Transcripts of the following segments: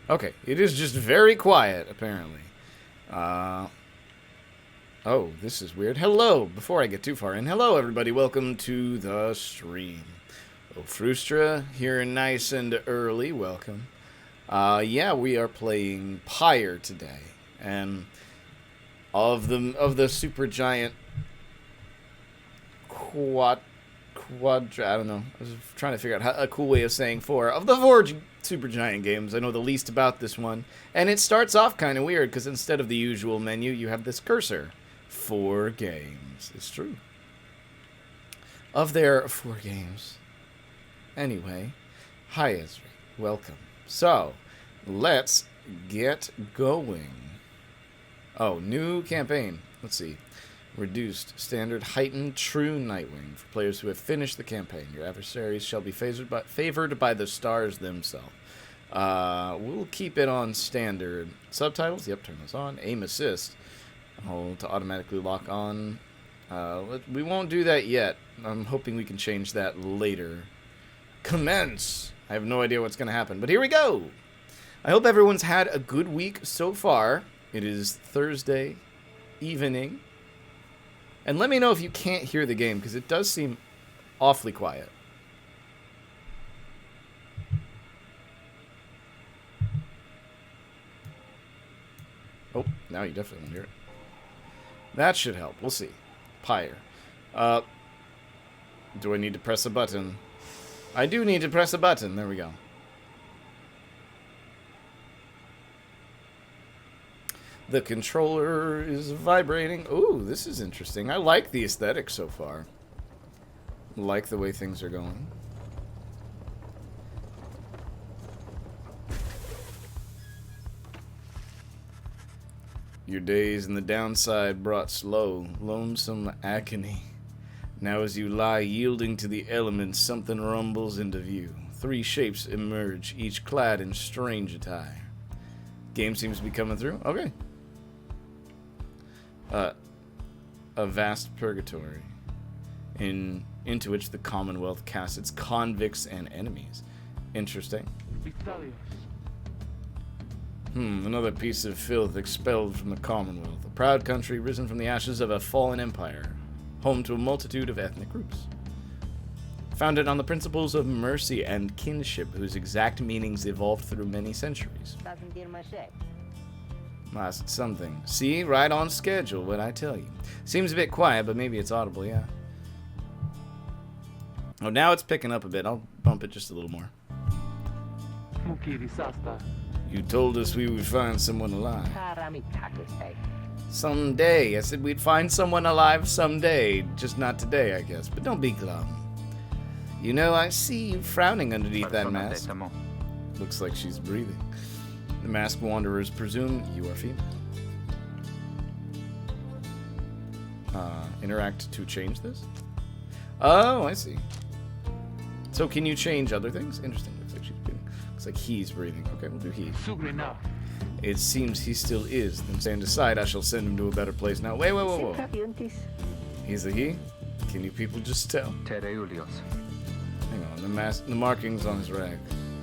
Okay, it is just very quiet, apparently. Oh, this is weird. Hello, before I get too far in. Hello, everybody. Welcome to the stream. Oh, Frustra, here nice and early. Welcome. Yeah, we are playing Pyre today. And of the super giant I don't know. I was trying to figure out a cool way of saying four. Of the four super giant games, I know the least about this one. And it starts off kind of weird, because instead of the usual menu, you have this cursor. 4 games. It's true. Of their 4 games. Anyway, hi Ezra. Welcome. So, let's get going. Oh, new campaign. Let's see. Reduced, standard, heightened, true Nightwing. For players who have finished the campaign, your adversaries shall be favored by the stars themselves. We'll keep it on standard. Subtitles? Yep, turn those on. Aim assist. Hold to automatically lock on. We won't do that yet. I'm hoping we can change that later. Commence! I have no idea what's going to happen, but here we go! I hope everyone's had a good week so far. It is Thursday evening. And let me know if you can't hear the game, because it does seem awfully quiet. Oh, now you definitely won't hear it. That should help. We'll see. Pyre. Do I need to press a button? I do need to press a button. There we go. The controller is vibrating. Ooh, this is interesting. I like the aesthetic so far. Like the way things are going. Your days in the downside brought slow, lonesome agony. Now as you lie yielding to the elements, something rumbles into view. 3 shapes emerge, each clad in strange attire. Game seems to be coming through. Okay. A vast purgatory into which the Commonwealth casts its convicts and enemies. Interesting. Another piece of filth expelled from the Commonwealth. A proud country risen from the ashes of a fallen empire, home to a multitude of ethnic groups. Founded on the principles of mercy and kinship, whose exact meanings evolved through many centuries. Last something. See, right on schedule, what I tell you. Seems a bit quiet, but maybe it's audible, yeah. Oh, now it's picking up a bit. I'll bump it just a little more. You told us we would find someone alive. Someday. I said we'd find someone alive someday. Just not today, I guess. But don't be glum. You know, I see you frowning underneath that mask. Looks like she's breathing. The masked wanderers presume you are female. Interact to change this? Oh, I see. So can you change other things? Interesting. Looks like she's breathing. Looks like he's breathing. Okay, we'll do he. It seems he still is. Then stand aside. I shall send him to a better place now. Wait. He's a he? Can you people just tell? Hang on. The markings on his rag.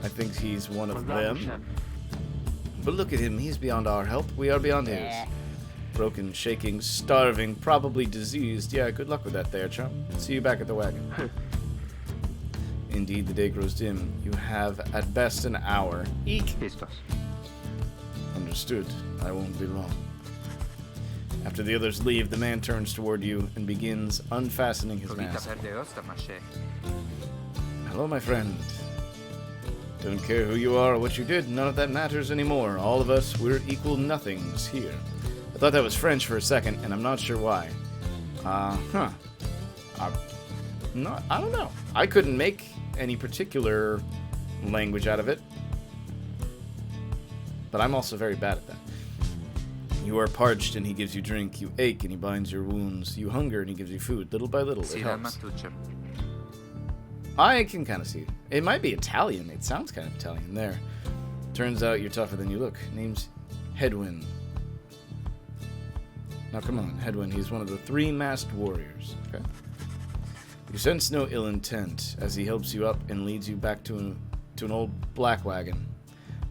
I think he's one of them. But look at him, he's beyond our help. We are beyond his. Broken, shaking, starving, probably diseased. Yeah, good luck with that there, chum. See you back at the wagon. Indeed, the day grows dim. You have, at best, an hour. Eek! Understood. I won't be long. After the others leave, the man turns toward you and begins unfastening his mask. Hello, my friend. Don't care who you are or what you did, none of that matters anymore. All of us, we're equal nothings here. I thought that was French for a second, and I'm not sure why. I don't know. I couldn't make any particular language out of it. But I'm also very bad at that. You are parched and he gives you drink. You ache and he binds your wounds. You hunger and he gives you food. Little by little, it helps. I can kind of see it. It might be Italian. It sounds kind of Italian there. Turns out you're tougher than you look. Name's Hedwyn. Now come on, Hedwyn. He's one of the 3 masked warriors. Okay. You sense no ill intent as he helps you up and leads you back to an old black wagon.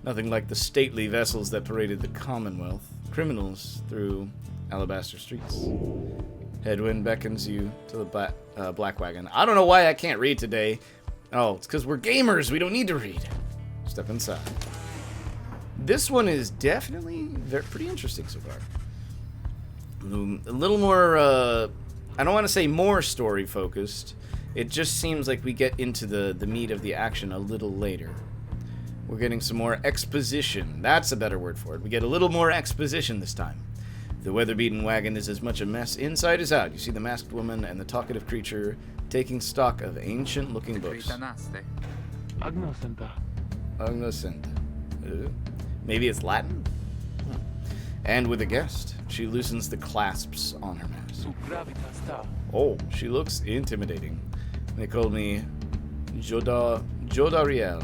Nothing like the stately vessels that paraded the Commonwealth. Criminals through alabaster streets. Headwind beckons you to the black wagon. I don't know why I can't read today. Oh, it's because we're gamers. We don't need to read. Step inside. This one is definitely pretty interesting so far. A little more, I don't want to say more story focused. It just seems like we get into the meat of the action a little later. We're getting some more exposition. That's a better word for it. We get a little more exposition this time. The weather-beaten wagon is as much a mess inside as out. You see the masked woman and the talkative creature taking stock of ancient-looking books. Agnosenta. Maybe it's Latin? And with a guest, she loosens the clasps on her mask. Oh, she looks intimidating. They call me Jodariel.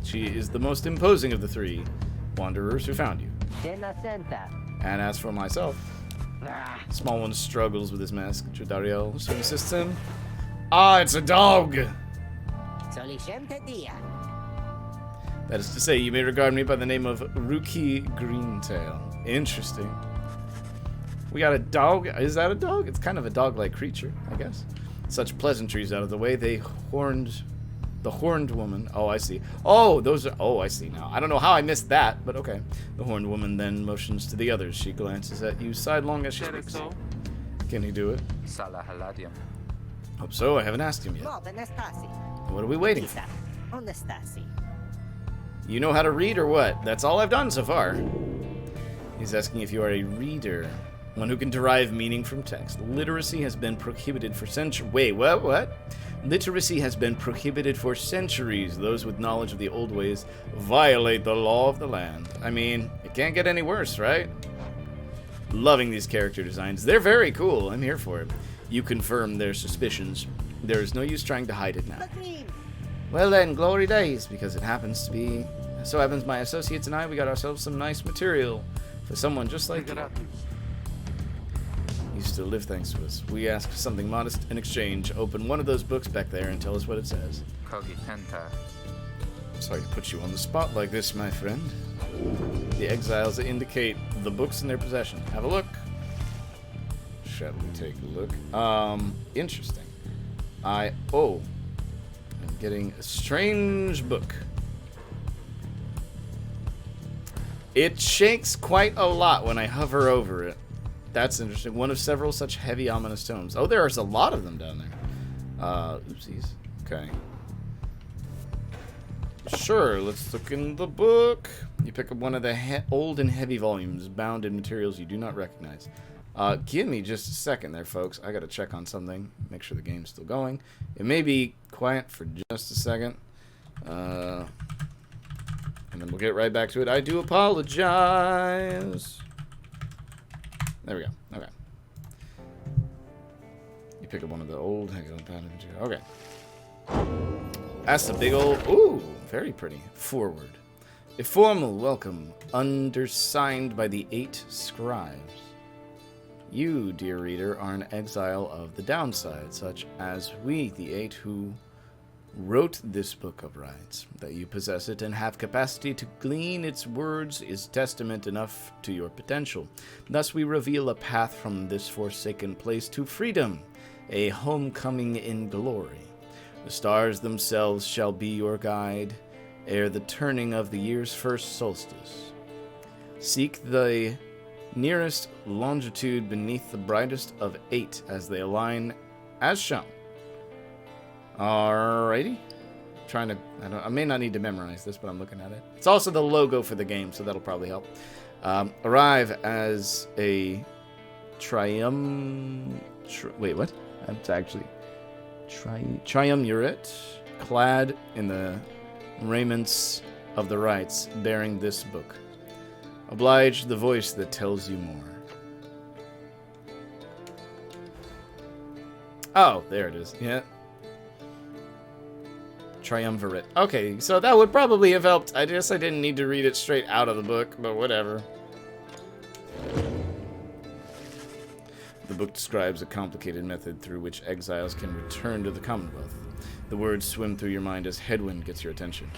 She is the most imposing of the three wanderers who found you. And as for myself, small one struggles with his mask. Jodariel soon assists him. Ah, it's a dog! That is to say, you may regard me by the name of Ruki Greentail. Interesting. We got a dog. Is that a dog? It's kind of a dog-like creature, I guess. Such pleasantries out of the way, the horned woman. Oh, I see. Oh, those are. Oh, I see now. I don't know how I missed that, but okay. The horned woman then motions to the others. She glances at you sidelong as she speaks. Can he do it? Hope so. I haven't asked him yet. What are we waiting for? You know how to read or what? That's all I've done so far. He's asking if you are a reader. One who can derive meaning from text. Literacy has been prohibited for centuries. Wait, what? Literacy has been prohibited for centuries. Those with knowledge of the old ways violate the law of the land. I mean, it can't get any worse, right? Loving these character designs. They're very cool. I'm here for it. You confirm their suspicions. There is no use trying to hide it now. Well then, glory days, because it happens to be... So happens my associates and I, we got ourselves some nice material for someone just like you. You still live thanks to us. We ask for something modest in exchange. Open one of those books back there and tell us what it says. Sorry to put you on the spot like this, my friend. The exiles indicate the books in their possession. Have a look. Shall we take a look? Interesting. I'm getting a strange book. It shakes quite a lot when I hover over it. That's interesting. One of several such heavy, ominous tomes. Oh, there's a lot of them down there. Oopsies. Okay. Sure, let's look in the book. You pick up one of the old and heavy volumes, bound in materials you do not recognize. Give me just a second there, folks. I gotta check on something. Make sure the game's still going. It may be quiet for just a second. And then we'll get right back to it. I do apologize. There we go. Okay. You pick up one of the old... Okay. That's a big old... Ooh, very pretty. Forward. A formal welcome, undersigned by the 8 scribes. You, dear reader, are an exile of the downside, such as we, the 8 who wrote this book of rites. That you possess it and have capacity to glean its words is testament enough to your potential. Thus we reveal a path from this forsaken place to freedom, a homecoming in glory. The stars themselves shall be your guide, ere the turning of the year's first solstice. Seek the nearest longitude beneath the brightest of 8 as they align as shown. Alrighty. I may not need to memorize this, but I'm looking at it. It's also the logo for the game, so that'll probably help. Arrive as a wait, what? That's actually triumvirate, clad in the raiments of the rites, bearing this book. Oblige the voice that tells you more. Oh, there it is. Yeah. Triumvirate. Okay, so that would probably have helped. I guess I didn't need to read it straight out of the book, but whatever. The book describes a complicated method through which exiles can return to the Commonwealth. The words swim through your mind as headwind gets your attention.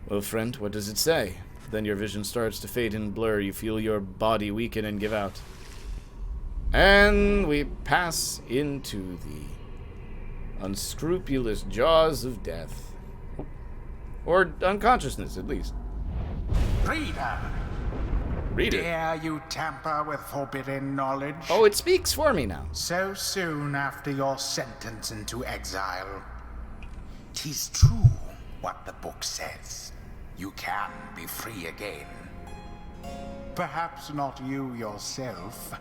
Well, friend, what does it say? Then your vision starts to fade and blur. You feel your body weaken and give out. And we pass into the unscrupulous jaws of death. Or unconsciousness, at least. Reader, Read it. dare you tamper with forbidden knowledge? Oh, it speaks for me now. So soon after your sentence into exile. 'Tis true what the book says. You can be free again. Perhaps not you yourself,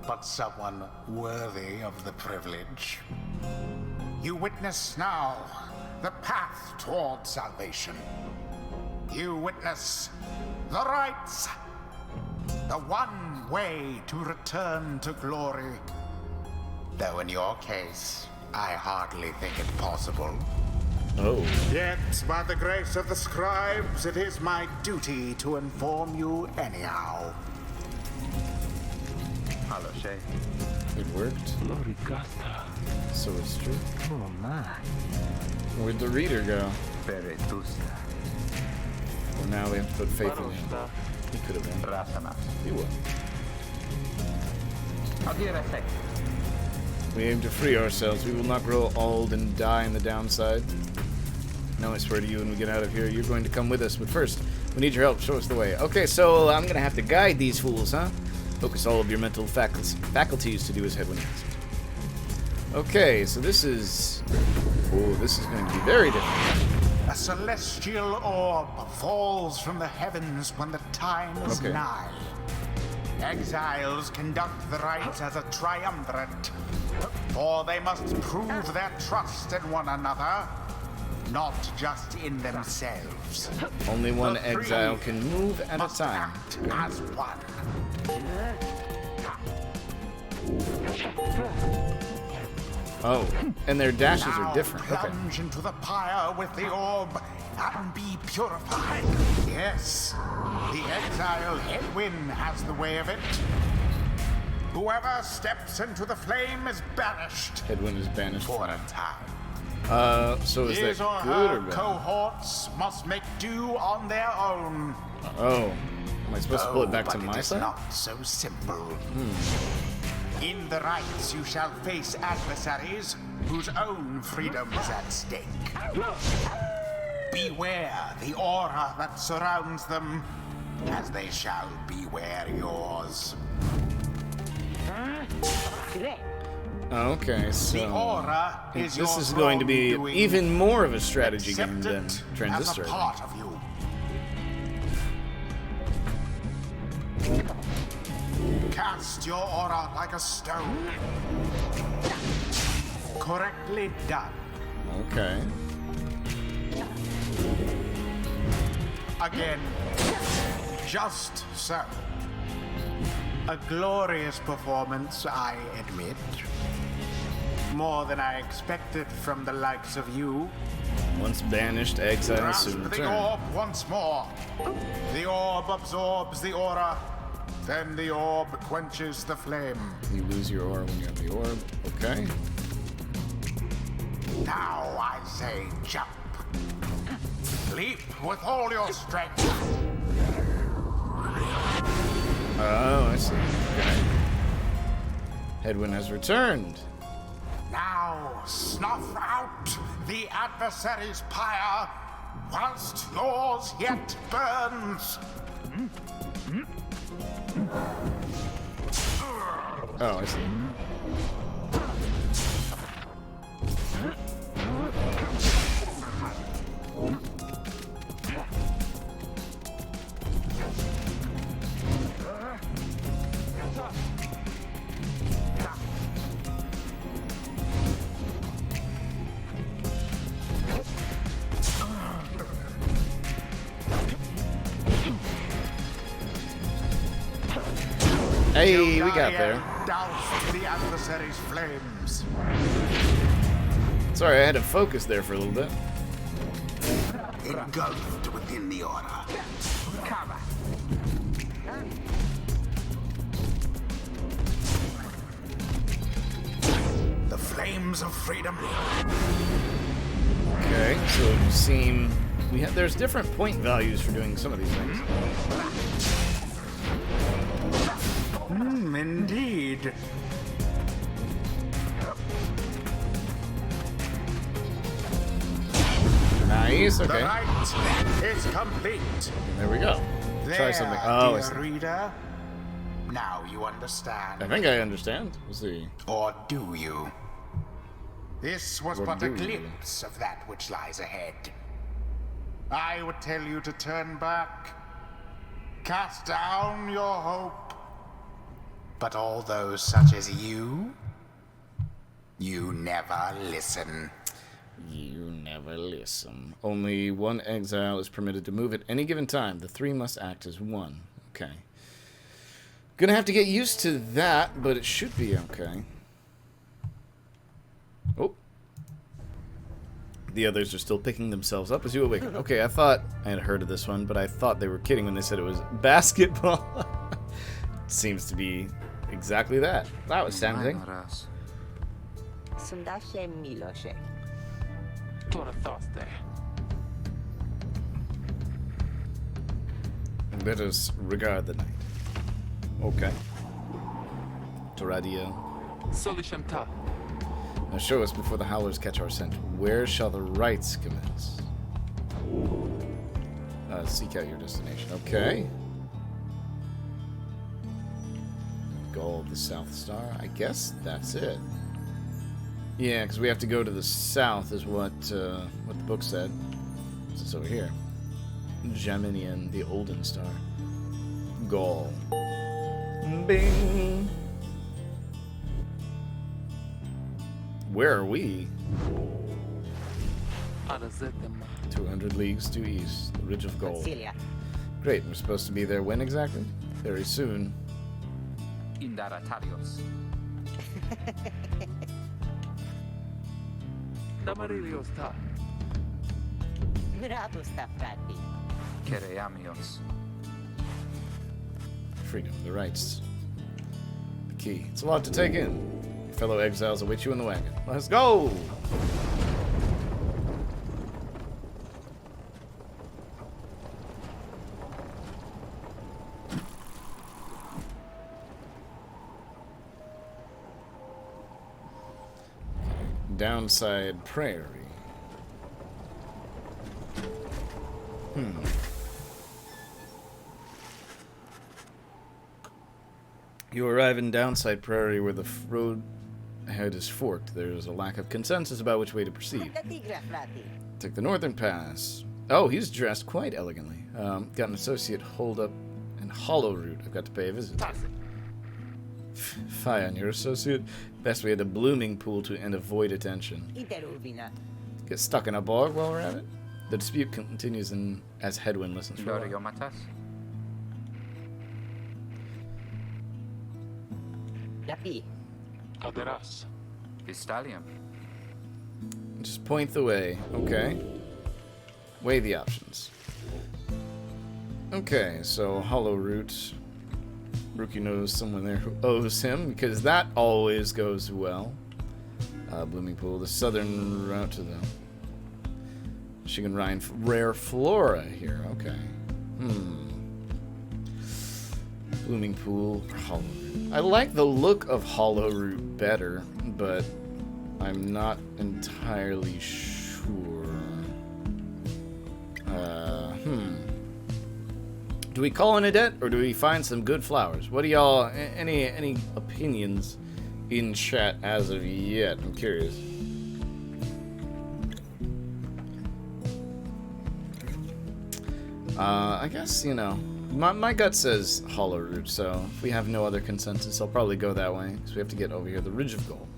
but someone worthy of the privilege. You witness now the path toward salvation. You witness the rites, the one way to return to glory. Though in your case, I hardly think it possible. Oh. Yet, by the grace of the scribes, it is my duty to inform you anyhow. Hello, Shay. It worked. So it's true. Oh my. Where'd the reader go? Peretusta. Well, now we have to put faith in him. He could have been. Rasana. He would. How do you say? We aim to free ourselves. We will not grow old and die in the downside. No, I swear to you, when we get out of here, you're going to come with us. But first, we need your help. Show us the way. Okay, so I'm going to have to guide these fools, huh? Focus all of your mental faculties to do as Hedwyn asked. Okay, so this is... Oh, this is going to be very different. A celestial orb falls from the heavens when the time is Okay. nigh. Exiles conduct the rites as a triumvirate, for they must prove their trust in one another, not just in themselves. Only one The exile three can move at a must time. act as one. Oh, and their dashes are Now different. Okay. plunge into the pyre with the orb and be purified. Yes, the exile Hedwyn has the way of it. Whoever steps into the flame is banished Hedwyn is banished. for a time. So is His that or good or her bad? cohorts must make do on their own. Oh. Am I supposed to pull it back to but my it is side? not so simple. In the rites, you shall face adversaries whose own freedom is at stake. Beware the aura that surrounds them, as they shall beware yours. Okay, The so aura is this your is going to be wrongdoing. even more of a strategy game Accept than it Transistor. as a part of you. Cast your aura like a stone. Correctly done. Okay. Again. Just so. A glorious performance, I admit. More than I expected from the likes of you. Once banished, exile Grasp soon the return. orb once more. The orb absorbs the aura. Then the orb quenches the flame. You lose your aura when you have the orb. Okay. Now I say jump. Leap with all your strength. Oh, I see. Okay. Hedwyn has returned. Now snuff out the adversary's pyre whilst yours yet burns. Oh, I see. Hey, we got there. Doused the adversary's flames. Sorry, I had to focus there for a little bit. Engulfed within the aura. The flames of freedom. Okay, so you seem There's different point values for doing some of these things. Indeed. Nice. The Okay. rite is complete. There we go. There, Try something. Oh, I dear see. reader. Now you understand. I think I understand. We'll see. Or do you? This was Or but a do you? glimpse of that which lies ahead. I would tell you to turn back, cast down your hope. But all those such as you never listen. You never listen. Only one exile is permitted to move at any given time. The three must act as one. Okay. Gonna have to get used to that, but it should be okay. Oh. The others are still picking themselves up as you awaken. Okay, I thought I had heard of this one, but I thought they were kidding when they said it was basketball. Seems to be exactly that. That was something. Sundasze Milosze. Let us regard the night. Okay. Toradio. Solishemta. Now show us before the howlers catch our scent. Where shall the rites commence? Seek out your destination. Okay. Goal of the South Star. I guess that's it. Yeah, because we have to go to the south, is what the book said. So it's over here. Geminian, the Olden Star. Goal. Bing. Where are we? 200 leagues due east. The Ridge of Gold. Celia. Great. We're supposed to be there when exactly? Very soon. Indaratarios. Damariliosta. Bravo sta frati. Kereamios. Freedom. The rights. The key. It's a lot to take in. Fellow exiles await you in the wagon. Let's go! Downside Prairie. You arrive in Downside Prairie where the road ahead is forked. There is a lack of consensus about which way to proceed. Tigra frati. Take the northern pass. Oh, he's dressed quite elegantly. Got an associate holed up in Hollow Root. I've got to pay a visit. Fie on your associate. Best way to Blooming Pool and avoid attention. Interuvina. Get stuck in a bog while we're at it. The dispute continues as Headwind listens for a while. Doriomatas. Lapi. Aderas. Vistalium. Just point the way. Okay. Weigh the options. Okay, so Hollow Root. Rookie knows someone there who owes him, because that always goes well. Blooming Pool, the southern route to the Shigan rare flora here. Okay. Blooming Pool, Hollow Root. I like the look of Hollow Root better, but I'm not entirely sure. Do we call in a debt, or do we find some good flowers? What do y'all, any opinions in chat as of yet? I'm curious. I guess, you know, my gut says Hollow Root, so if we have no other consensus, I'll probably go that way, because we have to get over here, the Ridge of Gold.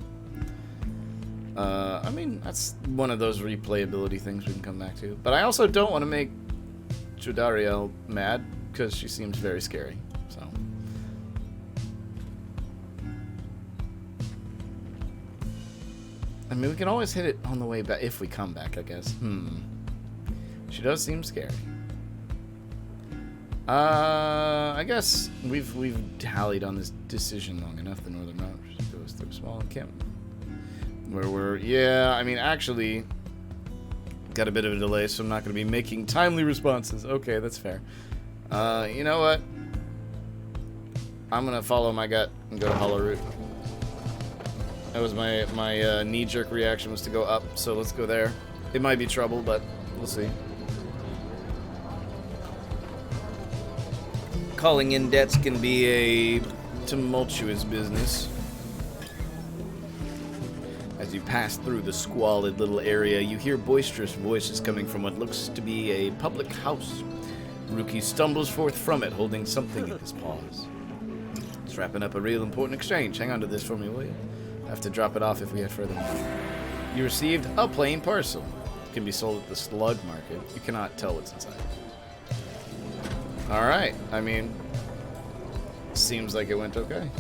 I mean, that's one of those replayability things we can come back to. But I also don't want to make Jodariel mad, because she seems very scary, so. I mean, we can always hit it on the way back, if we come back, I guess. She does seem scary. I guess we've tallied on this decision long enough. The northern route goes through a small encampment. Yeah, I mean, actually, Got a bit of a delay, so I'm not going to be making timely responses. Okay, that's fair. You know what? I'm going to follow my gut and go to Hollow Root. That was my knee-jerk reaction was to go up, so let's go there. It might be trouble, but we'll see. Calling in debts can be a tumultuous business. As you pass through the squalid little area, you hear boisterous voices coming from what looks to be a public house. Ruki stumbles forth from it, holding something in his paws. It's wrapping up a real important exchange. Hang on to this for me, will you? I have to drop it off if we head further. You received a plain parcel. It can be sold at the slug market. You cannot tell what's inside. Alright, I mean, seems like it went okay.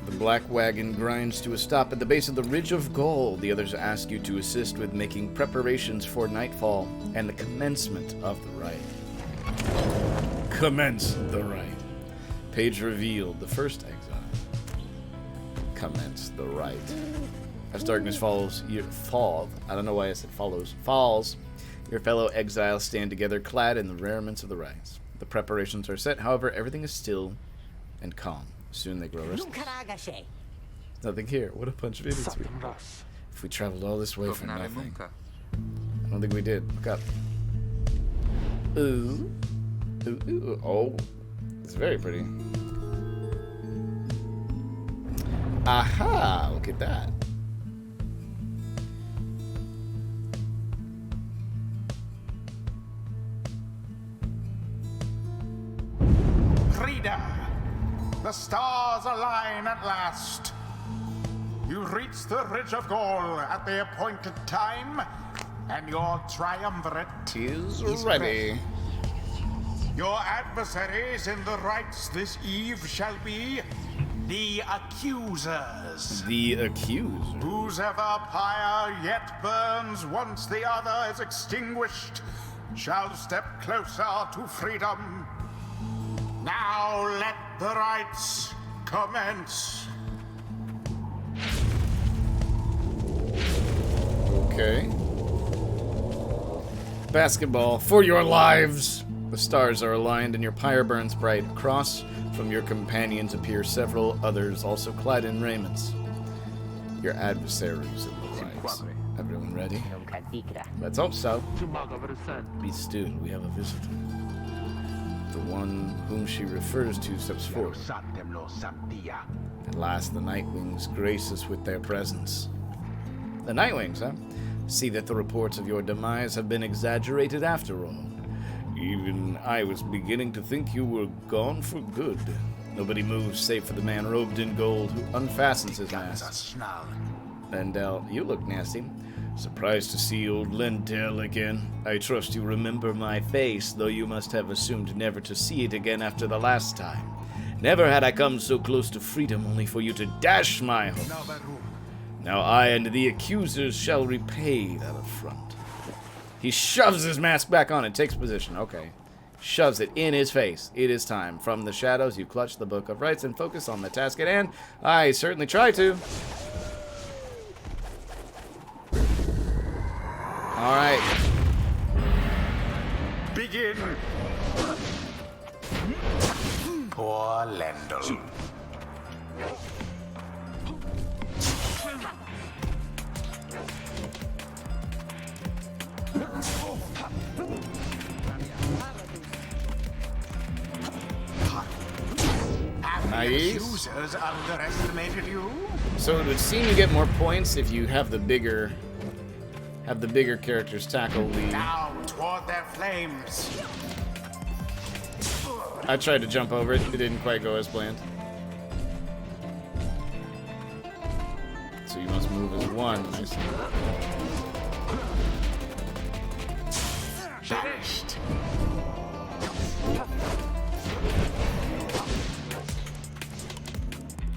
The black wagon grinds to a stop at the base of the Ridge of Gold. The others ask you to assist with making preparations for nightfall and the commencement of the rite. Commence the rite. Page revealed. The first exile. Commence the rite. As darkness falls, I don't know why I said falls, your fellow exiles stand together clad in the rarements of the rites. The preparations are set, however, everything is still and calm. Soon they grow restless. Nothing here. What a bunch of idiots we are. If we traveled all this way for Governare nothing. Munca. I don't think we did. Look up. Ooh. Ooh, ooh. Oh. It's very pretty. Aha! Look at that. Reader, the stars align at last. You reach the Ridge of Gold at the appointed time, and your triumvirate Is ready. Your adversaries in the rites this eve shall be the accusers. The accuser. Whose ever pyre yet burns once the other is extinguished shall step closer to freedom. Now let the rites commence. Okay. Basketball for your lives. The stars are aligned and your pyre burns bright. Across from your companions appear several others, also clad in raiments. Your adversaries in the rites. Everyone ready? Let's hope so. Be still, we have a visitor. The one whom she refers to steps forward. At last, the Nightwings grace us with their presence. The Nightwings, huh? See that the reports of your demise have been exaggerated after all. Even I was beginning to think you were gone for good. Nobody moves save for the man robed in gold who unfastens his mask. Lendell, you look nasty. Surprised to see old Lendell again. I trust you remember my face, though you must have assumed never to see it again after the last time. Never had I come so close to freedom only for you to dash my hopes. Now I and the accusers shall repay that affront. He shoves his mask back on and takes position. Okay. Shoves it in his face. It is time. From the shadows, you clutch the Book of Rites and focus on the task at hand. I certainly try to. Alright. Begin. Poor Lendl. Nice. Accusers underestimated you? So it would seem you get more points if you have the bigger characters tackle the... Now toward their flames. I tried to jump over it. It didn't quite go as planned. So you must move as one. Nice. Banished.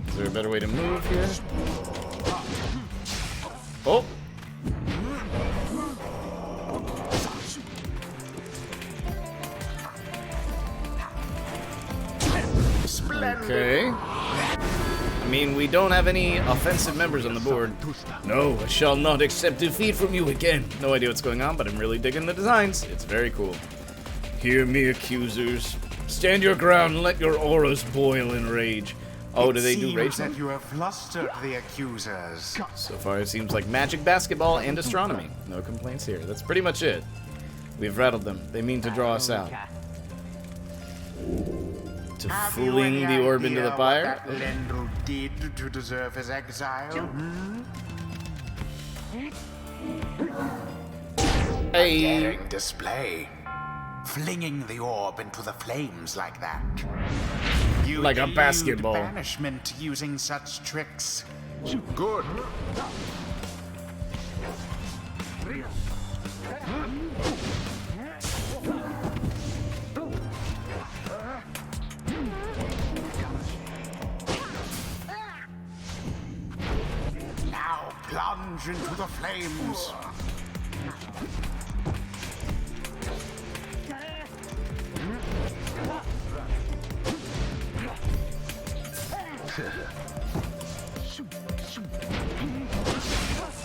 Is there a better way to move here? Oh! Okay. I mean, we don't have any offensive members on the board. No, I shall not accept defeat from you again. No idea what's going on, but I'm really digging the designs. It's very cool. Hear me, accusers. Stand your ground and let your auras boil in rage. Oh, do they do rage that then? you have flustered the accusers. So far, it seems like magic, basketball, and astronomy. No complaints here. That's pretty much it. We've rattled them. They mean to draw us out. To Have you fling any the orb into the idea pyre? what that Lendl did to deserve his exile? Hey! Daring display. Flinging the orb into the flames like that. You Like a elude basketball. banishment using such tricks. Good. Now plunge into the flames.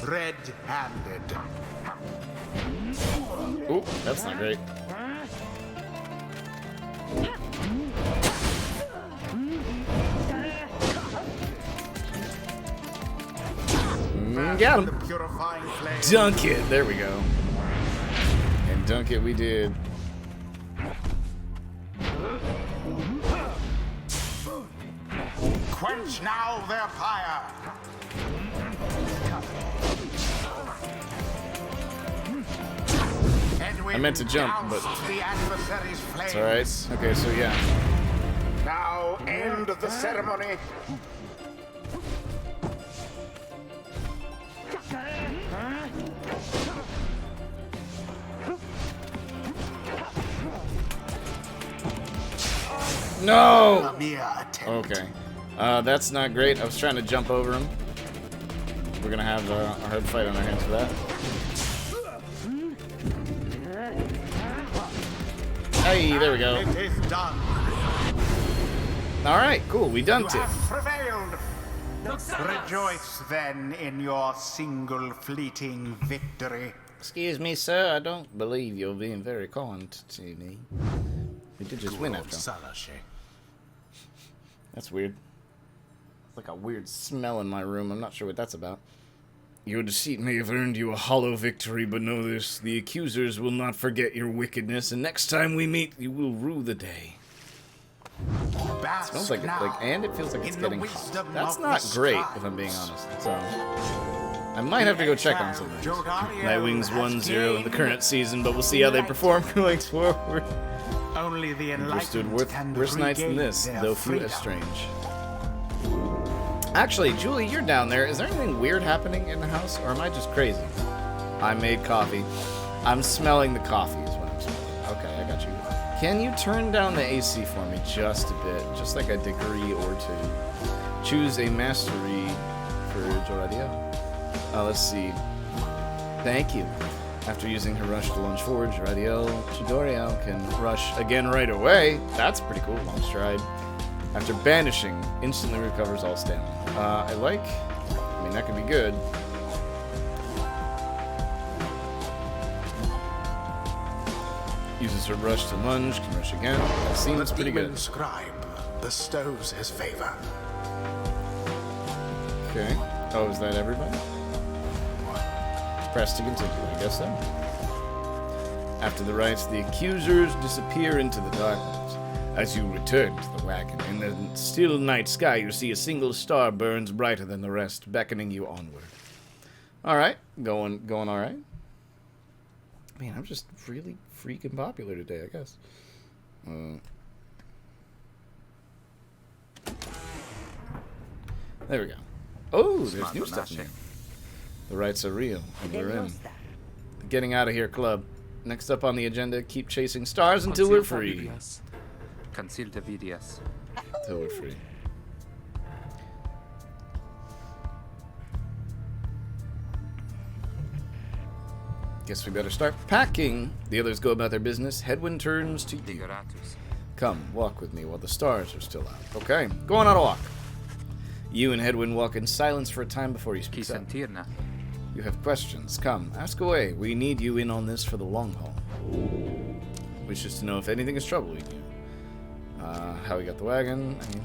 Red-handed. Ooh, that's not great. Got him. Purifying flame. Dunk it. There we go. And dunk it we did. Quench now their fire. I meant to jump, but the adversary's it's alright. Okay, so yeah. Now end the ceremony. No! A mere attempt. Okay. That's not great. I was trying to jump over him. We're gonna have a hard fight on our hands for that. Hey, there we go. It is done. Alright, cool. We done You it. have prevailed. Rejoice then in your single fleeting victory. Excuse me, sir. I don't believe you're being very kind to me. We did just win after all. That's weird. It's like a weird smell in my room. I'm not sure what that's about. Your deceit may have earned you a hollow victory, but know this. The accusers will not forget your wickedness, and next time we meet, you will rue the day. It smells like, and it feels like it's getting hot. That's not great, if I'm being honest. So, I might have to go check on some things. Nightwing's 1-0 in the current season, but we'll see how they perform going forward. Only the Understood enlightened worse nights than this, though few as strange. Actually, Julie, you're down there. Is there anything weird happening in the house, or am I just crazy? I made coffee. I'm smelling the coffee is what I'm smelling. Okay, I got you. Can you turn down the AC for me just a bit? Just like a degree or two. Choose a mastery for Joradio. Let's see. Thank you. After using her rush to launch forward, Chidoriel can rush again right away. That's pretty cool. Long stride. After banishing, instantly recovers all stamina. I mean, that could be good. Uses her rush to lunge, can rush again. That seems pretty good. Scribe bestows his favor. Okay. Oh, is that everybody? Press to continue, I guess so. After the rites, the accusers disappear into the darkness. As you return to the wagon, in the still night sky, you see a single star burns brighter than the rest, beckoning you onward. Alright, going alright. Man, I'm just really freaking popular today, I guess. There we go. Oh, there's new stuff in here. The rites are real, and we're in. The Getting Out of Here Club. Next up on the agenda, keep chasing stars until we're free. Conceal the VDS. Until we're free. Guess we better start packing. The others go about their business. Headwind turns to you. Digeratus. Come, walk with me while the stars are still out. Okay, going on a walk. You and Hedwyn walk in silence for a time before you Chi speak up. sentirna? You have questions. Come, ask away. We need you in on this for the long haul. Wishes to know if anything is troubling you. How we got the wagon. I mean,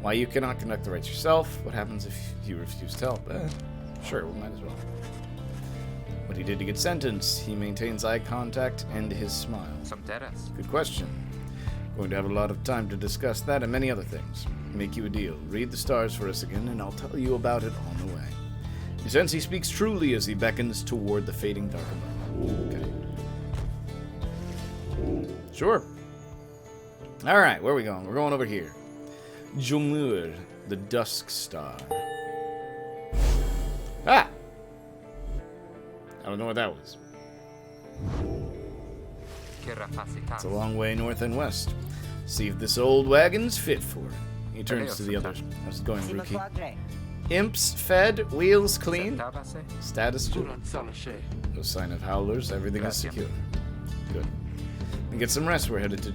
why you cannot conduct the rites yourself. What happens if you refuse to help? Sure, we might as well. What he did to get sentenced. He maintains eye contact and his smile. Som terras. Good question. Going to have a lot of time to discuss that and many other things. Make you a deal. Read the stars for us again, and I'll tell you about it on the way. You sense he speaks truly as he beckons toward the fading dark above. Okay. Sure. Alright, where are we going? We're going over here. Jomur, the Dusk Star. Ah! I don't know what that was. It's a long way north and west. See if this old wagon's fit for it. He turns to the others. How's it going, Si Rookie? quadre. Imps fed, wheels clean. Sentavase? Status good. Duran Salashe. No sign of howlers. Everything is Gracias. secure. Good. And get some rest. We're headed to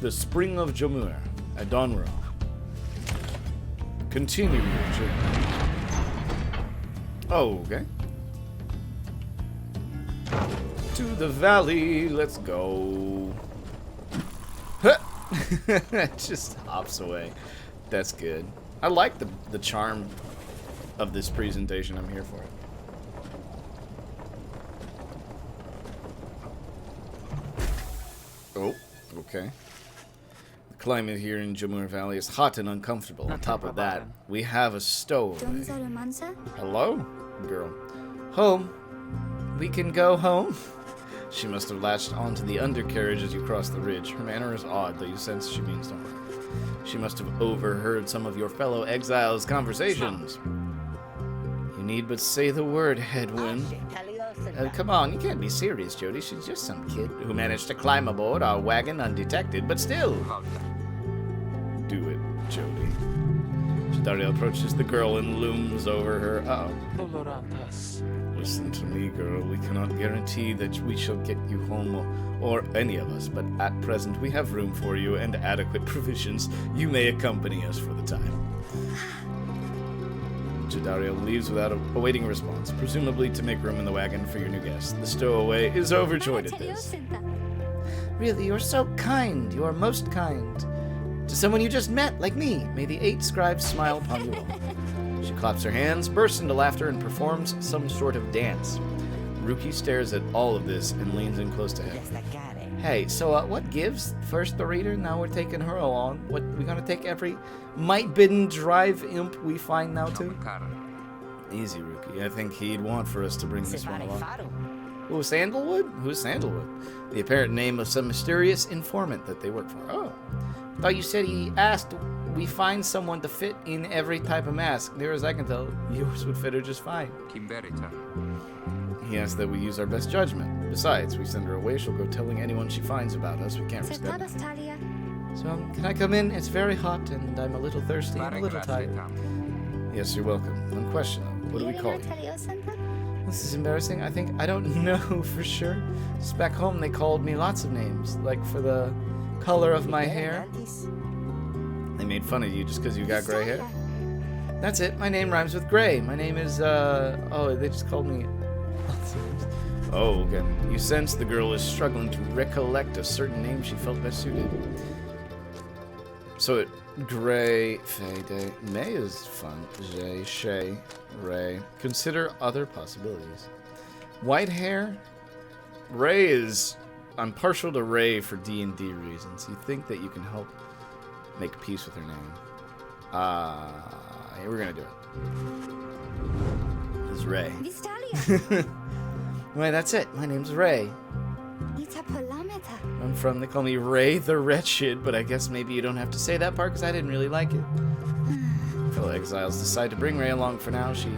the Spring of Jomur at Donrow. Continue your journey. Oh, okay. To the valley. Let's go. Huh. Just hops away. That's good. I like the charm of this presentation. I'm here for it. Oh, okay. The climate here in Jomur Valley is hot and uncomfortable. On top of that, we have a stowaway. Hello, girl. Home. We can go home? She must have latched onto the undercarriage as you cross the ridge. Her manner is odd, though you sense she means no harm. She must have overheard some of your fellow exiles' conversations. You need but say the word, Hedwyn. Come on, you can't be serious, Jody. She's just some kid who managed to climb aboard our wagon undetected, but still. Do it, Jody. Dario approaches the girl and looms over her. Uh-oh. Dolorantas. Listen to me, girl. We cannot guarantee that we shall get you home or any of us, but at present we have room for you and adequate provisions. You may accompany us for the time. Jadario leaves without awaiting a response, presumably to make room in the wagon for your new guest. The stowaway is overjoyed at this. Really, you're so kind. You are most kind. To someone you just met, like me. May the 8 scribes smile upon you all. She claps her hands, bursts into laughter, and performs some sort of dance. Ruki stares at all of this and leans in close to him. Hey, so what gives? First the reader, now we're taking her along. What, we gonna take every might-bidden drive imp we find now too? Easy, Ruki. I think he'd want for us to bring this one along. Oh, Sandalwood? Who's Sandalwood? The apparent name of some mysterious informant that they work for. Oh. Thought you said he asked we find someone to fit in every type of mask. Near as I can tell, yours would fit her just fine. Kimberita. He asked that we use our best judgment. Besides, we send her away, she'll go telling anyone she finds about us. We can't risk that. So, can I come in? It's very hot, and I'm a little thirsty and a little tired. Yes, you're welcome. One question, though. What do we call you? This is embarrassing. I don't know for sure. Just back home, they called me lots of names. Like for the color of my hair. They made fun of you just because you got gray hair. That's it. My name rhymes with gray. My name is, oh, they just called me... Oh, okay. You sense the girl is struggling to recollect a certain name she felt best suited. So, Gray, Fade, May is fun. Jay, Shay, Ray. Consider other possibilities. White hair? Ray is... I'm partial to Ray for D&D reasons. You think that you can help make peace with her name. Yeah, we're gonna do it. It's Ray. Wait, that's it. My name's Ray. I'm from, they call me Ray the Wretched, but I guess maybe you don't have to say that part because I didn't really like it. Fellow exiles decide to bring Ray along for now. She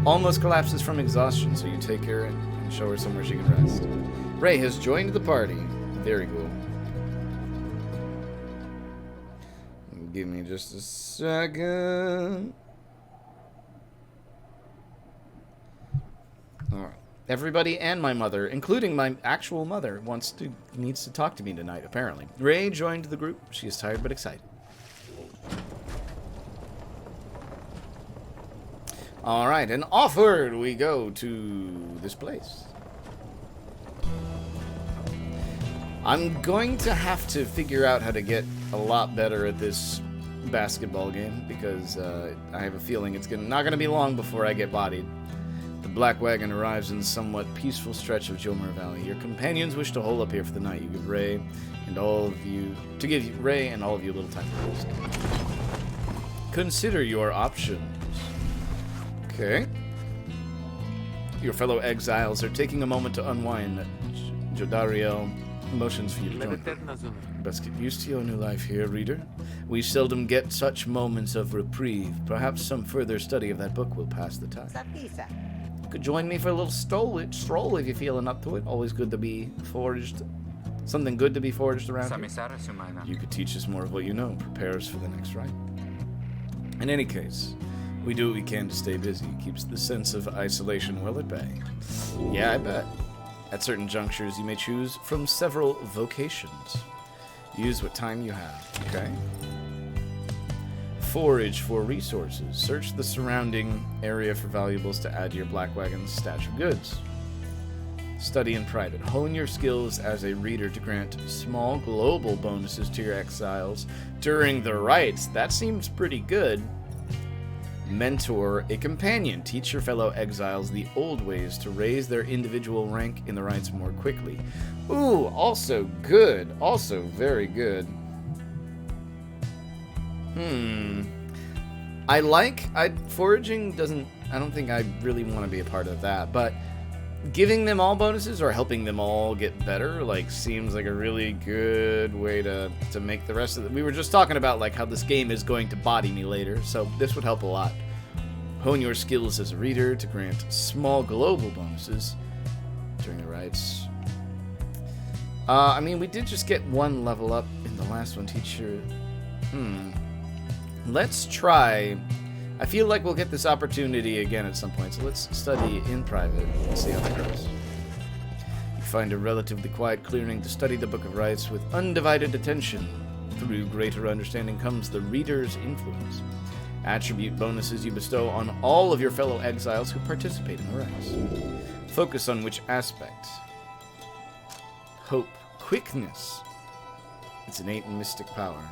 almost collapses from exhaustion, so you take her and show her somewhere she can rest. Ray has joined the party. Very cool. Give me just a second. Alright. Everybody and my mother, including my actual mother, needs to talk to me tonight, apparently. Ray joined the group. She is tired but excited. Alright, and offward we go to this place. I'm going to have to figure out how to get a lot better at this basketball game, because I have a feeling it's not going to be long before I get bodied. The Black Wagon arrives in the somewhat peaceful stretch of Jomar Valley. Your companions wish to hole up here for the night. You give Ray and all of you a little time to rest. Consider your options. Okay. Your fellow exiles are taking a moment to unwind. Jodariel motions for you to join. Best get used to your new life here, reader. We seldom get such moments of reprieve. Perhaps some further study of that book will pass the time. Sapisa. You could join me for a little stroll if you're feeling up to it. Always good to be forged. Something good to be forged around here. You could teach us more of what you know. Prepare us for the next rite. In any case, we do what we can to stay busy. Keeps the sense of isolation well at bay. Yeah, I bet. At certain junctures, you may choose from several vocations. Use what time you have, okay? Forage for resources. Search the surrounding area for valuables to add to your Black Wagon's stash of goods. Study in private. Hone your skills as a reader to grant small global bonuses to your exiles during the rites. That seems pretty good. Mentor a companion. Teach your fellow exiles the old ways to raise their individual rank in the rites more quickly. Ooh, also good. Also very good. Foraging doesn't, I don't think I really want to be a part of that, but giving them all bonuses or helping them all get better, seems like a really good way to make the rest of it. We were just talking about, how this game is going to body me later, so this would help a lot. Hone your skills as a reader to grant small global bonuses during the rites. We did just get one level up in the last one, teacher. Let's try. I feel like we'll get this opportunity again at some point, so let's study in private and see how that goes. You find a relatively quiet clearing to study the Book of Rites with undivided attention. Through greater understanding comes the reader's influence. Attribute bonuses you bestow on all of your fellow exiles who participate in the rites. Focus on which aspect. Hope. Quickness. It's innate and mystic power.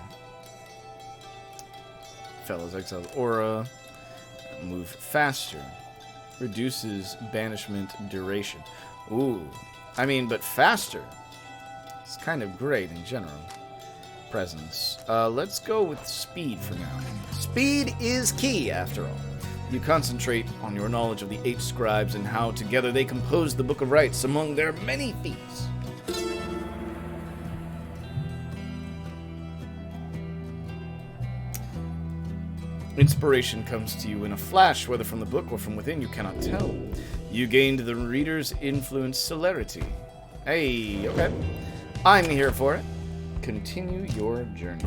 Fellows exiles aura. Move faster. Reduces banishment duration. Ooh. But faster. It's kind of great in general. Presence. Let's go with speed for now. Speed is key, after all. You concentrate on your knowledge of the 8 scribes and how together they compose the Book of Rites among their many feats. Inspiration comes to you in a flash, whether from the book or from within, you cannot tell. You gained the reader's influence celerity. Hey, okay. I'm here for it. Continue your journey.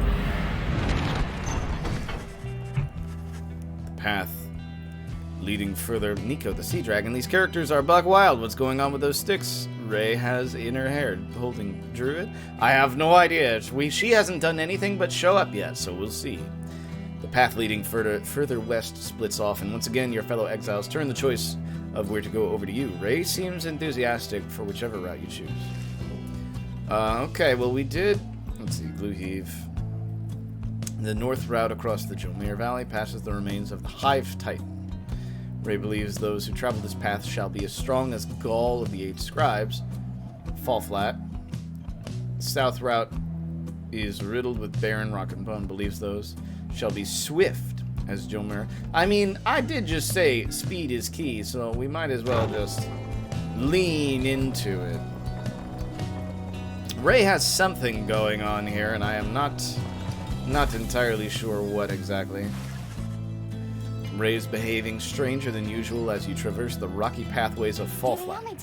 The path leading further. Nico, the sea dragon. These characters are buck wild. What's going on with those sticks Ray has in her hair? Holding Druid? I have no idea. She hasn't done anything but show up yet, so we'll see. The path leading further west splits off, and once again your fellow exiles turn the choice of where to go over to you. Ray seems enthusiastic for whichever route you choose. Okay, well we did... Let's see, Glue Heave. The north route across the Jomar Valley passes the remains of the Hive Titan. Ray believes those who travel this path shall be as strong as Gaul of the 8 scribes. Fall flat. The south route is riddled with barren rock and bone. Believes those shall be swift as Jomar. I did just say speed is key, so we might as well just lean into it. Ray has something going on here, and I am not entirely sure what exactly. Ray's behaving stranger than usual as you traverse the rocky pathways of Fallflat.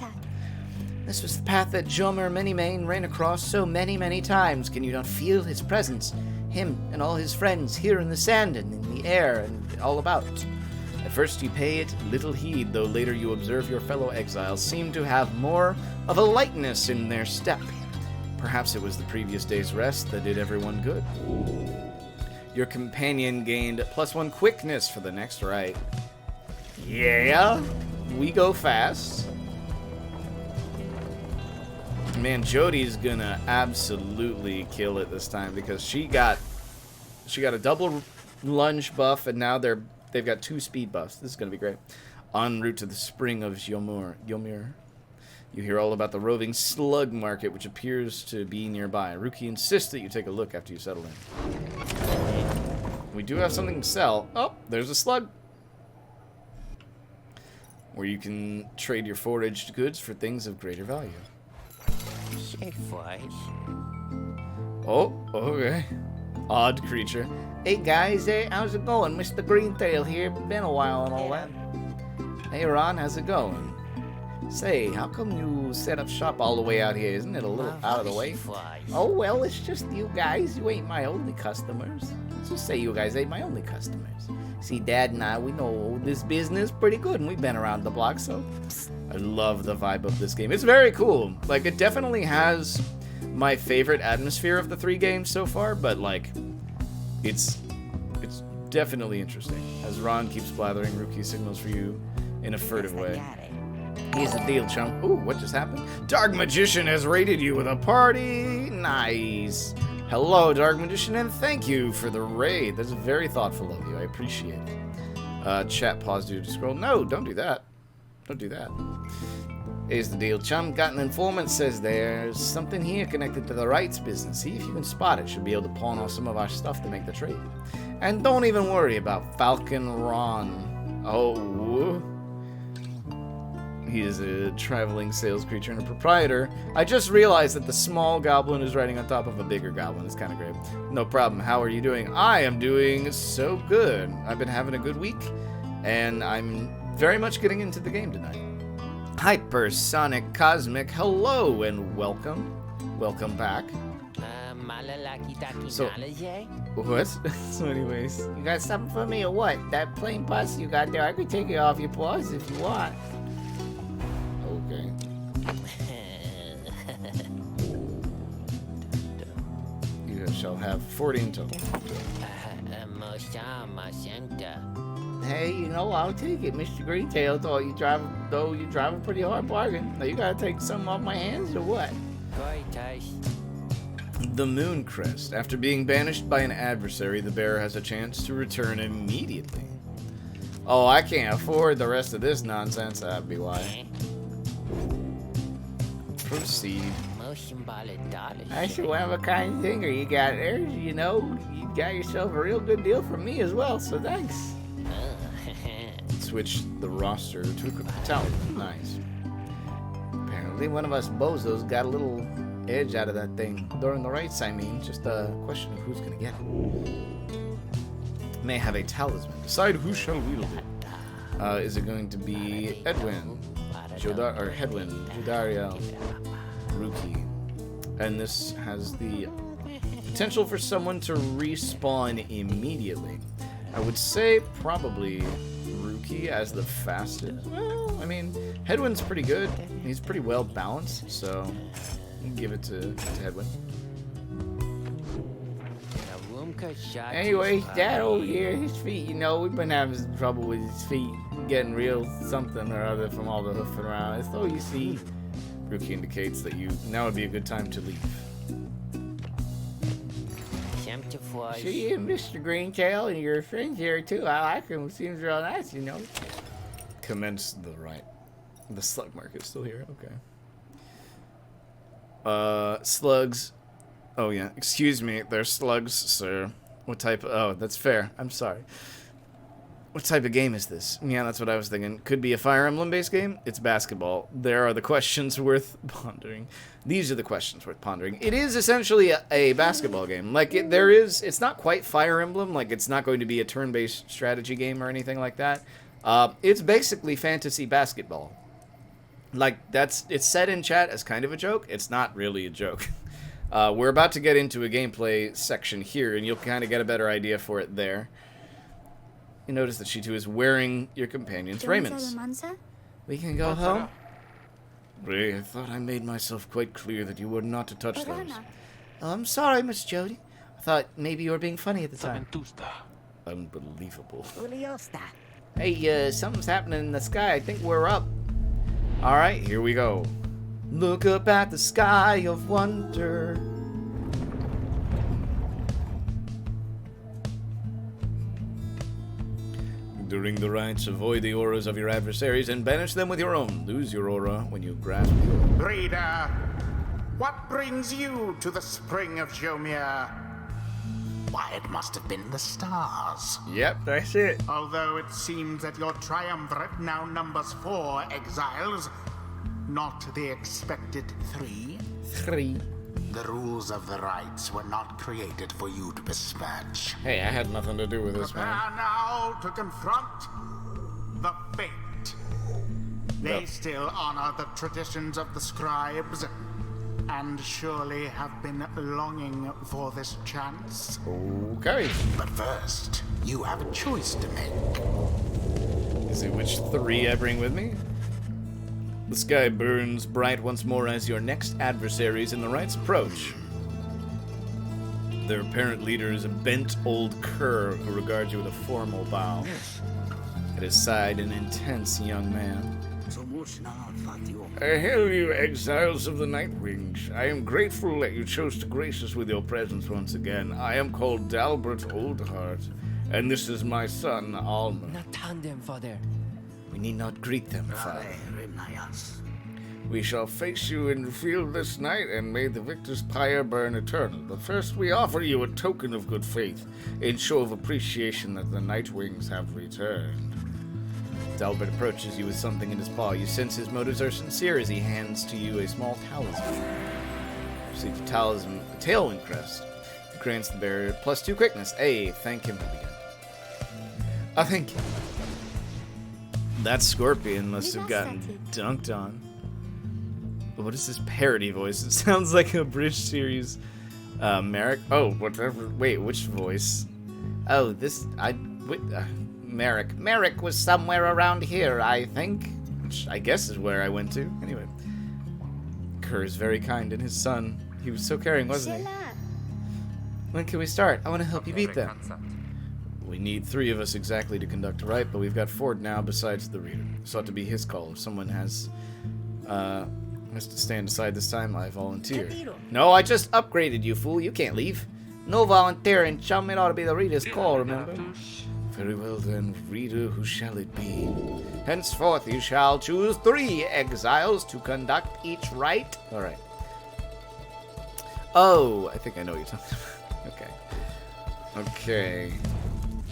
This was the path that Jomar Minimane ran across so many, many times. Can you not feel his presence? Him and all his friends here in the sand and in the air and all about. At first you pay it little heed, though later you observe your fellow exiles seem to have more of a lightness in their step. Perhaps it was the previous day's rest that did everyone good. Your companion gained +1 quickness for the next rite. Yeah, we go fast. Man, Jody's gonna absolutely kill it this time because she got a double lunge buff, and now they've got 2 speed buffs. This is gonna be great. En route to the spring of Ymir, you hear all about the roving slug market, which appears to be nearby. Ruki insists that you take a look after you settle in. We do have something to sell. Oh, there's a slug. Where you can trade your foraged goods for things of greater value. Oh, okay. Odd creature. Hey guys, hey, how's it going? Mr. Greentail here. Been a while and all that. Hey Ron, how's it going? Say, how come you set up shop all the way out here? Isn't it a little out of the way? Oh, well, it's just you guys. You ain't my only customers. Let's just say you guys ain't my only customers. See, Dad and I, we know this business pretty good, and we've been around the block, so... I love the vibe of this game. It's very cool. Like, it definitely has my favorite atmosphere of the 3 games so far, but, like, it's definitely interesting. As Ron keeps blathering Ruki signals for you in a furtive way. Here's the deal, chum. Ooh, what just happened? Dark Magician has raided you with a party. Nice. Hello, Dark Magician, and thank you for the raid. That's very thoughtful of you. I appreciate it. Chat paused you to scroll. No, don't do that. Don't do that. Here's the deal, chum. Got an informant, says there's something here connected to the rights business. See if you can spot it. Should be able to pawn off some of our stuff to make the trade. And don't even worry about Falcon Ron. Oh, he is a traveling sales creature and a proprietor. I just realized that the small goblin is riding on top of a bigger goblin. It's kind of great. No problem. How are you doing? I am doing so good. I've been having a good week, and I'm very much getting into the game tonight. Hypersonic Cosmic, hello and welcome. Welcome back. So, what? So anyways. You got something for me or what? That plain pus you got there, I could take it off your paws if you want. Okay. You shall have 40 in total. Hey, you know, I'll take it. Mr. Greentail thought you drive a pretty hard bargain. Now you gotta take something off my hands or what? The Moon Crest. After being banished by an adversary, the bearer has a chance to return immediately. Oh, I can't afford the rest of this nonsense. That'd be why. Proceed. That's a one-of-a-kind thinger you got there. You know, you got yourself a real good deal from me as well, so thanks. Switch the roster to equip the talisman. Nice. Apparently one of us bozos got a little edge out of that thing. During the rites, I mean. Just a question of who's gonna get it. May have a talisman. Decide who shall wield it. Is it going to be Edwin, Hedwin, Jodariel, Ruki? And this has the potential for someone to respawn immediately. I would say probably Ruki as the fastest. Well, I mean, Hedwin's pretty good. He's pretty well balanced, so give it to Hedwin. Anyway, Dad over here, his feet, you know, we've been having some trouble with his feet, getting real something or other from all the hoofing around. So you see, Ruki indicates that now would be a good time to leave. See, Mr. Greentail and your friends here too. I like him. Seems real nice, you know. Commence the right. The slug market's still here. Okay. Slugs. Oh yeah. Excuse me. They're slugs, sir. What type? Oh, that's fair. I'm sorry. What type of game is this? Yeah, that's what I was thinking. Could be a Fire Emblem-based game. It's basketball. There are the questions worth pondering. These are the questions worth pondering. It is essentially a basketball game. Like, it's not quite Fire Emblem. Like, it's not going to be a turn-based strategy game or anything like that. It's basically fantasy basketball. Like, it's set in chat as kind of a joke. It's not really a joke. We're about to get into a gameplay section here, and you'll kind of get a better idea for it there. You notice that she too is wearing your companion's raiments. We can go home? Ray, I thought I made myself quite clear that you were not to touch those. Oh, I'm sorry, Miss Jody. I thought maybe you were being funny at the time. Saventusta. Unbelievable. Uliosta. Hey, something's happening in the sky. I think we're up. Alright, here we go. Look up at the sky of wonder. During the rites, avoid the auras of your adversaries and banish them with your own. Lose your aura when you grasp the aura. Reader, what brings you to the spring of Jomir? Why, it must have been the stars. Yep, that's it. Although it seems that your triumvirate now numbers 4 exiles, not the expected 3. 3. The rules of the rites were not created for you to besmirch. Hey, I had nothing to do with this, Prepare man. now to confront the fate. They Yep. still honor the traditions of the scribes, and surely have been longing for this chance. Okay. But first, you have a choice to make. Is it which 3 I bring with me? The sky burns bright once more as your next adversaries in the rites approach. Their apparent leader is a bent old cur who regards you with a formal bow. At his side, an intense young man. Hail you, exiles of the Nightwings. I am grateful that you chose to grace us with your presence once again. I am called Dalbert Oldheart, and this is my son, Alma. Natandem, Father. We need not greet them, Father. We shall face you in the field this night, and may the victor's pyre burn eternal. But first we offer you a token of good faith, in show of appreciation that the Nightwings have returned. Dalbert approaches you with something in his paw. You sense his motives are sincere as he hands to you a small talisman. You receive the talisman, a tailwind crest. He grants the bearer +2 quickness. Hey, thank him again. I thank you. That scorpion must have gotten dunked on. What is this parody voice? It sounds like a Bridge series. Merrick? Oh, whatever. Wait, which voice? Oh, Merrick. Merrick was somewhere around here, I think. Which I guess is where I went to. Anyway. Kerr is very kind, and his son. He was so caring, wasn't he? When can we start? I want to help you beat them. We need 3 of us exactly to conduct a rite, but we've got Ford now besides the reader. This ought to be his call. If someone has to stand aside this time, I volunteer. No, I just upgraded you, fool. You can't leave. No volunteering, chum. It ought to be the reader's call, remember? Very well then, reader, who shall it be? Henceforth you shall choose 3 exiles to conduct each rite. Alright. Oh, I think I know what you're talking about. Okay.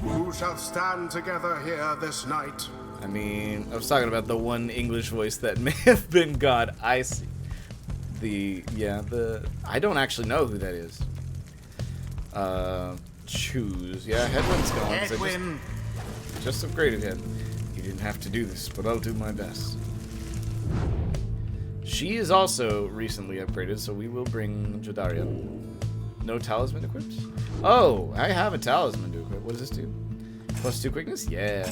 Who shall stand together here this night? I mean, I was talking about the one English voice that may have been God. I see. I don't actually know who that is. Choose. Yeah, Hedwin's gone. Edwin! Just upgraded him. He didn't have to do this, but I'll do my best. She is also recently upgraded, so we will bring Jadaria. No talisman equipped? Oh, I have a talisman to equip. What does this do? +2 quickness? Yeah.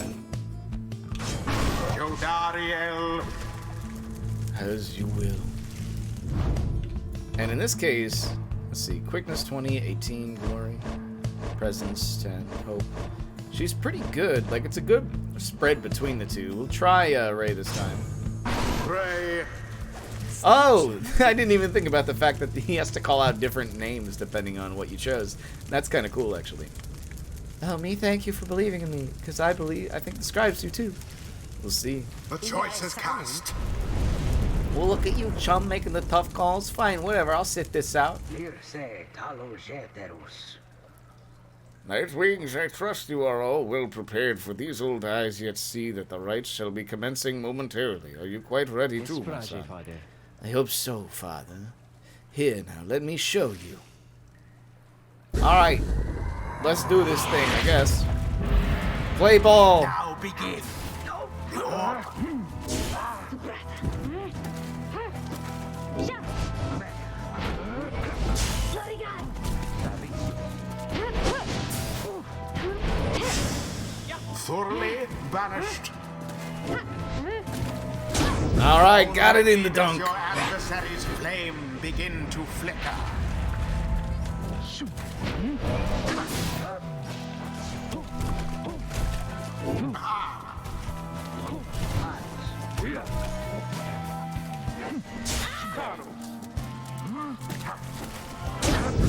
Jodariel! As you will. And in this case, let's see. Quickness 20, 18, glory. Presence 10, hope. She's pretty good. Like, it's a good spread between the two. We'll try Ray this time. Ray, Oh, I didn't even think about the fact that he has to call out different names depending on what you chose. That's kind of cool, actually. Oh, me, thank you for believing in me, because I think the scribes do too. We'll see. the choice is cast. Well, look at you, chum, making the tough calls. Fine, whatever. I'll sit this out. Nightwings, I trust you are all well prepared, for these old eyes yet see that the rites shall be commencing momentarily. Are you quite ready too, my son? Father. I hope so, Father. Here, now, let me show you. Alright, let's do this thing, I guess. Play ball! Now begin. thoroughly banished. All right, got it in the As dunk. your adversary's flame begin to flicker.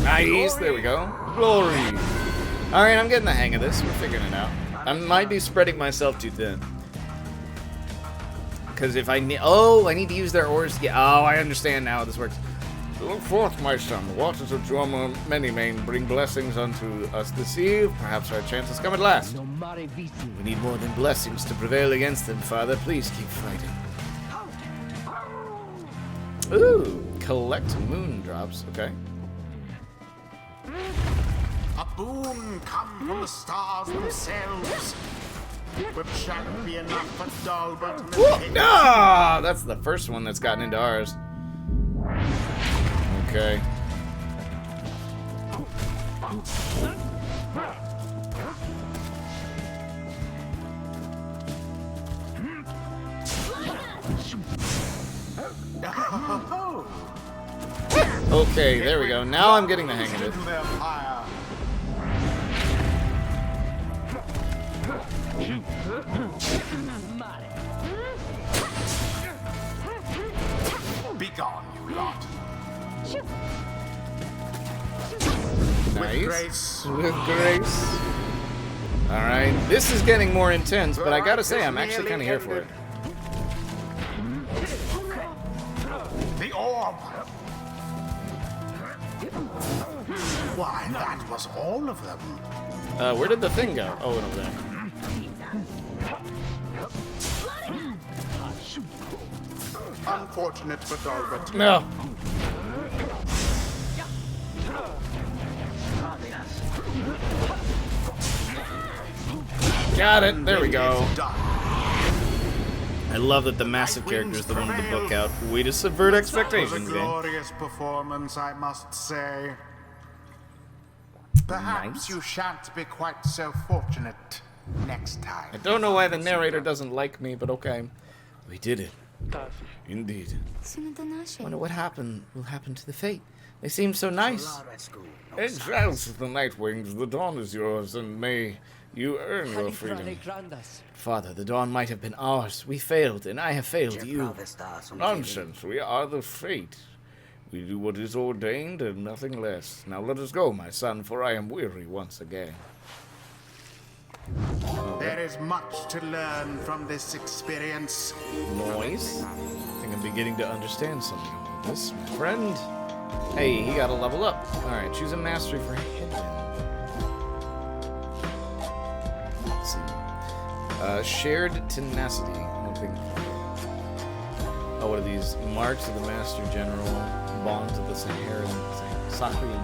Nice, there we go. Glory. All right, I'm getting the hang of this. We're figuring it out. I might be spreading myself too thin. Because if I need... Oh, I need to use their ores to get... Oh, I understand now how this works. Look forth, my son. The waters of Droma many main bring blessings unto us this eve. Perhaps our chance has come at last. We need more than blessings to prevail against them, Father. Please keep fighting. Ooh, collect moon drops. Okay. A boon come from the stars themselves, but shan't be enough for Dalbert and the Ah, that's the first one that's gotten into ours. Okay. Okay, there we go. Now I'm getting the hang of it. into their fire. Begone, you lot. Nice. grace. With grace. Alright, this is getting more intense, but I gotta say, I'm actually kind of here for it. The orb. Why, that was all of them. Where did the thing go? Oh, over there. Unfortunate for Dalbert. No. Got it. There we go. I love that the massive character is the one with the book out. Way to subvert That was a expectations, man. glorious performance, I must say. Perhaps Nice. you shan't be quite so fortunate next time. I don't know why the narrator doesn't like me, but okay. We did it. Indeed. Wonder what will happen to the fate. They seem so nice. Exiles of the Nightwings, the dawn is yours, and may you earn your freedom. Father, the dawn might have been ours. We failed, and I have failed you. Nonsense, we are the fate. We do what is ordained and nothing less. Now let us go, my son, for I am weary once again. There is much to learn from this experience. Noise? I think I'm beginning to understand something. This, my friend. Hey, he got a level up. Alright, choose a mastery for Headwind. Let's see. Shared tenacity. I don't think. Oh, what are these? Marks of the Master General. Bonds of the Saharian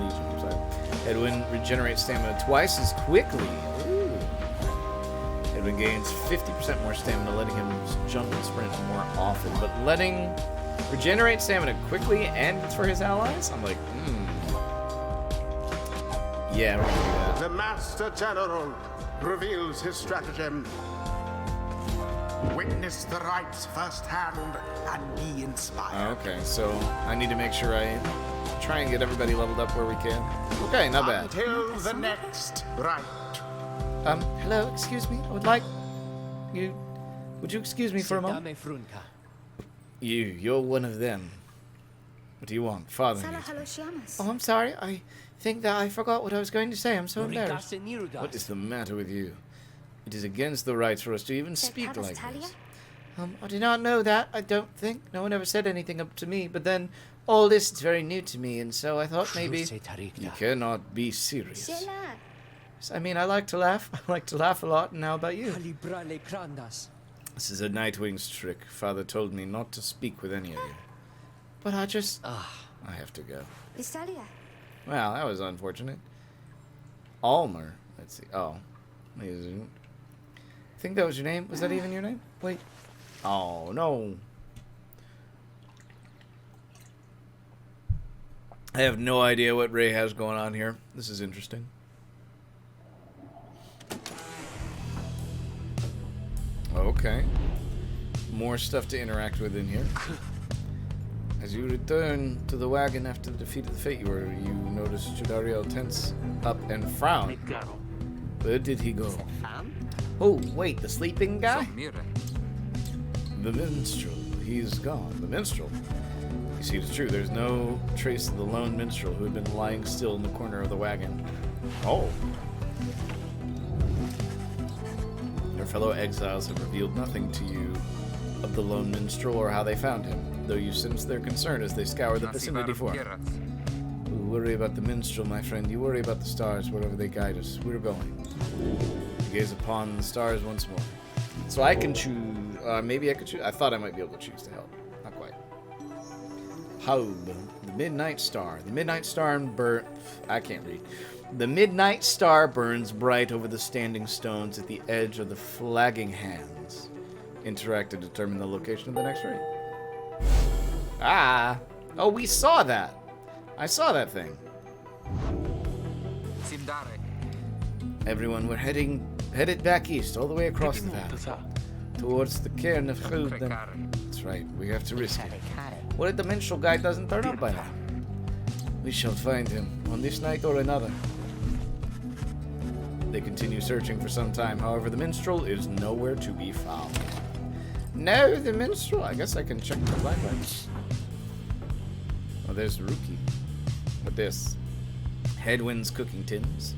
Legion. I'm sorry. Headwind regenerates stamina twice as quickly. Ooh. Headwind gains 50% more stamina, letting him jump and sprint more often. But letting regenerate stamina quickly and it's for his allies? I'm like, yeah, we're gonna do that. The Master General reveals his stratagem. Witness the rites firsthand and be inspired. Okay, so I need to make sure I try and get everybody leveled up where we can. Okay, not bad. Until the next rite. Hello, excuse me. I would like you. Would you excuse me for a moment? You're one of them. What do you want, Father? Oh, I'm sorry. I think that I forgot what I was going to say. I'm so embarrassed. What is the matter with you? It is against the rights for us to even speak like this. I did not know that, I don't think. No one ever said anything up to me, but then all this is very new to me, and so I thought maybe... You cannot be serious. I mean, I like to laugh. I like to laugh a lot, and how about you? This is a Nightwing's trick. Father told me not to speak with any of you. But I just... I have to go. Well, that was unfortunate. Almer. Let's see. Oh. I think that was your name. Was that even your name? Wait. Oh, no. I have no idea what Ray has going on here. This is interesting. Okay. More stuff to interact with in here. As you return to the wagon after the defeat of the Fate Eater, you notice Jodariel tense up and frown. Mi caro. Where did he go? Fam? Oh, wait, the sleeping guy? Somnire. The minstrel. He's gone. The minstrel. You see, it's true. There's no trace of the lone minstrel who had been lying still in the corner of the wagon. Oh. Your fellow exiles have revealed nothing to you of the lone minstrel or how they found him, though you sense their concern as they scour the vicinity for him. Nasibar You worry about the minstrel, my friend. You worry about the stars, wherever they guide us. We're going. You gaze upon the stars once more. So I can choose. Maybe I could choose. I thought I might be able to choose to help. Not quite. Haub, the midnight star. The midnight star I can't read. The midnight star burns bright over the standing stones at the edge of the flagging hands. Interact to determine the location of the next raid. Ah. Oh, we saw that. I saw that thing. Sindare. Everyone, we're headed back east, all the way across the valley, Sa. towards the cairn of Haub. Precare. That's right. We have to risk it. Care. What if the minstrel guy doesn't turn up by now? We shall find him, on this night or another. They continue searching for some time. However, the minstrel is nowhere to be found. No, the minstrel. I guess I can check the black lights. Oh, there's Ruki. What this? Headwind's cooking tins.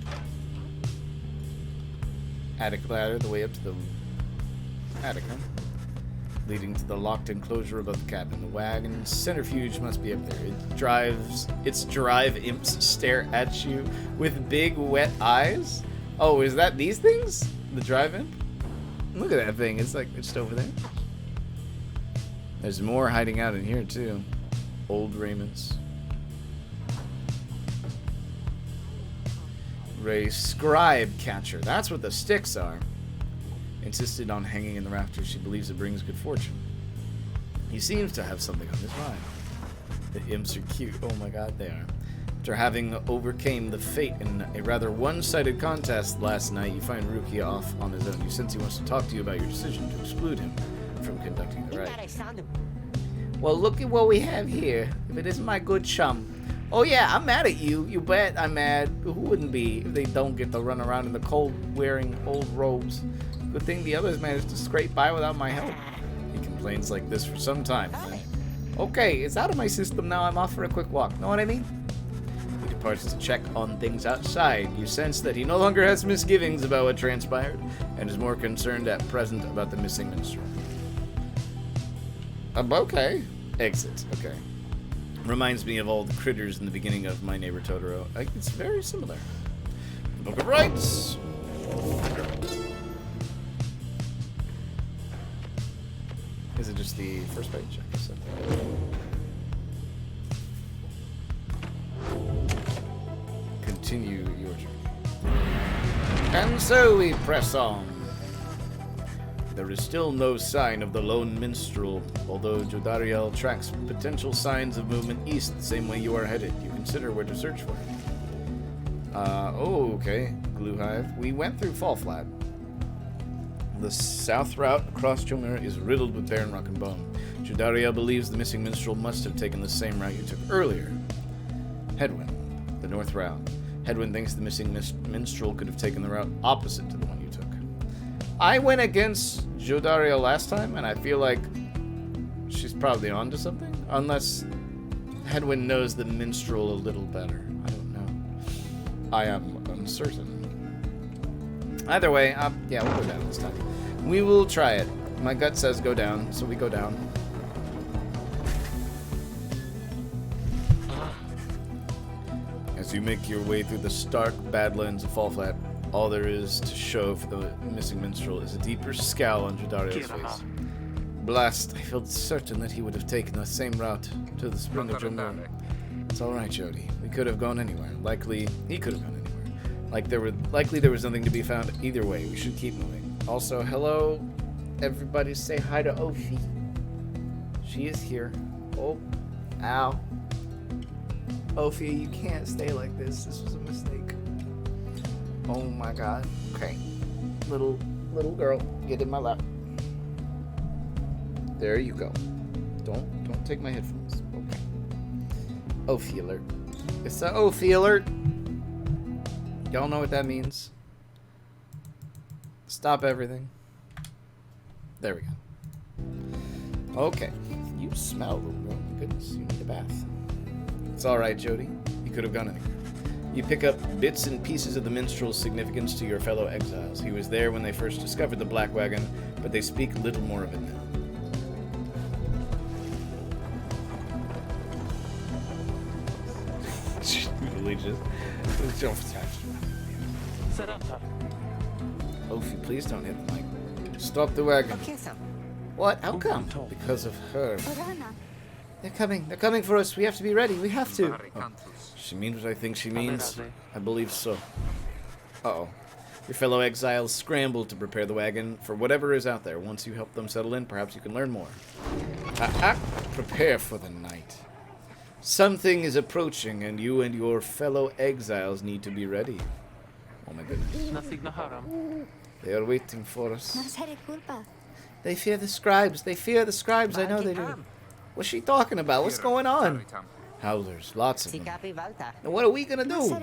Attic ladder, the way up to the attic, huh? Leading to the locked enclosure above the cabin. The wagon's centrifuge must be up there. Its drive imps stare at you with big wet eyes. Oh, is that these things? The drive imp? Look at that thing. It's like it's over there. There's more hiding out in here too. Old raiments. Ray scribe catcher. That's what the sticks are. Insisted on hanging in the rafters. She believes it brings good fortune. He seems to have something on his mind. The imps are cute. Oh my god, they are. After having overcame the fate in a rather one-sided contest last night, you find Ruki off on his own. You sense he wants to talk to you about your decision to exclude him from conducting the Think rite. that I sound him. Well, look at what we have here. If it isn't my good chum. Oh yeah, I'm mad at you. You bet I'm mad. Who wouldn't be if they don't get to run around in the cold wearing old robes? Good thing the others managed to scrape by without my help. He complains like this for some time. Okay, it's out of my system now. I'm off for a quick walk. Know what I mean? He departs to check on things outside. You sense that he no longer has misgivings about what transpired and is more concerned at present about the missing minstrel. Okay. Exit. Okay. Reminds me of all the critters in the beginning of My Neighbor Totoro. It's very similar. Book of Rites. Is it just the first page? I guess so. Continue your journey. And so we press on. There is still no sign of the lone minstrel, although Jodariel tracks potential signs of movement east the same way you are headed. You consider where to search for him. Okay. Glue Hive. We went through Fall Flat. The south route across Chumir is riddled with barren rock and bone. Jodariel believes the missing minstrel must have taken the same route you took earlier. Headwind, the north route. Headwind thinks the missing minstrel could have taken the route opposite to the one you took. I went against Jodariel last time, and I feel like she's probably onto something. Unless Headwind knows the minstrel a little better. I don't know. I am uncertain. Either way, yeah, we'll go down this time. We will try it. My gut says go down, so we go down. As you make your way through the stark badlands of Fall Flat, all there is to show for the missing minstrel is a deeper scowl on Jodariel's face. Blast, I felt certain that he would have taken the same route to the spring of Jomur. It's alright, Jody. We could have gone anywhere. Likely, he could have gone anywhere. Likely there was nothing to be found either way. We should keep moving. Also, hello, everybody. Say hi to Ophi. She is here. Oh, ow. Ophi, you can't stay like this. This was a mistake. Oh my god. Okay. Little girl, get in my lap. There you go. Don't take my headphones. Okay. Ophi alert. It's the Ophi alert. Y'all know what that means. Stop everything. There we go. Okay. You smell, little girl. My goodness, you need a bath. It's alright, Jody. You could have gone anywhere. You pick up bits and pieces of the minstrel's significance to your fellow exiles. He was there when they first discovered the Black Wagon, but they speak little more of it now. Serata. Ophi, please don't hit the mic. Stop the wagon. What? How come? Because of her. They're coming. They're coming for us. We have to be ready. We have to. Oh. She means what I think she means. I believe so. Uh-oh. Your fellow exiles scramble to prepare the wagon for whatever is out there. Once you help them settle in, perhaps you can learn more. Prepare for the night. Something is approaching, and you and your fellow exiles need to be ready. Oh my goodness. Nasignaharam. They are waiting for us. They fear the scribes. They fear the scribes. I know they do. What's she talking about? What's going on? Howlers, lots of them. Now what are we gonna do?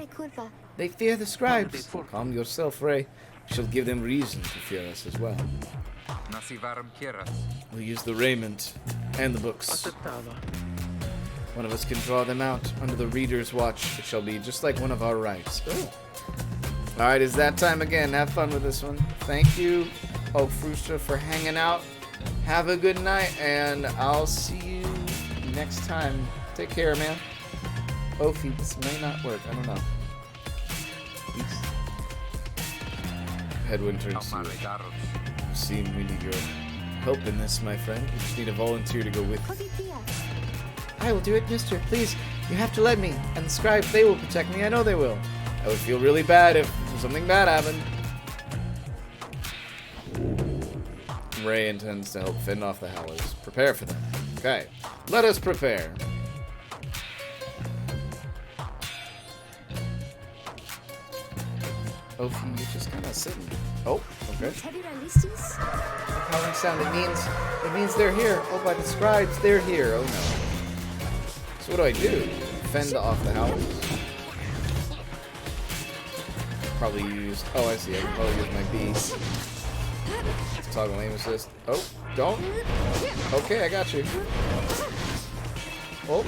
They fear the scribes. Calm yourself, Ray. We shall give them reason to fear us as well. We'll use the raiment and the books. Accettava. One of us can draw them out under the reader's watch. It shall be just like one of our rites. Alright, it's that time again. Have fun with this one. Thank you, Frustra, for hanging out. Have a good night, and I'll see you next time. Take care, man. Ophi, this may not work. I don't know. Peace. Headwind turns to you. See, we need your help in this, my friend. We just need a volunteer to go with you. I will do it, mister. Please, you have to let me. And the scribes, they will protect me. I know they will. I would feel really bad if something bad happened. Ray intends to help fend off the Howlers. Prepare for them. Okay, let us prepare. Ophi, you're just kind of sitting. Oh, okay. Howling sound. It means they're here. Oh, by the scribes, they're here. Oh no. So what do I do? Fend off the Howlers? Probably use. Oh, I see. I can probably use my beast. Toggle aim assist. Oh, don't. Okay, I got you. Oh.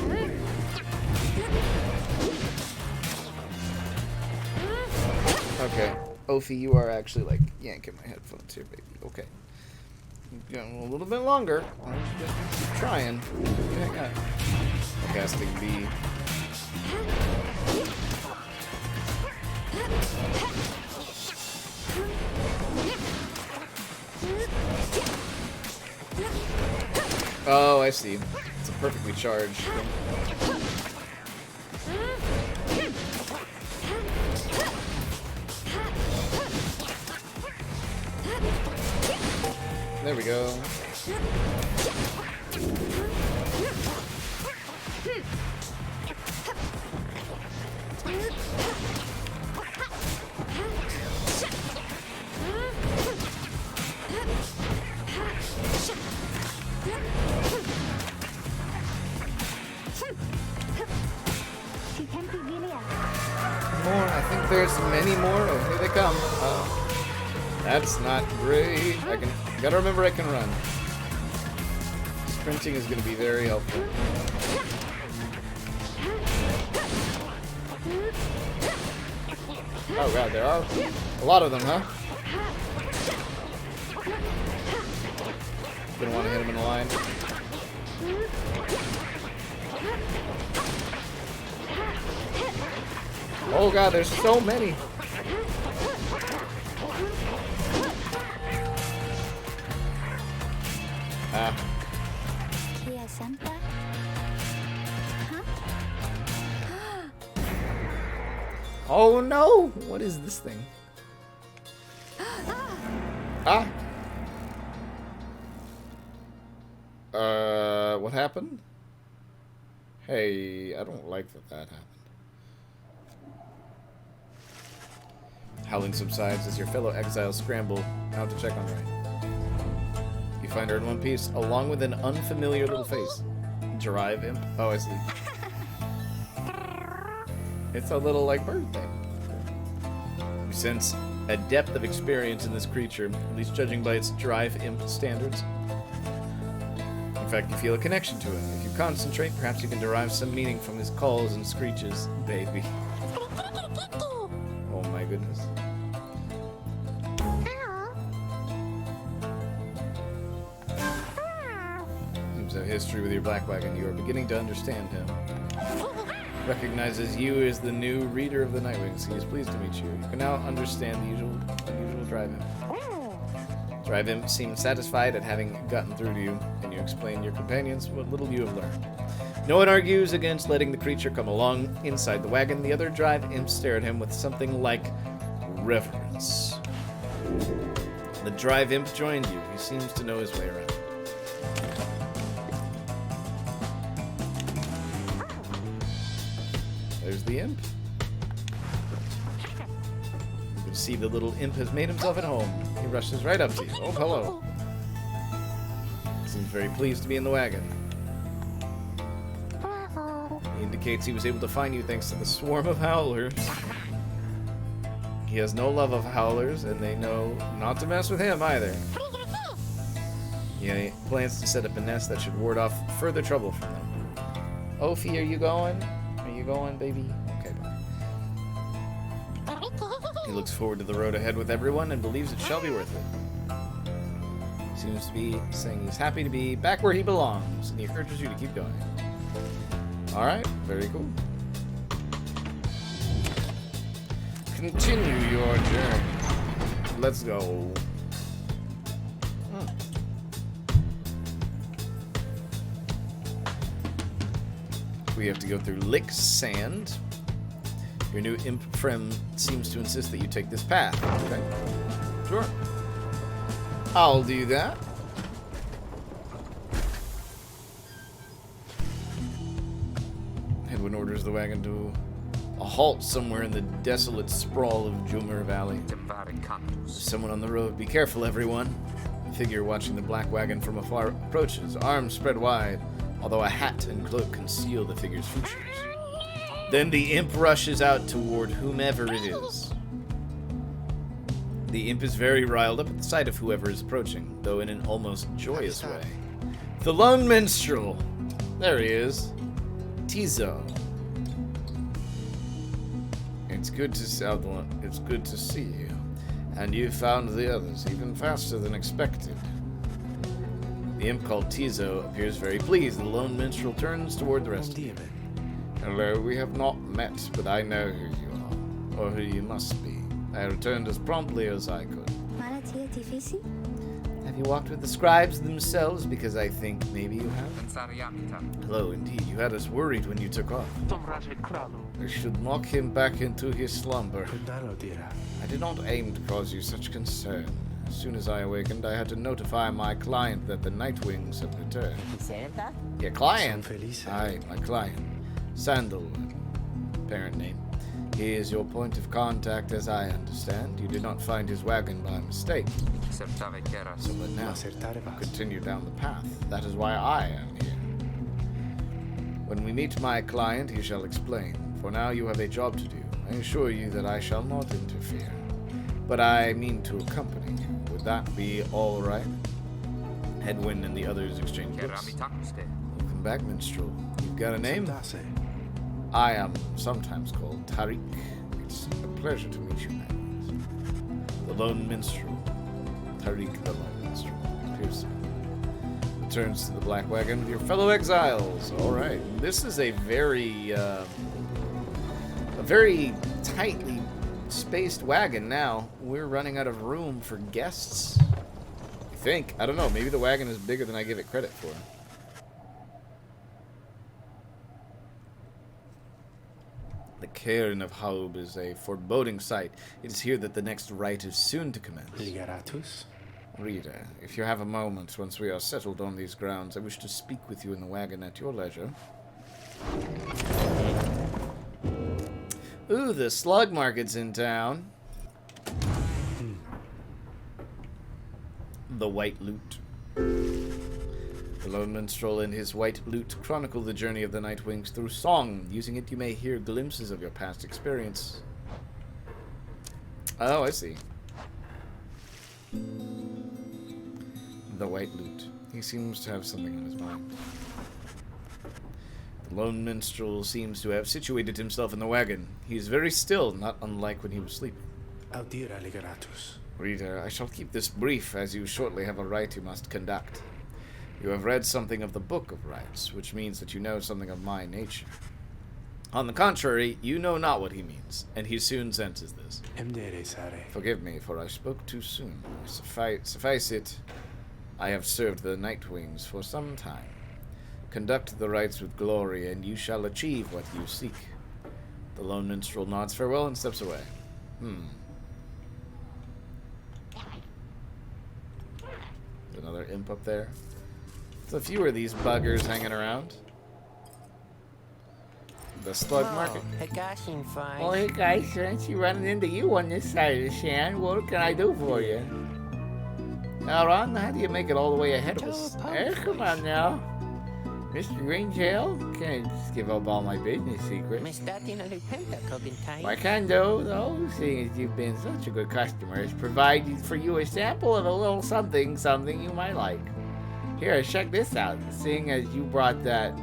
Okay. Ophi, you are actually like yanking my headphones here, baby. Okay. Going a little bit longer. I'm just trying. Okay, casting B. Oh, I see. It's a perfectly charged thing. There we go. More. I think there's many more. Oh, here they come. That's not great. Gotta remember I can run. Sprinting is gonna be very helpful. Oh god, there are a lot of them, huh? Gonna want to hit them in a line. Oh god, there's so many. Oh no! What is this thing? Ah! What happened? Hey, I don't like that happened. Howling subsides as your fellow exiles scramble out to check on Ray. You find her in one piece, along with an unfamiliar little face. Drive imp? Oh, I see. It's a little, like, bird thing. You sense a depth of experience in this creature, at least judging by its drive imp standards. In fact, you feel a connection to it. If you concentrate, perhaps you can derive some meaning from his calls and screeches. Baby. Oh my goodness. Seems to have history with your black wagon. You are beginning to understand him. Recognizes you as the new reader of the Nightwings. He is pleased to meet you. You can now understand the unusual drive imp. Drive imp seems satisfied at having gotten through to you, and you explain to your companions what little you have learned. No one argues against letting the creature come along inside the wagon. The other drive imps stare at him with something like reverence. The drive imp joined you. He seems to know his way around. There's the imp. You can see the little imp has made himself at home. He rushes right up to you. Oh, hello. Seems very pleased to be in the wagon. He indicates he was able to find you thanks to the swarm of howlers. He has no love of howlers, and they know not to mess with him either. He plans to set up a nest that should ward off further trouble from them. Ophi, are you going? Are you going, baby? Okay, bye. He looks forward to the road ahead with everyone and believes it shall be worth it. Seems to be saying he's happy to be back where he belongs, and he urges you to keep going. Alright, very cool. Continue your journey. Let's go. We have to go through Lick Sand. Your new imp friend seems to insist that you take this path. Okay. Sure. I'll do that. Edwin orders the wagon to a halt somewhere in the desolate sprawl of Jumer Valley. There's someone on the road. Be careful, everyone. A figure watching the black wagon from afar approaches, arms spread wide, although a hat and cloak conceal the figure's features. Then the imp rushes out toward whomever it is. The imp is very riled up at the sight of whoever is approaching, though in an almost joyous way. The lone minstrel! There he is. Tizo. It's good to see you. And you found the others even faster than expected. The imp called Tizo appears very pleased. The lone minstrel turns toward the rest of you. Hello, we have not met, but I know who you are, or who you must be. I returned as promptly as I could. Have you walked with the scribes themselves? Because I think maybe you have. Hello, indeed. You had us worried when you took off. I should knock him back into his slumber. I did not aim to cause you such concern. As soon as I awakened, I had to notify my client that the Nightwings had returned. Your client? Aye, my client. Sandalwood. Parent name. He is your point of contact as I understand. You did not find his wagon by mistake. So but now, continue down the path. That is why I am here. When we meet my client, he shall explain. For now, you have a job to do. I assure you that I shall not interfere. But I mean to accompany you. Would that be all right? Edwin and the others exchange looks. Welcome back, minstrel. You've got a name? I am sometimes called Tariq. It's a pleasure to meet you, man. The lone minstrel. Tariq the lone minstrel. Piercing. Returns to the black wagon with your fellow exiles. Alright. This is a very tightly spaced wagon now. We're running out of room for guests. I think. I don't know. Maybe the wagon is bigger than I give it credit for. The cairn of Haub is a foreboding sight. It is here that the next rite is soon to commence. Rita, if you have a moment once we are settled on these grounds, I wish to speak with you in the wagon at your leisure. Ooh, the slug market's in town. The white loot. The lone minstrel and his white lute chronicle the journey of the Nightwings through song. Using it, you may hear glimpses of your past experience. Oh, I see. The white lute. He seems to have something on his mind. The lone minstrel seems to have situated himself in the wagon. He is very still, not unlike when he was sleeping. Audira Ligeratus. Reader, I shall keep this brief, as you shortly have a rite you must conduct. You have read something of the Book of Rites, which means that you know something of my nature. On the contrary, you know not what he means, and he soon senses this. Forgive me, for I spoke too soon. Suffice it, I have served the Nightwings for some time. Conduct the rites with glory, and you shall achieve what you seek. The lone minstrel nods farewell and steps away. Another imp up there. There's a few of these buggers hanging around. The slug market. Hey guys, I'm fine. Oh, hey guys, since you running into you on this side of the sand, what can I do for you? Now, Ron, how do you make it all the way ahead of us? Hey, come on now. Mr. Greentail, can't just give up all my business secrets. What I can do, though, seeing as you've been such a good customer, is provide for you a sample of a little something you might like. Here, check this out. Seeing as you brought that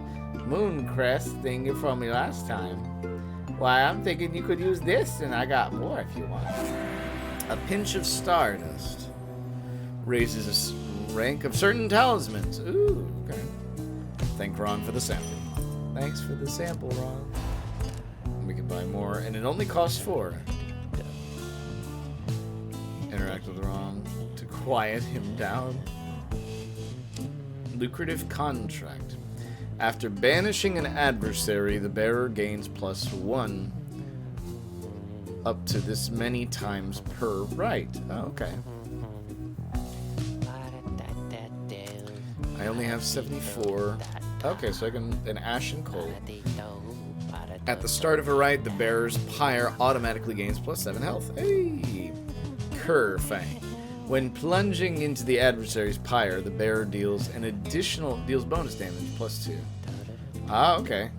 moon crest thing from me last time, why, I'm thinking you could use this, and I got more if you want. A pinch of stardust raises a rank of certain talismans. Ooh, okay. Thank Ron for the sample. Thanks for the sample, Ron. We can buy more, and it only costs 4. Interact with Ron to quiet him down. Lucrative contract. After banishing an adversary, the bearer gains +1 up to this many times per rite. Oh, okay. I only have 74. Okay, so I can an ashen coal. At the start of a rite, the bearer's pyre automatically gains +7 health. Hey, Cur Fang. When plunging into the adversary's pyre, the bearer deals bonus damage +2. Ah, okay.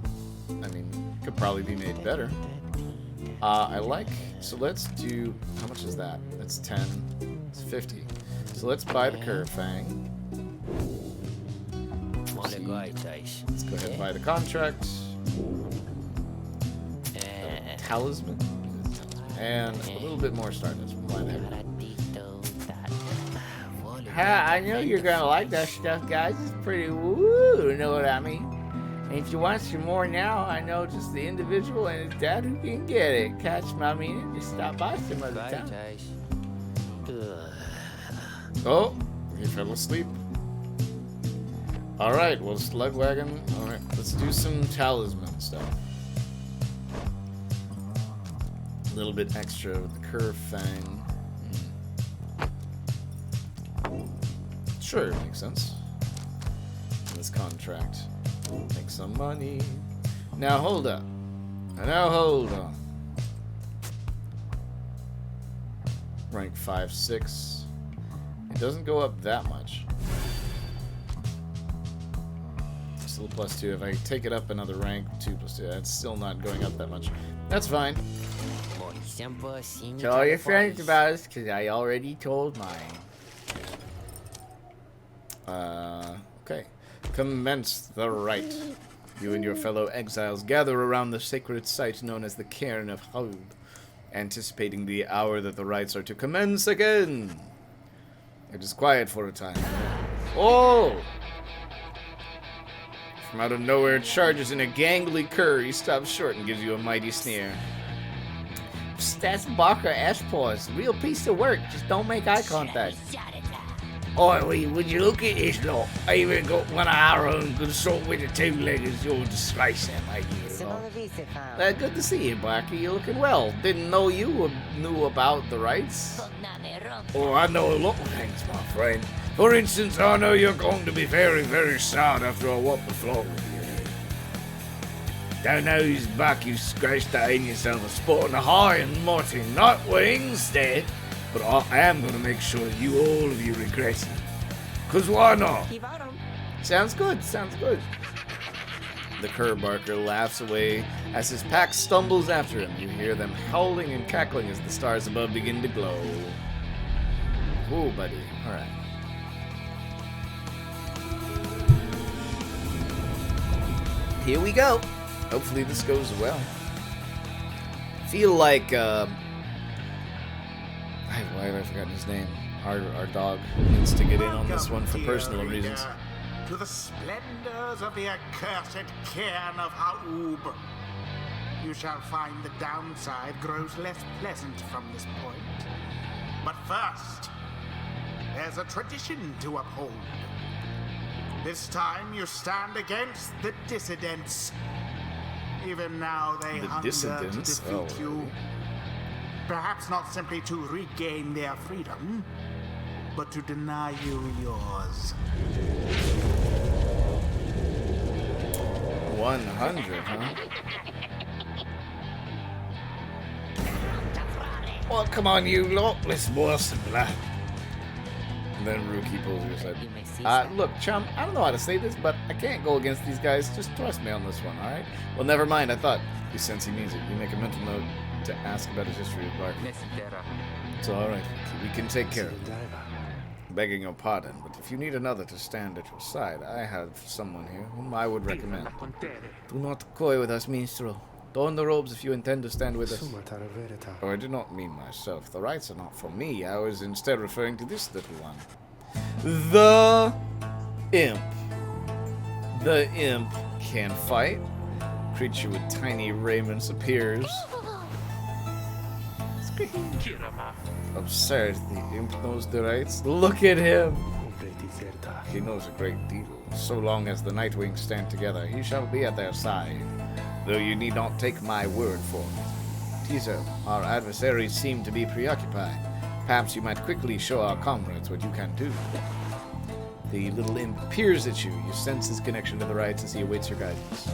I mean, could probably be made better. So let's do, how much is that? That's 10, it's 50. So let's buy the Cur Fang. Let's go ahead and buy the contract. Talisman. And a little bit more stardust. We'll buy that. I know you're gonna like that stuff, guys. It's pretty woo, you know what I mean? And if you want some more now, I know just the individual and his dad who can get it. Catch my meaning? Just stop by some other time. Oh, he fell asleep. Alright, well, Slugwagon. Alright, let's do some talisman stuff. A little bit extra with the Cur Fang. Sure, makes sense. This contract. Make some money. Now hold up. Now hold on. Rank 5, 6. It doesn't go up that much. Still +2. If I take it up another rank, 2 + 2, that's still not going up that much. That's fine. Tell your friends about us, because I already told mine. Okay. Commence the rite. You and your fellow exiles gather around the sacred site known as the Cairn of Haud, anticipating the hour that the rites are to commence again. It is quiet for a time. Oh! From out of nowhere charges in a gangly cur. He stops short and gives you a mighty sneer. That's Barker S-Pause. Real piece of work. Just don't make eye contact. Oh, would you look at this lot? I even got one of our own consort with the two-leggers. You're disgracing, mate. Good to see you, Barker. You're looking well. Didn't know you knew about the rites. Oh, I know a lot of things, my friend. For instance, I know you're going to be very, very sad after I wipe the floor with you. Don't know who's back you scratched that in yourself a spot on the high and mighty Nightwing instead. But I am going to make sure all of you regret it. 'Cause why not? Sounds good, sounds good. The cur barker laughs away as his pack stumbles after him. You hear them howling and cackling as the stars above begin to glow. Whoa, buddy. Alright. Here we go. Hopefully this goes well. Feel like, why have I forgotten his name? Our dog needs to get in on this one for personal reasons. To the splendors of the accursed cairn of Ha'ub. You shall find the downside grows less pleasant from this point. But first, there's a tradition to uphold. This time you stand against the dissidents. Even now they The hunger dissidents? to defeat you. Perhaps not simply to regain their freedom, but to deny you yours. 100, huh? Well, come on, you lot. Let's boil some blood. And then Rookie pulls her aside. You may see Look, chum, I don't know how to say this, but I can't go against these guys. Just trust me on this one, alright? Well, never mind. I thought, you sense he means it. You make a mental note to ask about his history with Bark. Nesitera. It's alright. We can take care of it. Begging your pardon, but if you need another to stand at your side, I have someone here whom I would recommend. Do not coy with us, minstrel. Don the robes if you intend to stand with us. Oh, I did not mean myself. The rites are not for me. I was instead referring to this little one. The imp. The imp can fight. Creature with tiny raiments appears. Absurd. The imp knows the rites. Look at him. He knows a great deal. So long as the Nightwings stand together, he shall be at their side. Though you need not take my word for it. Tizo, our adversaries seem to be preoccupied. Perhaps you might quickly show our comrades what you can do. The little imp peers at you. You sense his connection to the rites as he awaits your guidance.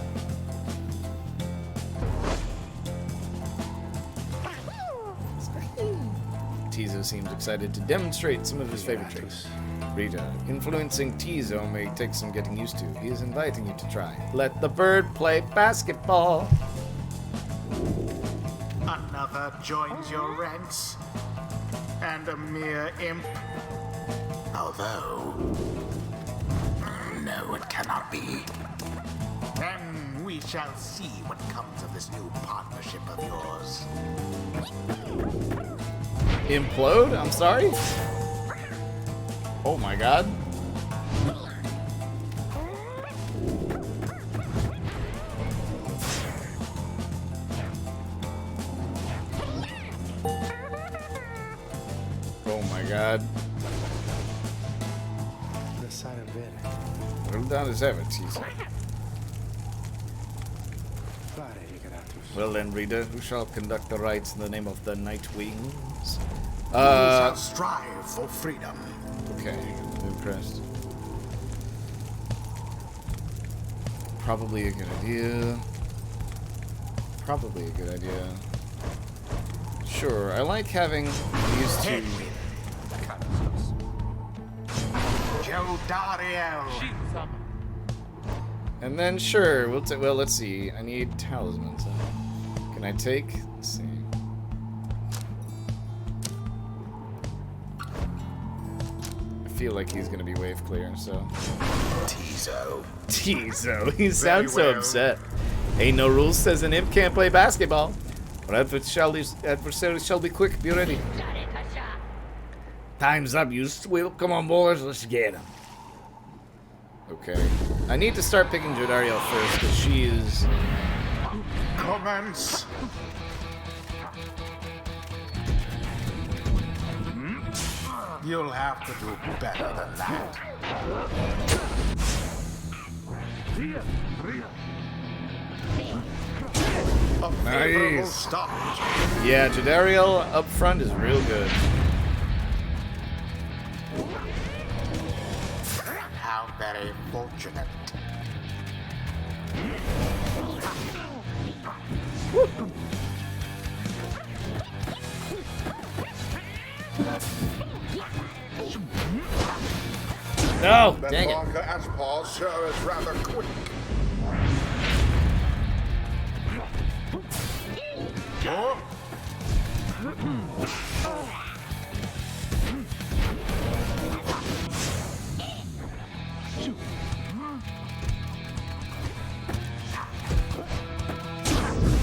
Tizo seems excited to demonstrate some of his favorite traits. Rita, influencing Tizo may take some getting used to. He is inviting you to try. Let the bird play basketball. Another joins your ranks, and a mere imp. Although, no, it cannot be. Then we shall see what comes of this new partnership of yours. Implode? I'm sorry? Oh my god. Oh my god. Well done as ever, Tizo. Well then, Rita, who shall conduct the rites in the name of the Nightwings? We shall strive for freedom. Okay, I'm impressed. Probably a good idea. Probably a good idea. Sure, I like having these two. Jodariel. And then sure, well, let's see. I need talismans. Can I take? Let's see. I feel like he's gonna be wave clear, so. Tizo. He sounds so upset. Ain't no rules says an imp can't play basketball. But adversaries shall be quick. Be ready. Time's up, you swill. Come on, boys, let's get him. Okay. I need to start picking Jodariel first, because she is... Commence. You'll have to do better than that. A favorable Nice. start. Yeah, Jodariel up front is real good. How very fortunate. No! That Dang it. Barker Ashpaw sure is rather quick. Oh,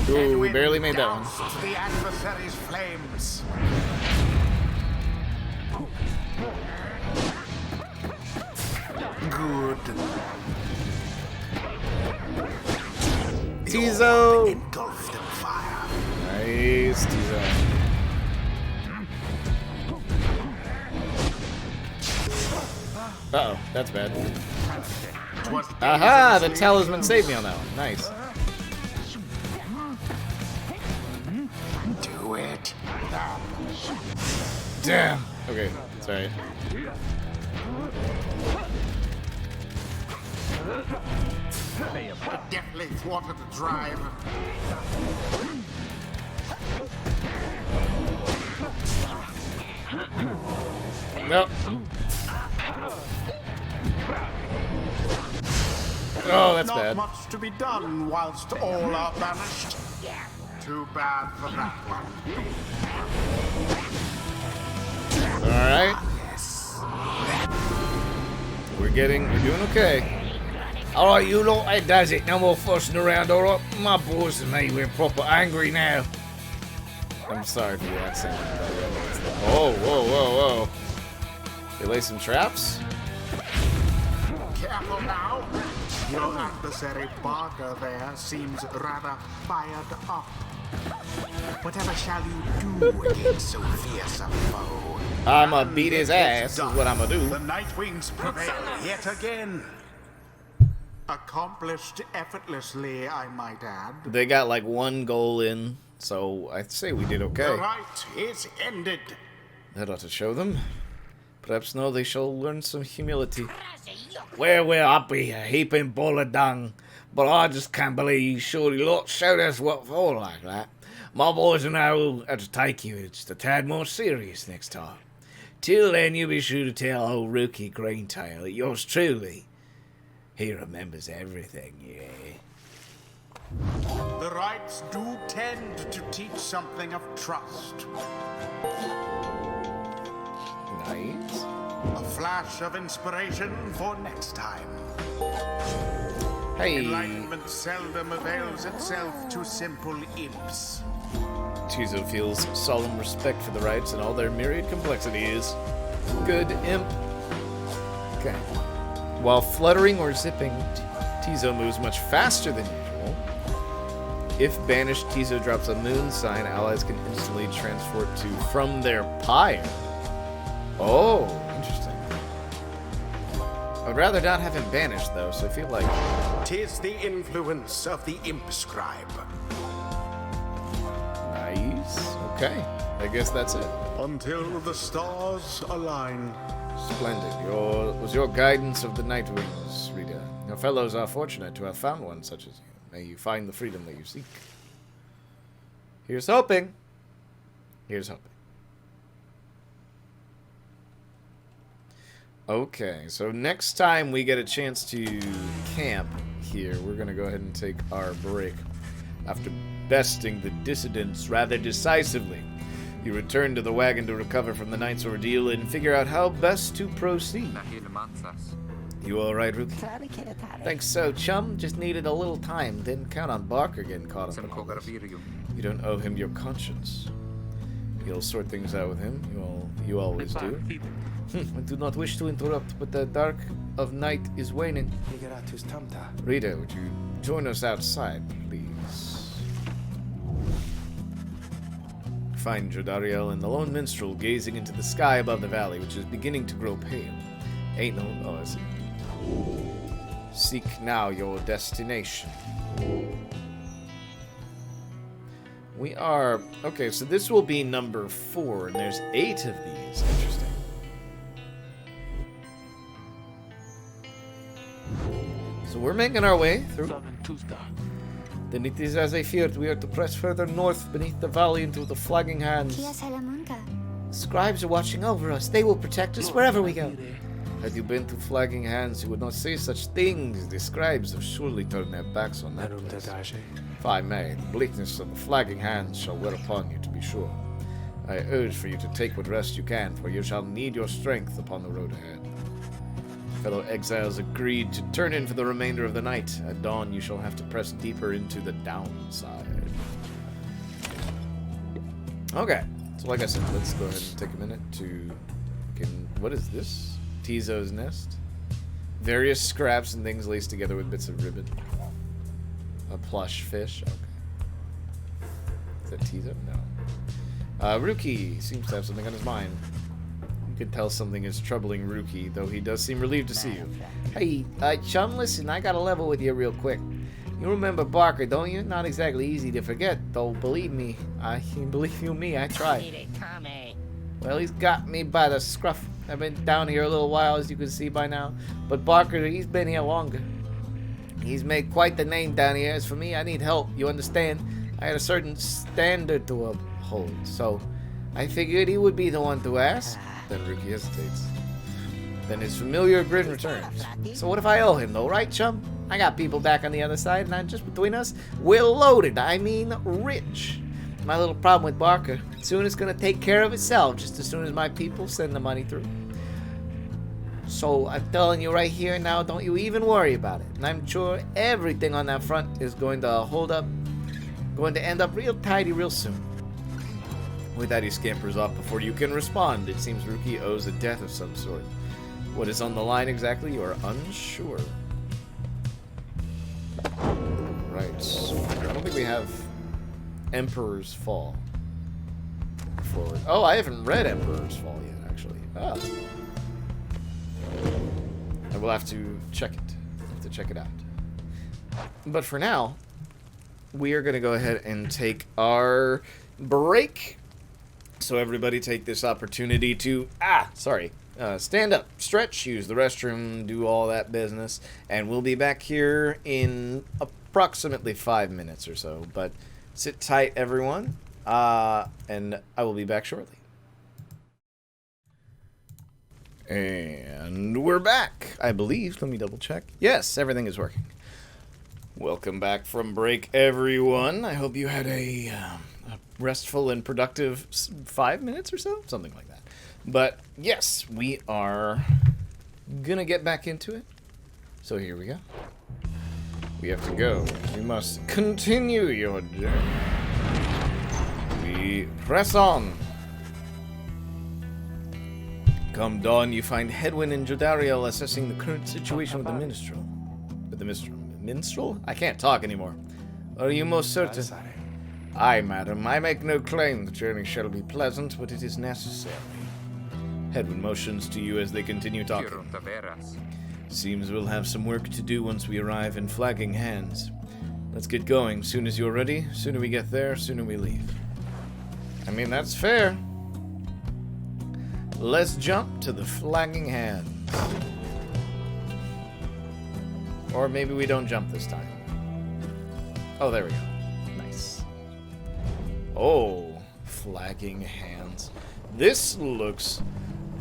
Ooh, we barely made that one. Doused the adversary's flames. Good. Tizo! Engulfed in fire. Nice, Tizo. Uh-oh, that's bad. Aha! The talisman saved me on that one. Nice. Do it. Damn! Okay, sorry. Definitely thwarted the drive. Nope. Oh, that's Not bad. much to be done whilst all are banished. Too bad for that one. Alright. We're doing okay. Alright, you lot, that does it. No more fussing around, alright? My boys and me, we're proper angry now. I'm sorry for the accent. Oh, whoa, whoa, whoa. They lay some traps? Careful now. Your adversary Barker there seems rather fired up. Whatever shall you do against so fierce a foe? I'ma beat his ass, is what I'ma do. The Nightwings prevail yet again. Accomplished effortlessly, I might add. They got like one goal in, so I'd say we did The okay. rite is ended. That ought to show them. Perhaps now they shall learn some humility. Well, well, I'll be a heaping ball of dung, but I just can't believe you surely lot showed us what for like that. My boys and I will have to take you just a tad more serious next time. Till then, you be sure to tell old rookie Greentail that yours truly, he remembers everything, yeah. The rites do tend to teach something of trust. Nice. A flash of inspiration for next time. Hey, Enlightenment seldom avails itself to simple imps. Tizo feels solemn respect for the rites and all their myriad complexities. Good imp. Okay. While fluttering or zipping, Tizo moves much faster than usual. If banished, Tizo drops a moon sign. Allies can instantly transport to from their pyre. Oh, interesting. I'd rather not have him banished, though, so I feel like... 'tis the influence of the imp scribe. Nice. Okay. I guess that's it. Until the stars align. Splendid. Was your guidance of the Nightwings, Rita. Your fellows are fortunate to have found one such as you. May you find the freedom that you seek. Here's hoping. Here's hoping. Okay, so next time we get a chance to camp here, we're going to go ahead and take our break. After besting the dissidents rather decisively, you return to the wagon to recover from the night's ordeal and figure out how best to proceed. You alright, Rookie? Thanks so, chum. Just needed a little time. Didn't count on Barker getting caught up in all this. You don't owe him your conscience. You'll sort things out with him. You always do. I do not wish to interrupt, but the dark of night is waning. Rita, would you join us outside, please? Find Jodariel and the lone minstrel gazing into the sky above the valley, which is beginning to grow pale. Ain't no... Oh, I see. Seek now your destination. We are... Okay, so this will be number 4, and there's 8 of these. Interesting. So we're making our way through. Then it is as I feared. We are to press further north beneath the valley into the flagging hands. Scribes are watching over us. They will protect us wherever we go. Had you been to Flagging Hands, you would not say such things. The scribes have surely turned their backs on that place. If I may, the bleakness of the Flagging Hands shall wear upon you, to be sure. I urge for you to take what rest you can, for you shall need your strength upon the road ahead. Fellow exiles agreed to turn in for the remainder of the night. At dawn, you shall have to press deeper into the downside. Okay, so like I said, let's go ahead and take a minute to... what is this? Tizo's nest? Various scraps and things laced together with bits of ribbon. A plush fish? Okay. Is that Tizo? No. Ruki seems to have something on his mind. You could tell something is troubling Ruki, though he does seem relieved to see you. Hey, chum, listen, I got to level with you real quick. You remember Barker, don't you? Not exactly easy to forget, though. Believe me, I tried. Well, he's got me by the scruff. I've been down here a little while, as you can see by now. But Barker, he's been here longer. He's made quite the name down here. As for me, I need help. You understand? I had a certain standard to uphold, so I figured he would be the one to ask. Then Ruki hesitates. Then his familiar grin returns. So what if I owe him, though, right, chum? I got people back on the other side, and not just between us, we're loaded. I mean, rich. My little problem with Barker, soon it's gonna take care of itself, just as soon as my people send the money through. So I'm telling you right here now, don't you even worry about it. And I'm sure everything on that front is going to hold up, going to end up real tidy real soon. With that, he scampers off before you can respond. It seems Ruki owes a debt of some sort. What is on the line exactly, you are unsure. Right. I don't think we have Emperor's Fall. Forward. Oh, I haven't read Emperor's Fall yet, actually. Ah. I will have to check it. Out. But for now, we are going to go ahead and take our break. So everybody take this opportunity to, stand up, stretch, use the restroom, do all that business. And we'll be back here in approximately 5 minutes or so. But sit tight, everyone. And I will be back shortly. And we're back, I believe. Let me double check. Yes, everything is working. Welcome back from break, everyone. I hope you had a restful and productive 5 minutes or so, something like that. But yes, we are gonna get back into it. So here we go. We have to go. We must continue your journey. We press on. Come dawn, you find Hedwyn and Jodariel assessing the current situation with the minstrel. Minstrel? I can't talk anymore. Are you most certain? Aye, madam. I make no claim the journey shall be pleasant, but it is necessary. Hedwyn motions to you as they continue talking. Seems we'll have some work to do once we arrive in Flagging Hands. Let's get going. Soon as you're ready, sooner we get there, sooner we leave. I mean, that's fair. Let's jump to the Flagging Hands. Or maybe we don't jump this time. Oh, there we go. Nice. Oh, Flagging Hands. This looks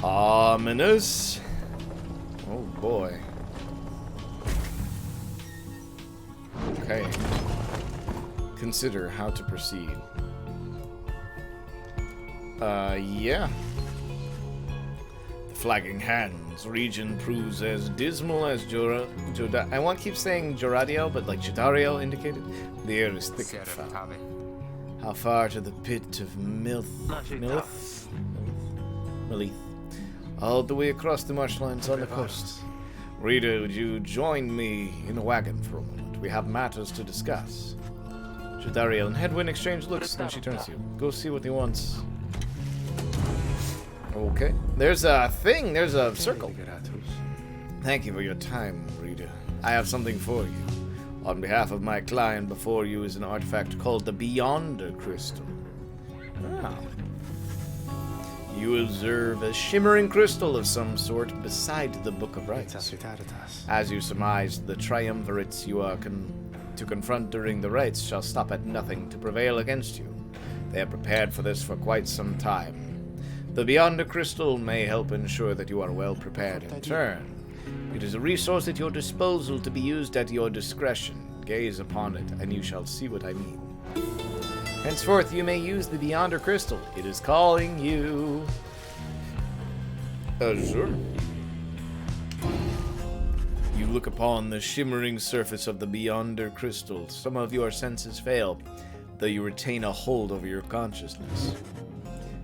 ominous. Oh, boy. Okay. Consider how to proceed. Yeah. Flagging Hands region proves as dismal as I want to keep saying Joradiel, but like Jodariel indicated. The air is thick and foul. How far to the pit of Milith? All the way across the marshlands on the coast. Rita, would you join me in a wagon for a moment? We have matters to discuss. Jodariel and Hedwyn exchange looks, then she turns to you. Go see what he wants. Okay. There's a thing. There's a circle. Thank you for your time, Rita. I have something for you. On behalf of my client, before you is an artifact called the Beyonder Crystal. Ah. You observe a shimmering crystal of some sort beside the Book of Rites. As you surmise, the triumvirates you are to confront during the rites shall stop at nothing to prevail against you. They have prepared for this for quite some time. The Beyonder Crystal may help ensure that you are well prepared in turn. It is a resource at your disposal to be used at your discretion. Gaze upon it, and you shall see what I mean. Henceforth, you may use the Beyonder Crystal. It is calling you. Sure. You look upon the shimmering surface of the Beyonder Crystal. Some of your senses fail, though you retain a hold over your consciousness.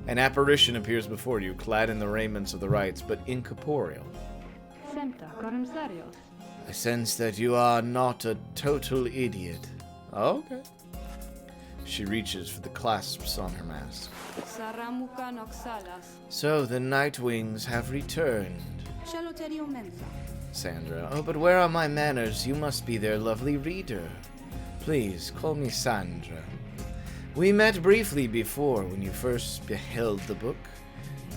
An apparition appears before you, clad in the raiments of the rites, but incorporeal. I sense that you are not a total idiot. Oh, okay. She reaches for the clasps on her mask. So the Nightwings have returned. Sandra. Oh, but where are my manners? You must be their lovely reader. Please, call me Sandra. We met briefly before when you first beheld the book.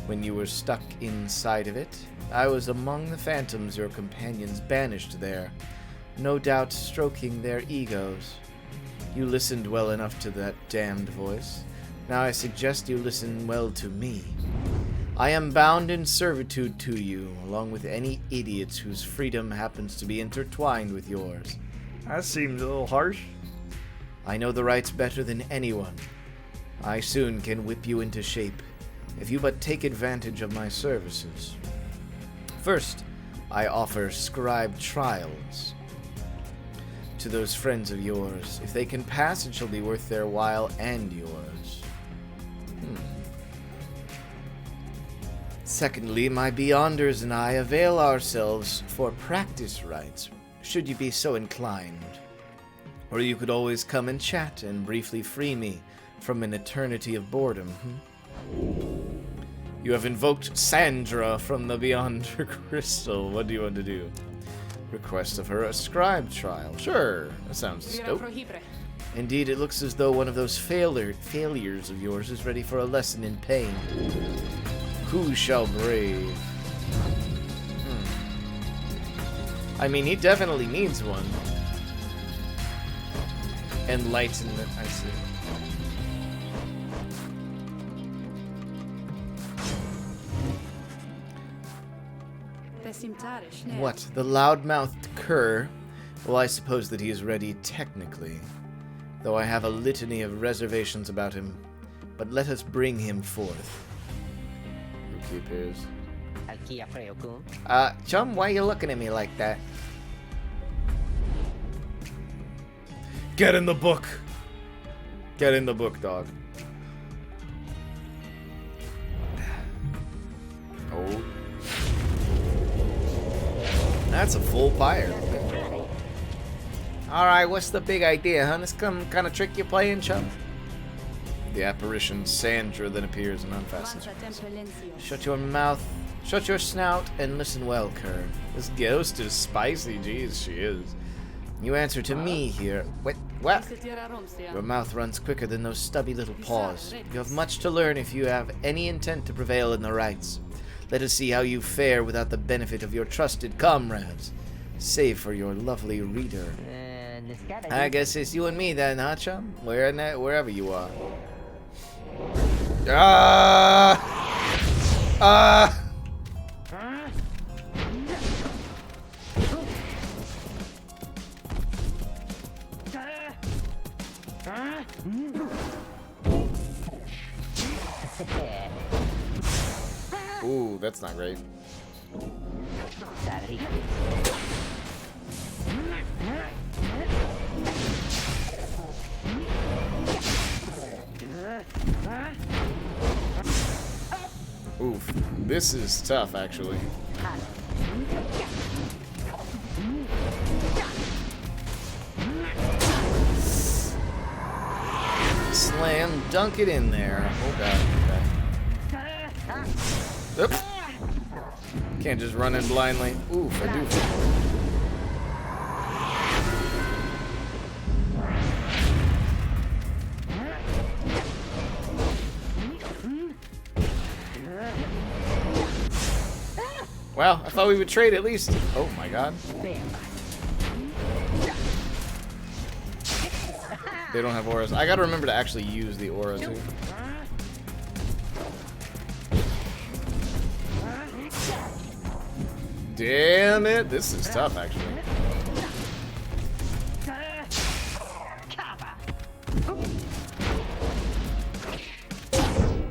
When you were stuck inside of it, I was among the phantoms your companions banished there, no doubt stroking their egos. You listened well enough to that damned voice. Now I suggest you listen well to me. I am bound in servitude to you, along with any idiots whose freedom happens to be intertwined with yours. That seems a little harsh. I know the rites better than anyone. I soon can whip you into shape, if you but take advantage of my services. First, I offer scribe trials to those friends of yours. If they can pass, it shall be worth their while and yours. Secondly, my Beyonders and I avail ourselves for practice rites, should you be so inclined. Or you could always come and chat and briefly free me from an eternity of boredom. You have invoked Sandra from the Beyonder Crystal. What do you want to do? Request of her a scribe trial. Sure, that sounds dope. Indeed, it looks as though one of those failures of yours is ready for a lesson in pain. Who shall brave? I mean, he definitely needs one. Enlightenment, I see. What, the loud-mouthed cur? Well, I suppose that he is ready technically, though I have a litany of reservations about him. But let us bring him forth. Rookie appears. Chum, why are you looking at me like that? Get in the book! Get in the book, dog. Oh. That's a full Pyre. Alright, what's the big idea, huh? This kind of trick you're playing, chum? The apparition Sandra then appears and unfastens. Shut your mouth, shut your snout, and listen well, cur. This ghost is spicy, jeez, she is. You answer to me here. Wait, what? Your mouth runs quicker than those stubby little paws. You have much to learn if you have any intent to prevail in the rites. Let us see how you fare without the benefit of your trusted comrades. Save for your lovely reader. I guess it's you and me then, huh, chum? Wherever you are. Ooh, that's not great. Oof, this is tough, actually. Slam, dunk it in there. Oh god, okay. Oops. Can't just run in blindly. Oof, I do. Well, I thought we would trade at least. Oh my god. They don't have auras. I gotta remember to actually use the aura too. Damn it. This is tough, actually.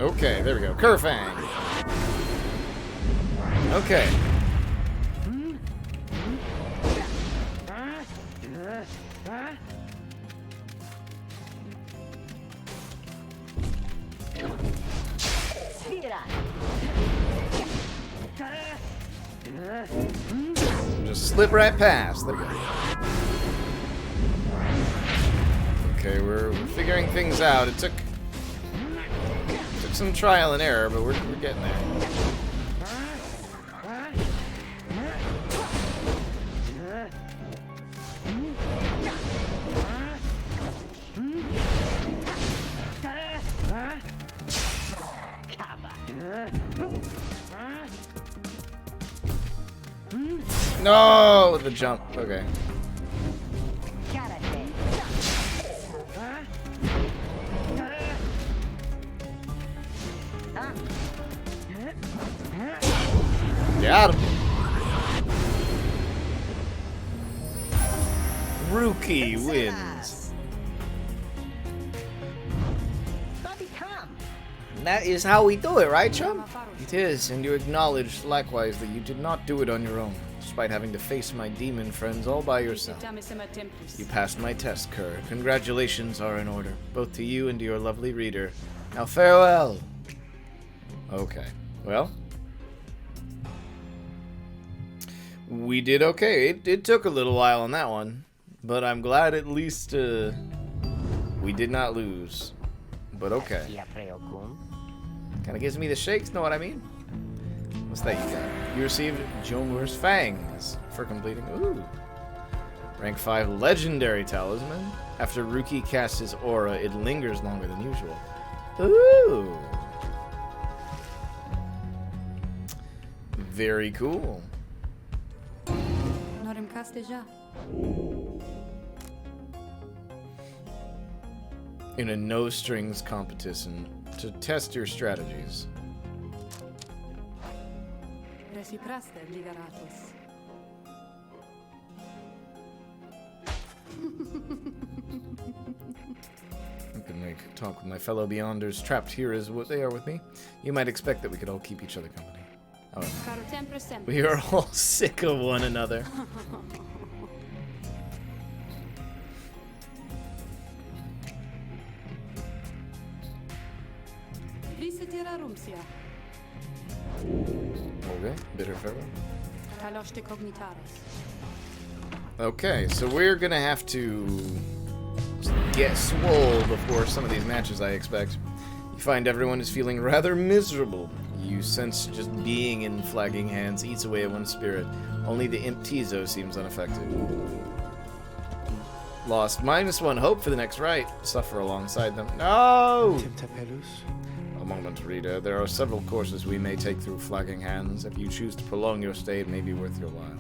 Okay, there we go. Kerfang. Okay. Just slip right past. There we go. Okay, we're figuring things out. It took some trial and error, but we're getting there. No, the jump. Okay. Got him. Rookie wins. That is how we do it, right, chum? It is, and you acknowledge likewise that you did not do it on your own, despite having to face my demon friends all by yourself. You passed my test, Kerr. Congratulations are in order, both to you and to your lovely reader. Now farewell. Okay, well, we did okay. It took a little while on that one, but I'm glad at least we did not lose. But okay. Kind of gives me the shakes, know what I mean? What's that you got? You received Jomur's Fangs for completing. Ooh. Rank 5 Legendary Talisman. After Rookie casts his aura, it lingers longer than usual. Ooh. Very cool. In a no-strings competition to test your strategies. I can make talk with my fellow Beyonders trapped here as what they are with me. You might expect that we could all keep each other company. However, we are all sick of one another. Okay, bitter farewell. Okay, so we're gonna have to get swole before some of these matches, I expect. You find everyone is feeling rather miserable. You sense just being in flagging hands eats away at one's spirit. Only the imp Tizo seems unaffected. Lost -1 hope for the next rite. Suffer alongside them. No! A moment, Rita. There are several courses we may take through flagging hands. If you choose to prolong your stay, it may be worth your while.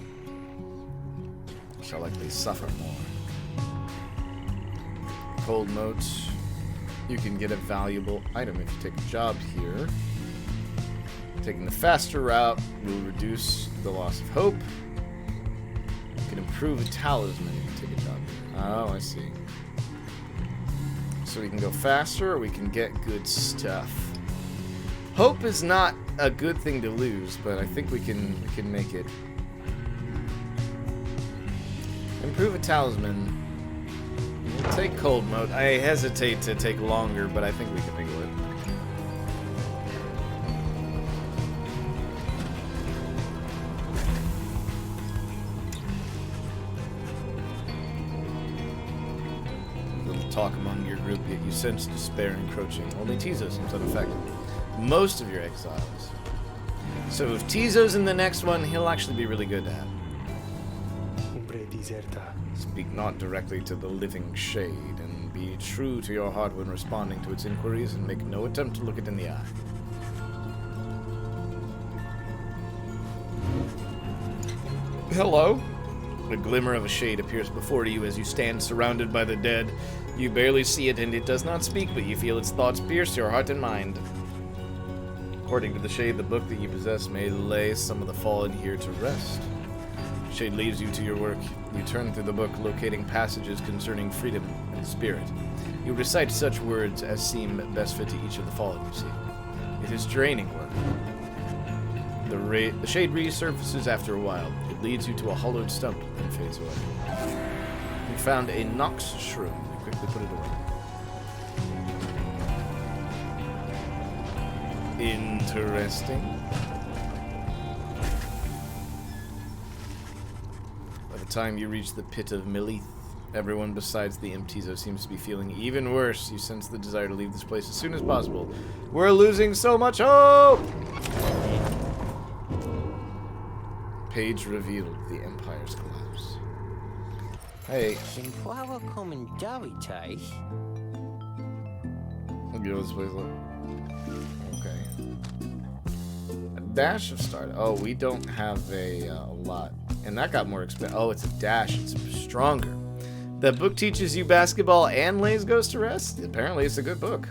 You shall likely suffer more. Cold notes. You can get a valuable item if you take a job here. Taking the faster route will reduce the loss of hope. You can improve a talisman if you take a job here. Oh, I see. So we can go faster, or we can get good stuff. Hope is not a good thing to lose, but I think we can make it. Improve a talisman. We'll take cold mode. I hesitate to take longer, but I think we can make it work. Little talk among your group, yet you sense despair encroaching. Only Tizo seems unaffected. Most of your exiles. So if Tizo's in the next one, he'll actually be really good to have. Speak not directly to the living shade, and be true to your heart when responding to its inquiries, and make no attempt to look it in the eye. Hello? A glimmer of a shade appears before you as you stand surrounded by the dead. You barely see it, and it does not speak, but you feel its thoughts pierce your heart and mind. According to the shade, the book that you possess may lay some of the fallen here to rest. Shade leaves you to your work. You turn through the book, locating passages concerning freedom and spirit. You recite such words as seem best fit to each of the fallen you see. It is draining work. The shade resurfaces after a while. It leads you to a hollowed stump and fades away. You found a Nox shroom. You quickly put it away. Interesting. By the time you reach the pit of Milith, everyone besides the Imtizo seems to be feeling even worse. You sense the desire to leave this place as soon as possible. We're losing so much hope! Page revealed the Empire's collapse. Hey. Okay. A dash of start. Oh, we don't have a lot. And that got more expensive. Oh, it's a dash. It's stronger. That book teaches you basketball and lays Ghost to rest? Apparently it's a good book.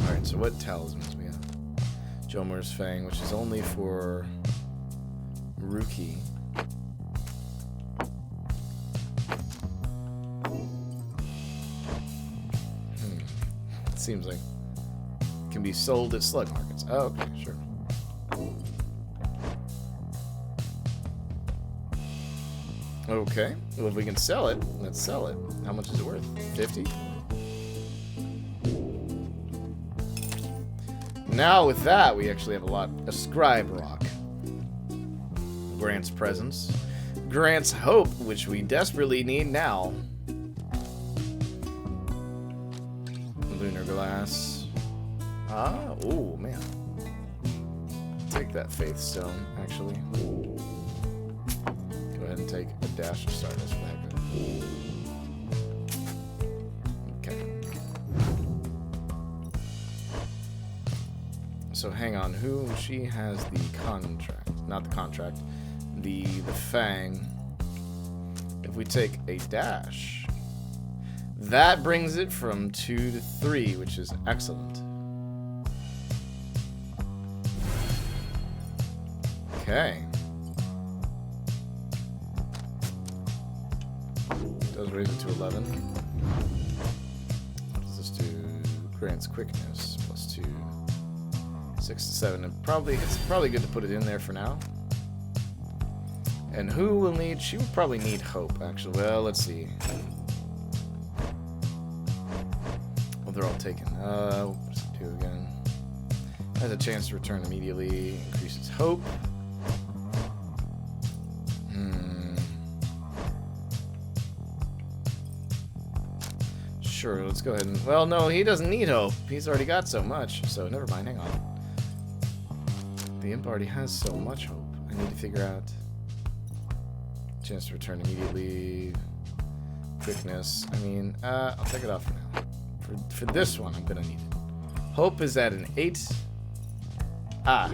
Alright, so what talismans we have? Jomur's Fang, which is only for Ruki. It seems like it can be sold at slug markets. Oh, okay, sure. Okay, well if we can sell it, let's sell it. How much is it worth? 50? Now with that, we actually have a lot. A scribe rock. Grants presence. Grants hope, which we desperately need now. Lunar glass. Ah, ooh, man. Take that faith stone, actually. Go ahead and take a dash of stardust for that. Okay. So hang on, she has the contract, not the contract, the Fang. If we take a dash, that brings it from 2 to 3, which is excellent. Okay. Does raise it to 11. What does this do? Grants quickness, +2. 6 to 7. And it's probably good to put it in there for now. And who will need? She will probably need hope, actually. Well, let's see. Well, they're all taken. What does it do again? Has a chance to return immediately. Increases hope. Sure, let's go ahead and... Well, no, he doesn't need hope. He's already got so much. So, never mind. Hang on. The imp already has so much hope. I need to figure out... Chance to return immediately. Quickness. I mean, I'll take it off for now. For this one, I'm gonna need it. Hope is at an 8. Ah.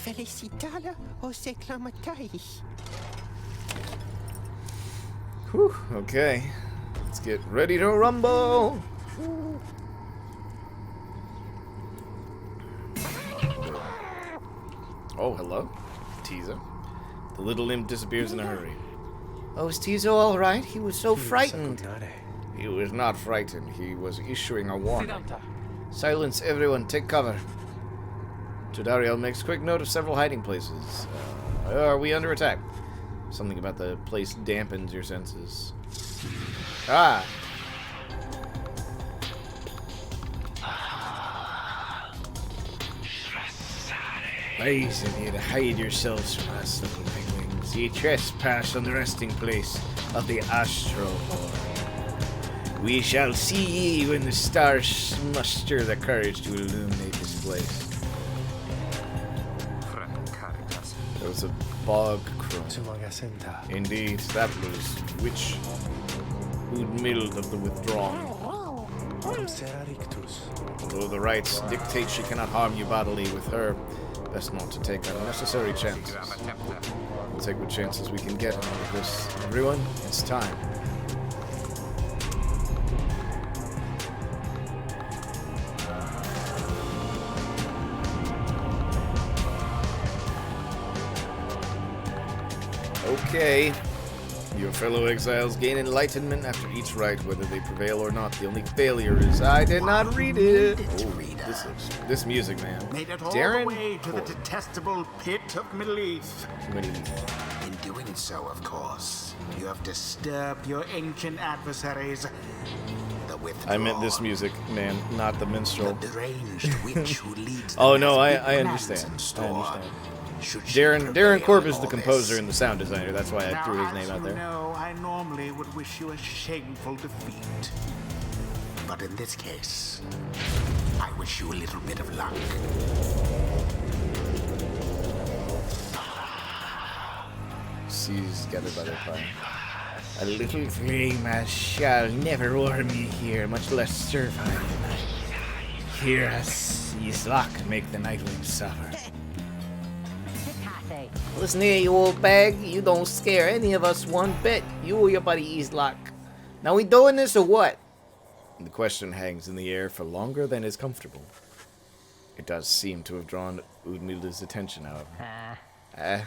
Felicitada os exclamatais. Whew, okay. Let's get ready to rumble! Oh, hello. Tizo. The little imp disappears in a hurry. Oh, is Tizo alright? He was so frightened. He was not frightened. He was issuing a warning. Sidanta. Silence, everyone. Take cover. Jodariel makes quick note of several hiding places. Are we under attack? Something about the place dampens your senses. Ah! Rise in here to hide yourselves from us, little penguins. Ye trespass on the resting place of the Astral Horde. We shall see ye when the stars muster the courage to illuminate this place. There was a bog crow. Indeed, that was which Udmild of the Withdrawn. Although the rites dictate she cannot harm you bodily, with her, best not to take unnecessary chances. We'll take what chances we can get on all of this. Everyone, it's time. Okay. Your fellow exiles gain enlightenment after each rite, whether they prevail or not. The only failure is I did not read it. Oh, this music, man. Made it all Darren? the way to the detestable pit of Middleath. Middleath. In doing so, of course, you have disturbed your ancient adversaries. The withdrawn, I meant this music, man, not the minstrel. the deranged witch who leads them Oh no, has I big understand. plans in I store. understand. Should she Darren prevail Corp in is the all composer this? and the sound designer. That's why I Now, threw his as name out you there. know, I normally would wish you a shameful defeat. But in this case, I wish you a little bit of luck. Seas gathered by their fire. A little flame shall never warm me here, much less survive the night. Hear us, Yislak, make the nightwing suffer. Listen here, you old bag. You don't scare any of us one bit. You or your buddy Islock. Now we doing this or what? And the question hangs in the air for longer than is comfortable. It does seem to have drawn Udmilda's attention, however.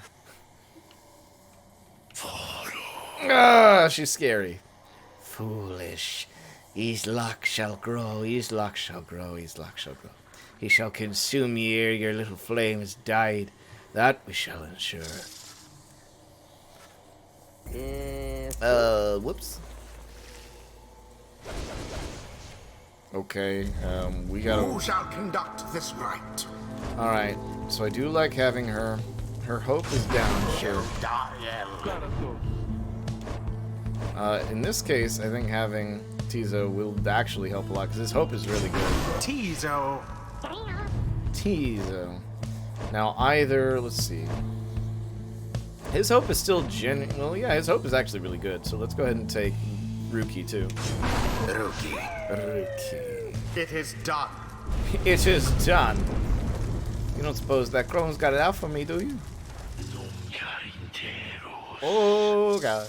She's scary. Foolish. Islock shall grow, Islock shall grow, Islock shall grow. He shall consume ye ere your little flame has died. That we shall ensure. Whoops. Okay, we gotta... Who shall conduct this rite? Alright, so I do like having her. Her hope is down, sure. Dariel. In this case, I think having Tizo will actually help a lot, because his hope is really good. Tizo. Tizo. Now, either, let's see. His hope is still well, yeah, his hope is actually really good, so let's go ahead and take Ruki, too. Ruki. It is done. It is done. You don't suppose that crone's got it out for me, do you? Oh, God.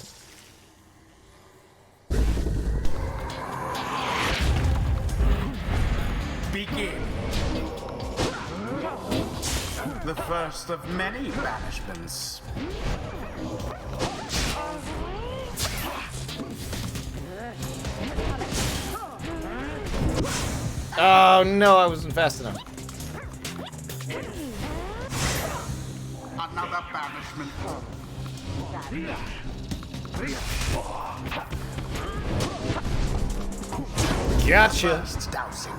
Begin. The first of many banishments. Oh, no, I wasn't fast enough. Another banishment. Gotcha. First dousing.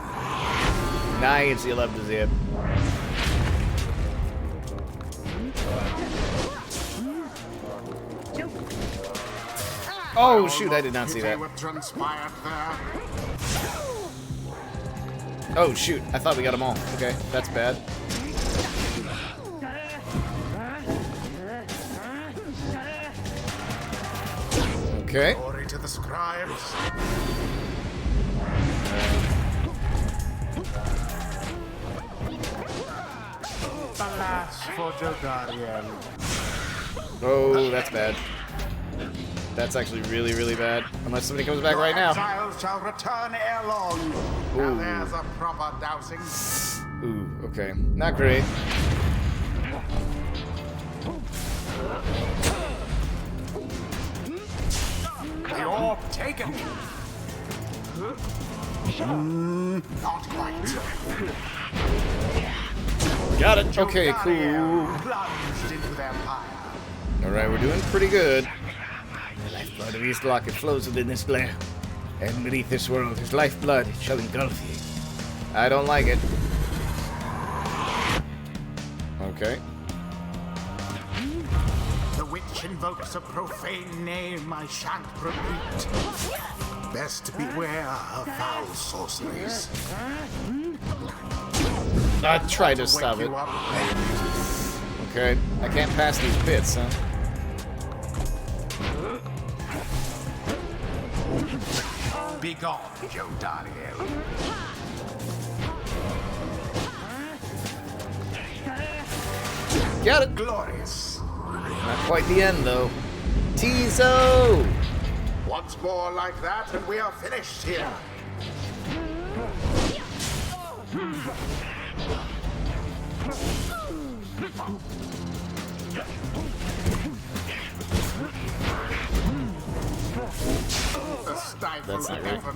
Nice, you love to see it. Oh, shoot, I did not see that. What transpired there? Oh, shoot, I thought we got them all. Okay, that's bad. Okay. Glory to the scribes. Alas for Jodariel. Oh, that's bad. That's actually really, really bad. Unless somebody comes back right now. Exiles shall return ere long. Now there's a proper dousing. Ooh, okay. Not great. The orb taken. Not quite. Got it. Okay, cool. Jodariel plunged into their pyre. Alright, we're doing pretty good. The lifeblood of Eastlock, it flows within this glare. And beneath this world, his lifeblood shall engulf ye. I don't like it. Okay. The witch invokes a profane name I shan't repeat. Best beware of foul sorceries. I tried to stop Wake it. you up. Okay. I can't pass these pits, huh? Be gone, Jodariel. Got it. Glorious. Not quite the end, though. Tizo! Once more like that, and we are finished here. stifle That's the not right. effort.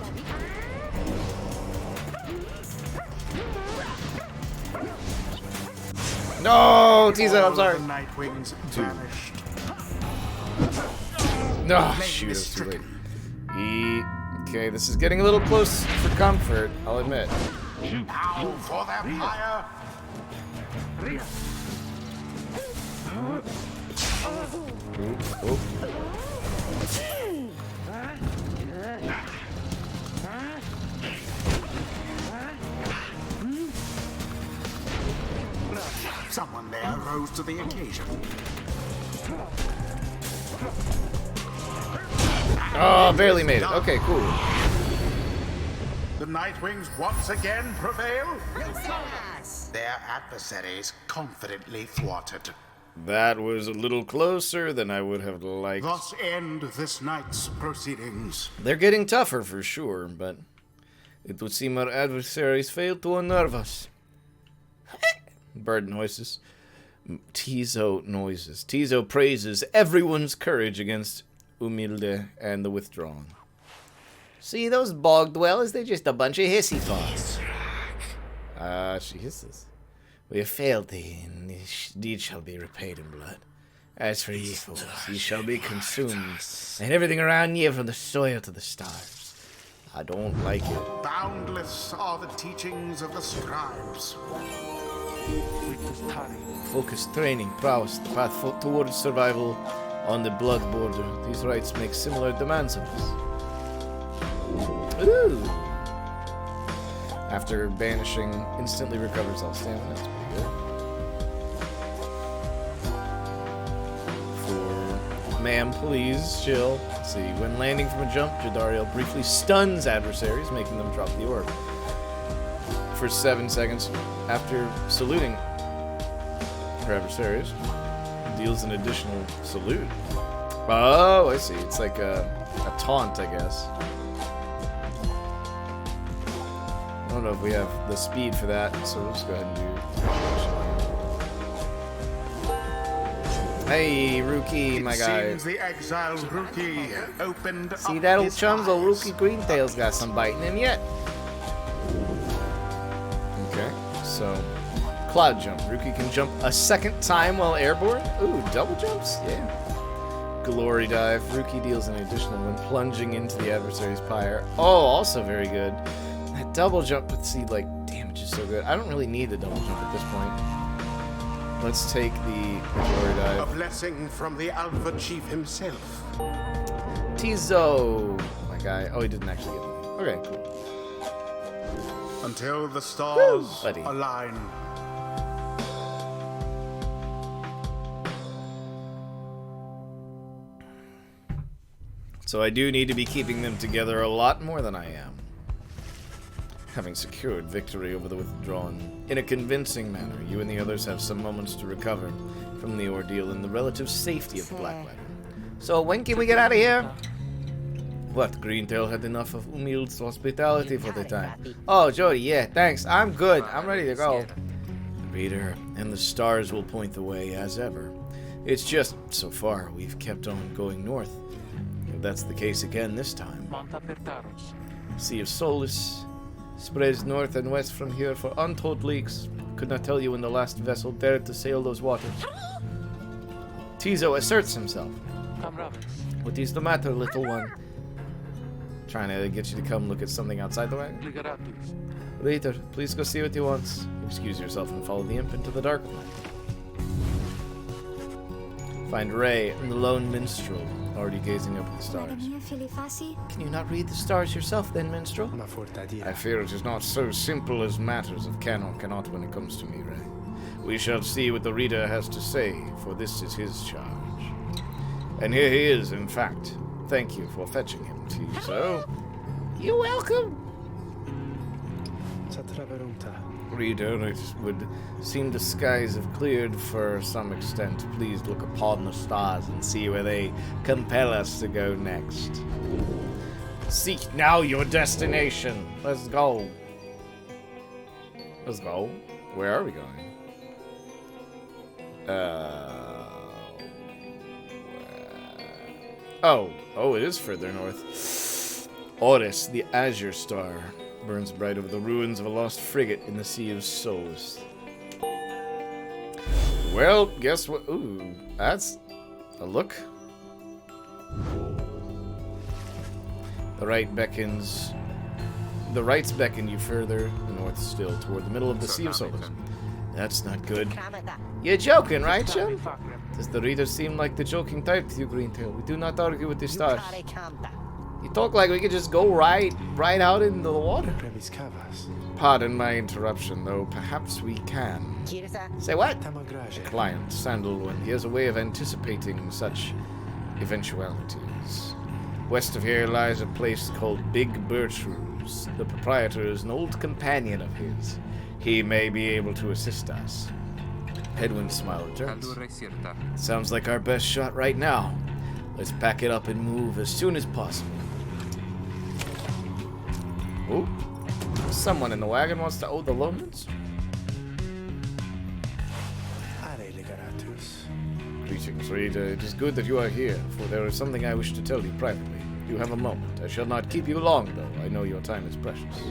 No, Tizo, I'm All sorry. of the Nightwings vanished. No, shoot, it's too late. Okay, this is getting a little close for comfort, I'll admit. Now for their pyre. Oop, oop. Someone there rose to the occasion. Oh, barely made it. Okay, cool. The Nightwings once again prevail. Their adversaries confidently thwarted. That was a little closer than I would have liked. Thus end this night's proceedings. They're getting tougher for sure, but it would seem our adversaries failed to unnerve us. Bird noises. Tizo noises. Tizo praises everyone's courage against Humilde and the Withdrawn. See those bog dwellers? They're just a bunch of hissy paws. She hisses. We have failed thee, and this deed shall be repaid in blood. As for ye fools, ye shall be consumed, and everything around ye from the soil to the stars. I don't like it. Boundless are the teachings of the scribes. Focus, training, prowess, the path towards survival on the blood border. These rites make similar demands of us. Ooh! After banishing, instantly recovers all stamina. That's pretty good. For ma'am, please chill. Let's see. When landing from a jump, Jadariel briefly stuns adversaries, making them drop the orb. For 7 seconds, after saluting her adversaries, deals an additional salute. Oh, I see. It's like a taunt, I guess. I don't know if we have the speed for that, so we'll just go ahead and do. Hey, Rookie, my guy. Seems the exiled Rookie opened See up that old his chums, old eyes. Rookie Greentail's got some bite in him yet. Okay, so cloud jump. Rookie can jump a second time while airborne. Ooh, double jumps? Yeah. Glory dive. Rookie deals an additional when plunging into the adversary's pyre. Oh, also very good. That double jump with see like damage is so good. I don't really need the double jump at this point. Let's take the glory A dive. blessing from the Alpha Chief himself. Tizo, my guy. Oh, he didn't actually get me. Okay, cool. Until the stars Woo, buddy. align. So I do need to be keeping them together a lot more than I am. Having secured victory over the Withdrawn in a convincing manner, you and the others have some moments to recover from the ordeal in the relative safety of the Blackladder. So when can we get out of here? What, Greentail had enough of Umild's hospitality for the time? Oh, Jody, yeah, thanks. I'm good. I'm ready to go. The reader and the stars will point the way as ever. It's just, so far, we've kept on going north. If that's the case again this time. Monta per Taros. Sea of Solace spreads north and west from here for untold leagues. Could not tell you when the last vessel dared to sail those waters. Tizo asserts himself. Come Ravens. What is the matter, little one? Trying to get you to come look at something outside the wagon? Ligaratus. Later, please go see what he wants. Excuse yourself and follow the imp into the dark night. Find Ray and the lone minstrel, already gazing up at the stars. Can you not read the stars yourself then, minstrel? I fear it is not so simple as matters of can or cannot when it comes to me, Ray. We shall see what the reader has to say, for this is his charge. And here he is, in fact. Thank you for fetching him, Tizo. You're welcome. Reader, it would seem the skies have cleared for some extent. Please look upon the stars and see where they compel us to go next. Seek now your destination. Let's go. Let's go. Where are we going? Oh, it is further north. Oris, the Azure Star, burns bright over the ruins of a lost frigate in the Sea of Souls. Well, guess what? Ooh, that's a look. The rites beckon you further north still, toward the middle of the Sea of Souls. That's not good. You're joking, right, Jim? Does the reader seem like the joking type to you, Greentail? We do not argue with the stars. You talk like we could just go right out into the water. Pardon my interruption, though. Perhaps we can. Say what? The client, Sandalwood. He has a way of anticipating such eventualities. West of here lies a place called Big Bertrude's. The proprietor is an old companion of his. He may be able to assist us. Headwind smile returns. Sounds like our best shot right now. Let's pack it up and move as soon as possible. Oh, someone in the wagon wants to owe the Lomans? Greetings, Reed. It is good that you are here, for there is something I wish to tell you privately. You have a moment. I shall not keep you long, though. I know your time is precious.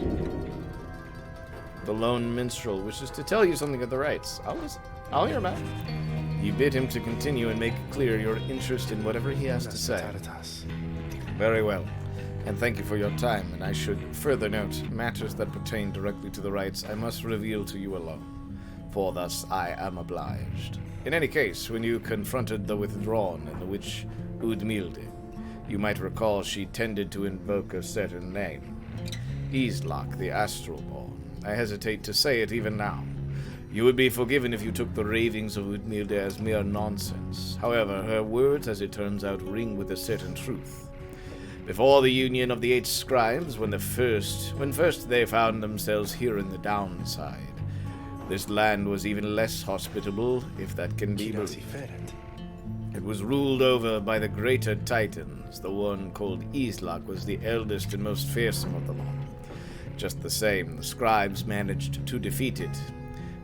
The lone minstrel wishes to tell you something of the rites. I'll listen. I'll hear about it. You bid him to continue and make clear your interest in whatever he has to say. Very well. And thank you for your time, and I should further note, matters that pertain directly to the rites I must reveal to you alone, for thus I am obliged. In any case, when you confronted the Withdrawn and the witch Udmilde, you might recall she tended to invoke a certain name. Islak, the Astralborn. I hesitate to say it even now. You would be forgiven if you took the ravings of Udmilde as mere nonsense. However, her words, as it turns out, ring with a certain truth. Before the union of the 8 scribes, when first they found themselves here in the downside, this land was even less hospitable, if that can be believed. It was ruled over by the greater titans. The one called Islak was the eldest and most fearsome of them all. Just the same, the scribes managed to defeat it.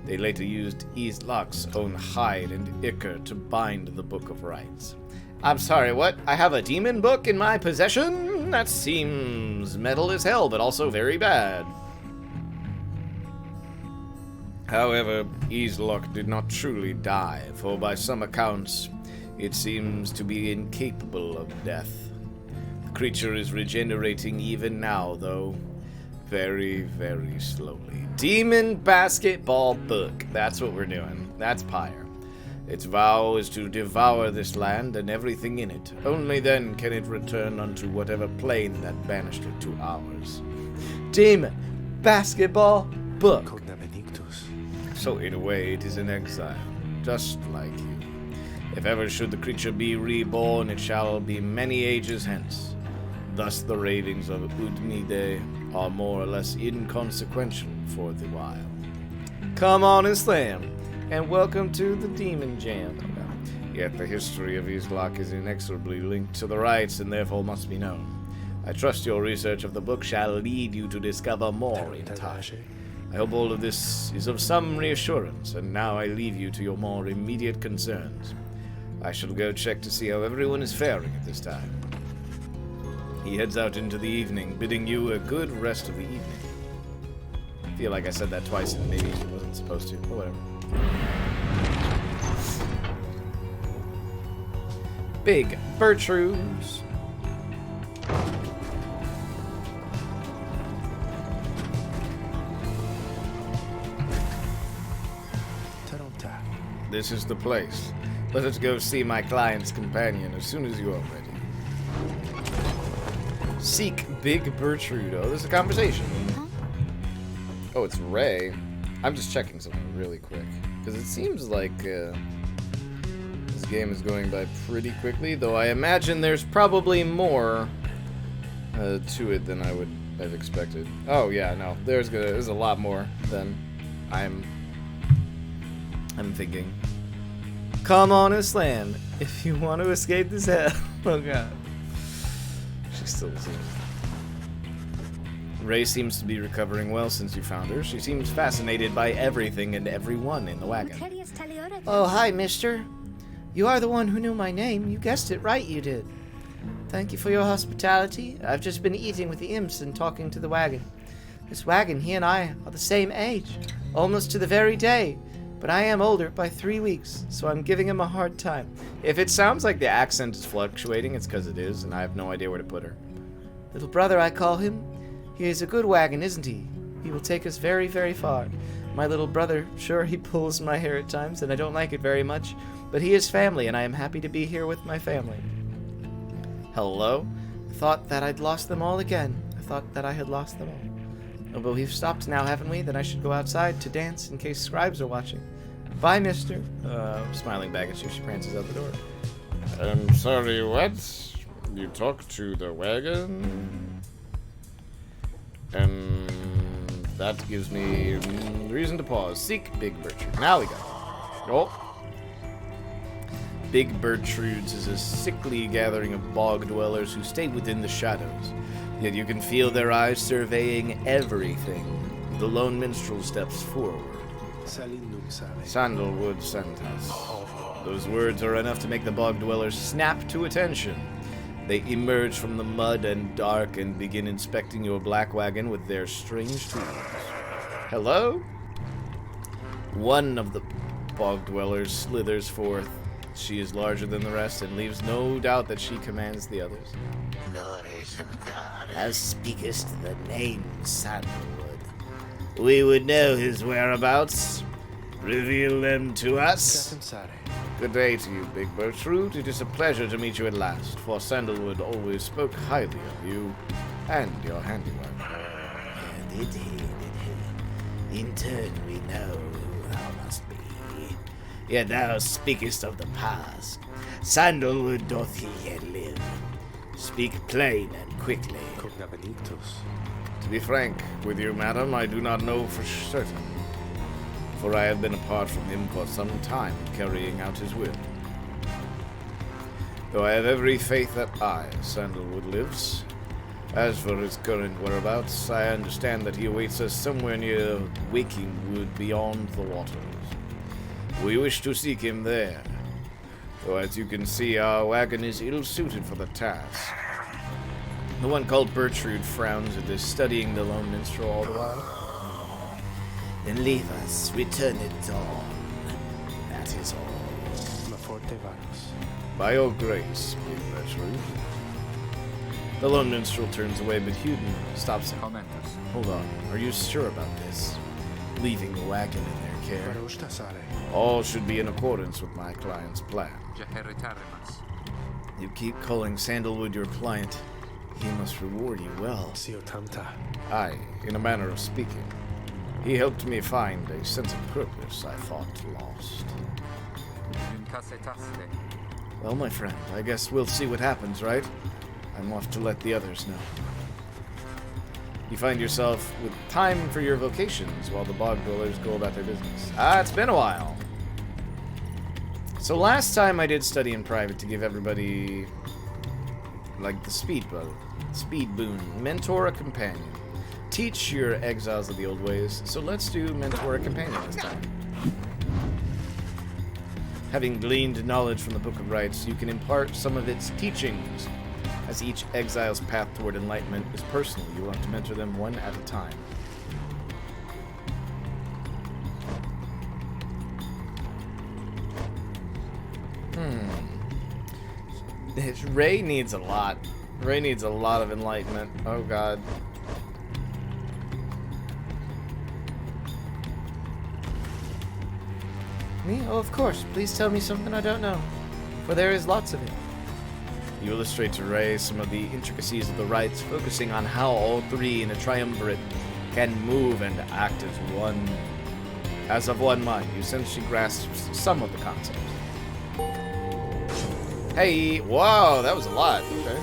They later used Islak's own hide and ichor to bind the Book of Rites. I'm sorry, what? I have a demon book in my possession? That seems metal as hell, but also very bad. However, Islak did not truly die, for by some accounts, it seems to be incapable of death. The creature is regenerating even now, though very, very slowly. Demon basketball book. That's what we're doing. That's Pyre. Its vow is to devour this land and everything in it. Only then can it return unto whatever plane that banished it to ours. Demon basketball book. So in a way, it is in exile, just like you. If ever should the creature be reborn, it shall be many ages hence. Thus the ravings of Udmide are more or less inconsequential for the while. Come on and slam, and welcome to the Demon Jam. Yet the history of Islak is inexorably linked to the rites and therefore must be known. I trust your research of the book shall lead you to discover more in time. I hope all of this is of some reassurance, and now I leave you to your more immediate concerns. I shall go check to see how everyone is faring at this time. He heads out into the evening, bidding you a good rest of the evening. I feel like I said that twice and maybe I wasn't supposed to, but whatever. Big Bertrude's. This is the place. Let us go see my client's companion as soon as you are ready. Seek Big Bertrude. Oh, there's a conversation. Oh, it's Ray. I'm just checking something really quick. Because it seems like this game is going by pretty quickly, though I imagine there's probably more to it than I would have expected. Oh, yeah, no. There's a lot more than I'm thinking. Come on and slam if you want to escape this hell. Oh god. She's still listening. Ray seems to be recovering well since you found her. She seems fascinated by everything and everyone in the wagon. Oh, hi, mister. You are the one who knew my name. You guessed it right, you did. Thank you for your hospitality. I've just been eating with the imps and talking to the wagon. This wagon, he and I are the same age, almost to the very day, but I am older by 3 weeks, so I'm giving him a hard time. If it sounds like the accent is fluctuating, it's because it is, and I have no idea where to put her. Little brother, I call him. He is a good wagon, isn't he? He will take us very, very far. My little brother, sure, he pulls my hair at times, and I don't like it very much, but he is family, and I am happy to be here with my family. Hello? I thought that I'd lost them all again. I thought that I had lost them all. Oh, but we've stopped now, haven't we? Then I should go outside to dance in case scribes are watching. Bye, mister. Smiling back at you, she prances out the door. I'm sorry, what? You talk to the wagon? And that gives me reason to pause. Seek Big Bertrude. Now we go. Oh. Big Bertrude's is a sickly gathering of bog dwellers who stay within the shadows. Yet you can feel their eyes surveying everything. The lone minstrel steps forward. Sandalwood Santas. Those words are enough to make the bog dwellers snap to attention. They emerge from the mud and dark and begin inspecting your black wagon with their strange tools. Hello? One of the bog dwellers slithers forth. She is larger than the rest and leaves no doubt that she commands the others. Thou speakest the name Sandalwood. We would know his whereabouts. Reveal them to us. Good day to you, Big Bertrude. It is a pleasure to meet you at last, for Sandalwood always spoke highly of you and your handiwork. And it did. In turn we know who thou must be. Yet thou speakest of the past. Sandalwood doth he yet live? Speak plain and quickly. To be frank with you, madam, I do not know for certain, for I have been apart from him for some time, carrying out his will. Though I have every faith that Sandalwood, lives. As for his current whereabouts, I understand that he awaits us somewhere near Waking Wood beyond the waters. We wish to seek him there, though as you can see, our wagon is ill-suited for the task. The one called Bertrude frowns at this, studying the lone minstrel all the while. Then leave us, return at dawn. That is all. By your grace, Big Bertrude. The lone minstrel turns away, but Huden stops him. Hold on, are you sure about this? Leaving the wagon in their care? All should be in accordance with my client's plan. You keep calling Sandalwood your client. He must reward you well. Aye, in a manner of speaking. He helped me find a sense of purpose I thought lost. Well, my friend, I guess we'll see what happens, right? I'm off to let the others know. You find yourself with time for your vocations while the bog dwellers go about their business. It's been a while. So last time I did study in private to give everybody, like, the speed boon, mentor a companion. Teach your exiles of the old ways, so let's do mentor a companion this time. Having gleaned knowledge from the Book of Rites, you can impart some of its teachings. As each exile's path toward enlightenment is personal, you will have to mentor them one at a time. Ray needs a lot. Ray needs a lot of enlightenment. Oh god. Me? Oh, of course. Please tell me something I don't know, for there is lots of it. You illustrate to Ray some of the intricacies of the rites, focusing on how all three in a triumvirate can move and act as of one mind. You sense she grasps some of the concepts. Hey, whoa, that was a lot. Okay.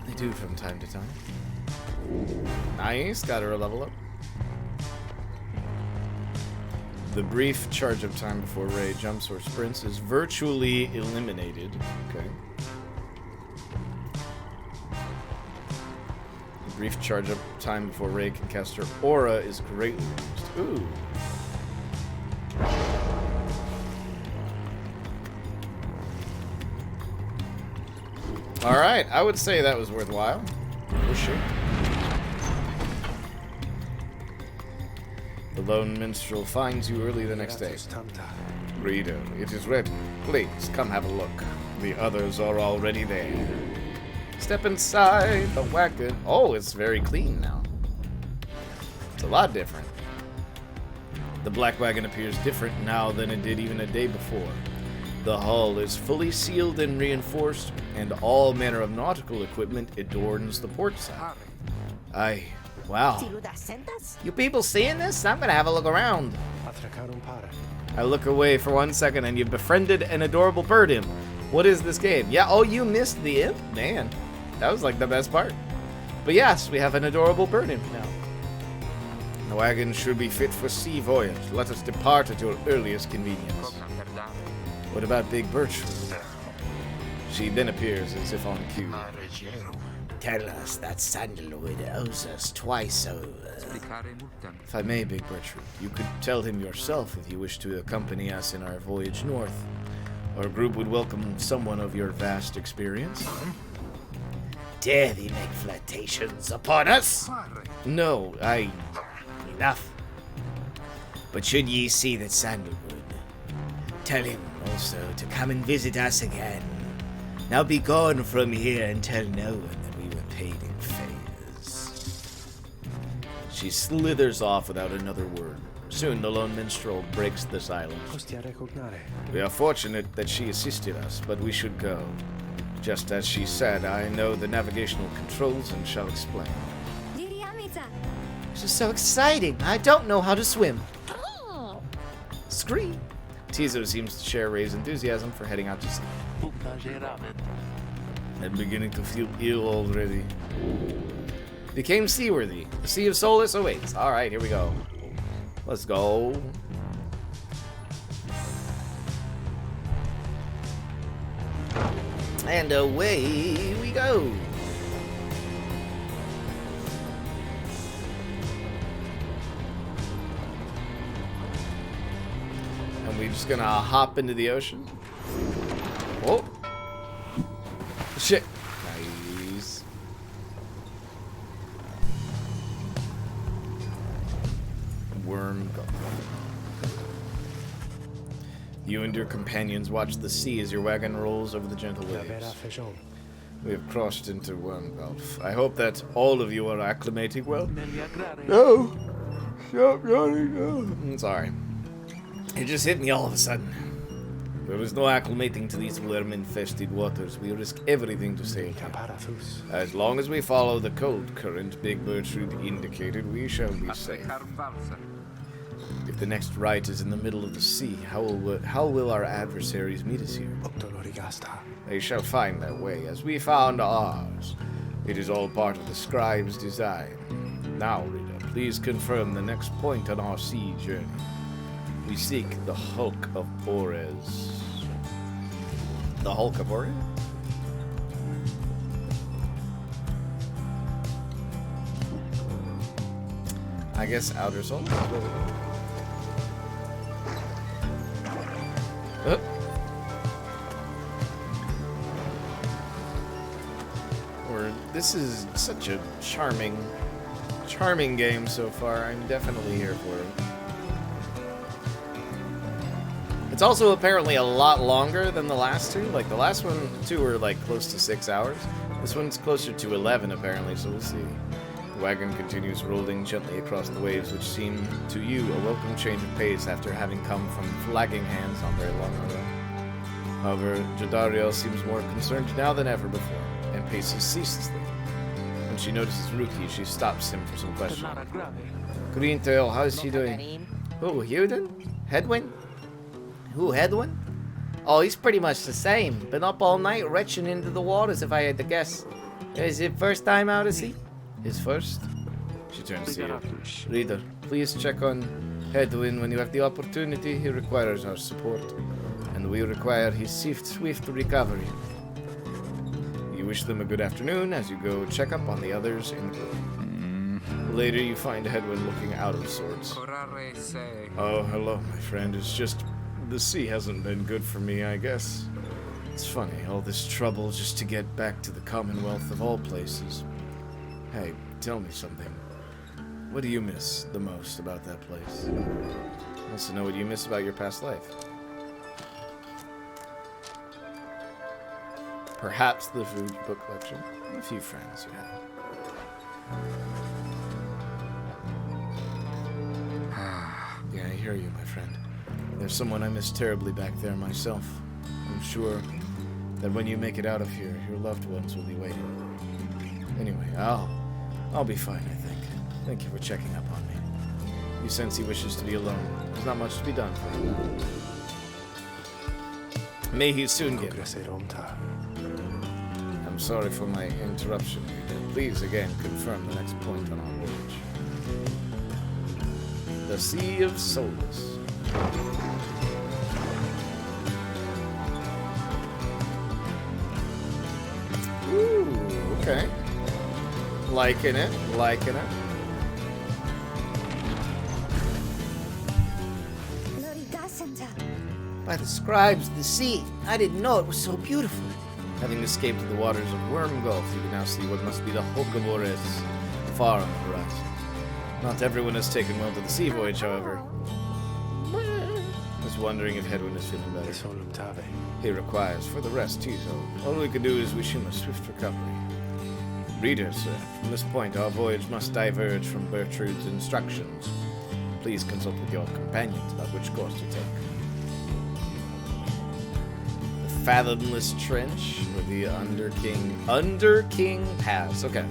They do from time to time. Nice, got her a level up. The brief charge-up time before Ray jumps or sprints is virtually eliminated. Okay. The brief charge-up time before Ray can cast her aura is greatly reduced. Ooh. Alright, I would say that was worthwhile. For sure. The lone minstrel finds you early the next day. Reader, it is ready. Please, come have a look. The others are already there. Step inside the wagon. Oh, it's very clean now. It's a lot different. The black wagon appears different now than it did even a day before. The hull is fully sealed and reinforced, and all manner of nautical equipment adorns the port side. Aye. Wow. You people seeing this? I'm gonna have a look around. I look away for 1 second and you've befriended an adorable bird imp. What is this game? Yeah, oh, you missed the imp? Man, that was like the best part. But yes, we have an adorable bird imp now. The wagon should be fit for sea voyage. Let us depart at your earliest convenience. What about Big Bertram? She then appears as if on cue. Tell us that Sandalwood owes us twice over. If I may, Big Bertram, you could tell him yourself if you wish to accompany us in our voyage north. Our group would welcome someone of your vast experience. Dare thee make flirtations upon us? No, Enough. But should ye see that Sandalwood, tell him also to come and visit us again. Now be gone from here and tell no one that we were paid in favors. She slithers off without another word. Soon the lone minstrel breaks the silence. We are fortunate that she assisted us, but we should go. Just as she said, I know the navigational controls and shall explain. This is so exciting. I don't know how to swim. Scream! Tizo seems to share Ray's enthusiasm for heading out to sea. I'm beginning to feel ill already. Became seaworthy. The Sea of Solace awaits. Alright, here we go. Let's go. And away we go. And we're just gonna hop into the ocean. Whoa. Shit. Nice. Worm go. You and your companions watch the sea as your wagon rolls over the gentle waves. We have crossed into Worm Gulf. I hope that all of you are acclimating well. No! Stop yawning, no! I'm sorry. It just hit me all of a sudden. There is no acclimating to these worm-infested waters. We risk everything to sail here. As long as we follow the cold current Big Bertrude indicated, we shall be safe. If the next rite is in the middle of the sea, how will our adversaries meet us here? They shall find their way, as we found ours. It is all part of the scribe's design. Now, reader, please confirm the next point on our sea journey. We seek the Hulk of Ores. The Hulk of Ores? I guess Outer Soul. This is such a charming game so far. I'm definitely here for it. It's also apparently a lot longer than the last two. Like, the last two were like close to 6 hours. This one's closer to 11 apparently, so we'll see. The wagon continues rolling gently across the waves, which seem to you a welcome change of pace after having come from flagging hands on very long run. However, Jadariel seems more concerned now than ever before, and paces ceaselessly. When she notices Ruki, she stops him for some questioning. Greentail, how's she doing? Who, Hewden? Headwind? Who, Headwind? Oh, he's pretty much the same. Been up all night retching into the waters, if I had to guess. Is it first time out at sea? His first? She turns to you. Reader, please check on Headwind when you have the opportunity. He requires our support, and we require his swift recovery. You wish them a good afternoon as you go check up on the others in the group. Later, you find Headwind looking out of sorts. Oh, hello, my friend. It's just the sea hasn't been good for me, I guess. It's funny, all this trouble just to get back to the Commonwealth of all places. Hey, tell me something. What do you miss the most about that place? I also know what you miss about your past life. Perhaps the food book collection. A few friends you had. Yeah, I hear you, my friend. There's someone I miss terribly back there myself. I'm sure that when you make it out of here, your loved ones will be waiting. Anyway, I'll be fine, I think. Thank you for checking up on me. You sense he wishes to be alone. There's not much to be done for him. May he soon get better. I'm sorry for my interruption. Please again confirm the next point on our voyage. The Sea of Souls. Ooh, okay. Liking it, liking it. By the scribes of the sea, I didn't know it was so beautiful. Having escaped the waters of Worm Gulf, you can now see what must be the Hulk of Ores far on the horizon. Not everyone has taken well to the sea voyage, however. I was wondering if Hedwin is feeling better. He requires, for the rest, Tizo. All we can do is wish him a swift recovery. Reader, sir, from this point our voyage must diverge from Bertrude's instructions. Please consult with your companions about which course to take. The Fathomless Trench, or the Under-King Pass. Okay.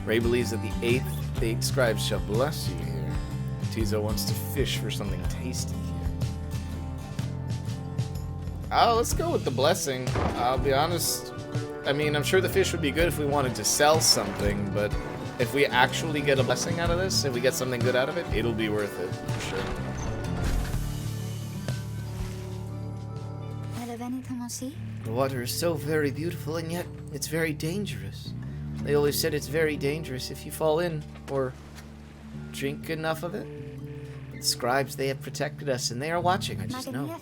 Ray believes that the eight scribes shall bless you here. Tizo wants to fish for something tasty here. Oh, let's go with the blessing. I'll be honest. I mean, I'm sure the fish would be good if we wanted to sell something, but if we actually get a blessing out of this, if we get something good out of it, it'll be worth it, for sure. The water is so very beautiful, and yet it's very dangerous. They always said it's very dangerous if you fall in or drink enough of it. But the scribes, they have protected us, and they are watching, I just know.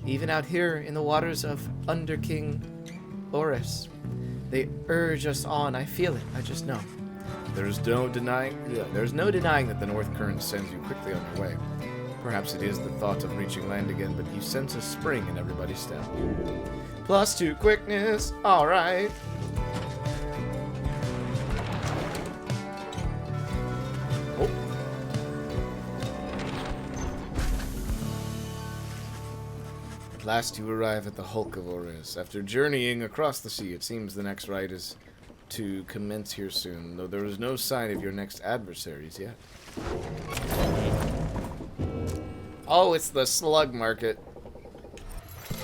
Even out here in the waters of Under King Ores, they urge us on. I feel it, I just know. There's no denying that the North Current sends you quickly on your way. Perhaps it is the thought of reaching land again, but you sense a spring in everybody's step. +2 quickness, alright. Oh. At last you arrive at the Hulk of Ores. After journeying across the sea, it seems the next ride is to commence here soon, though there is no sign of your next adversaries yet. Oh, it's the slug market.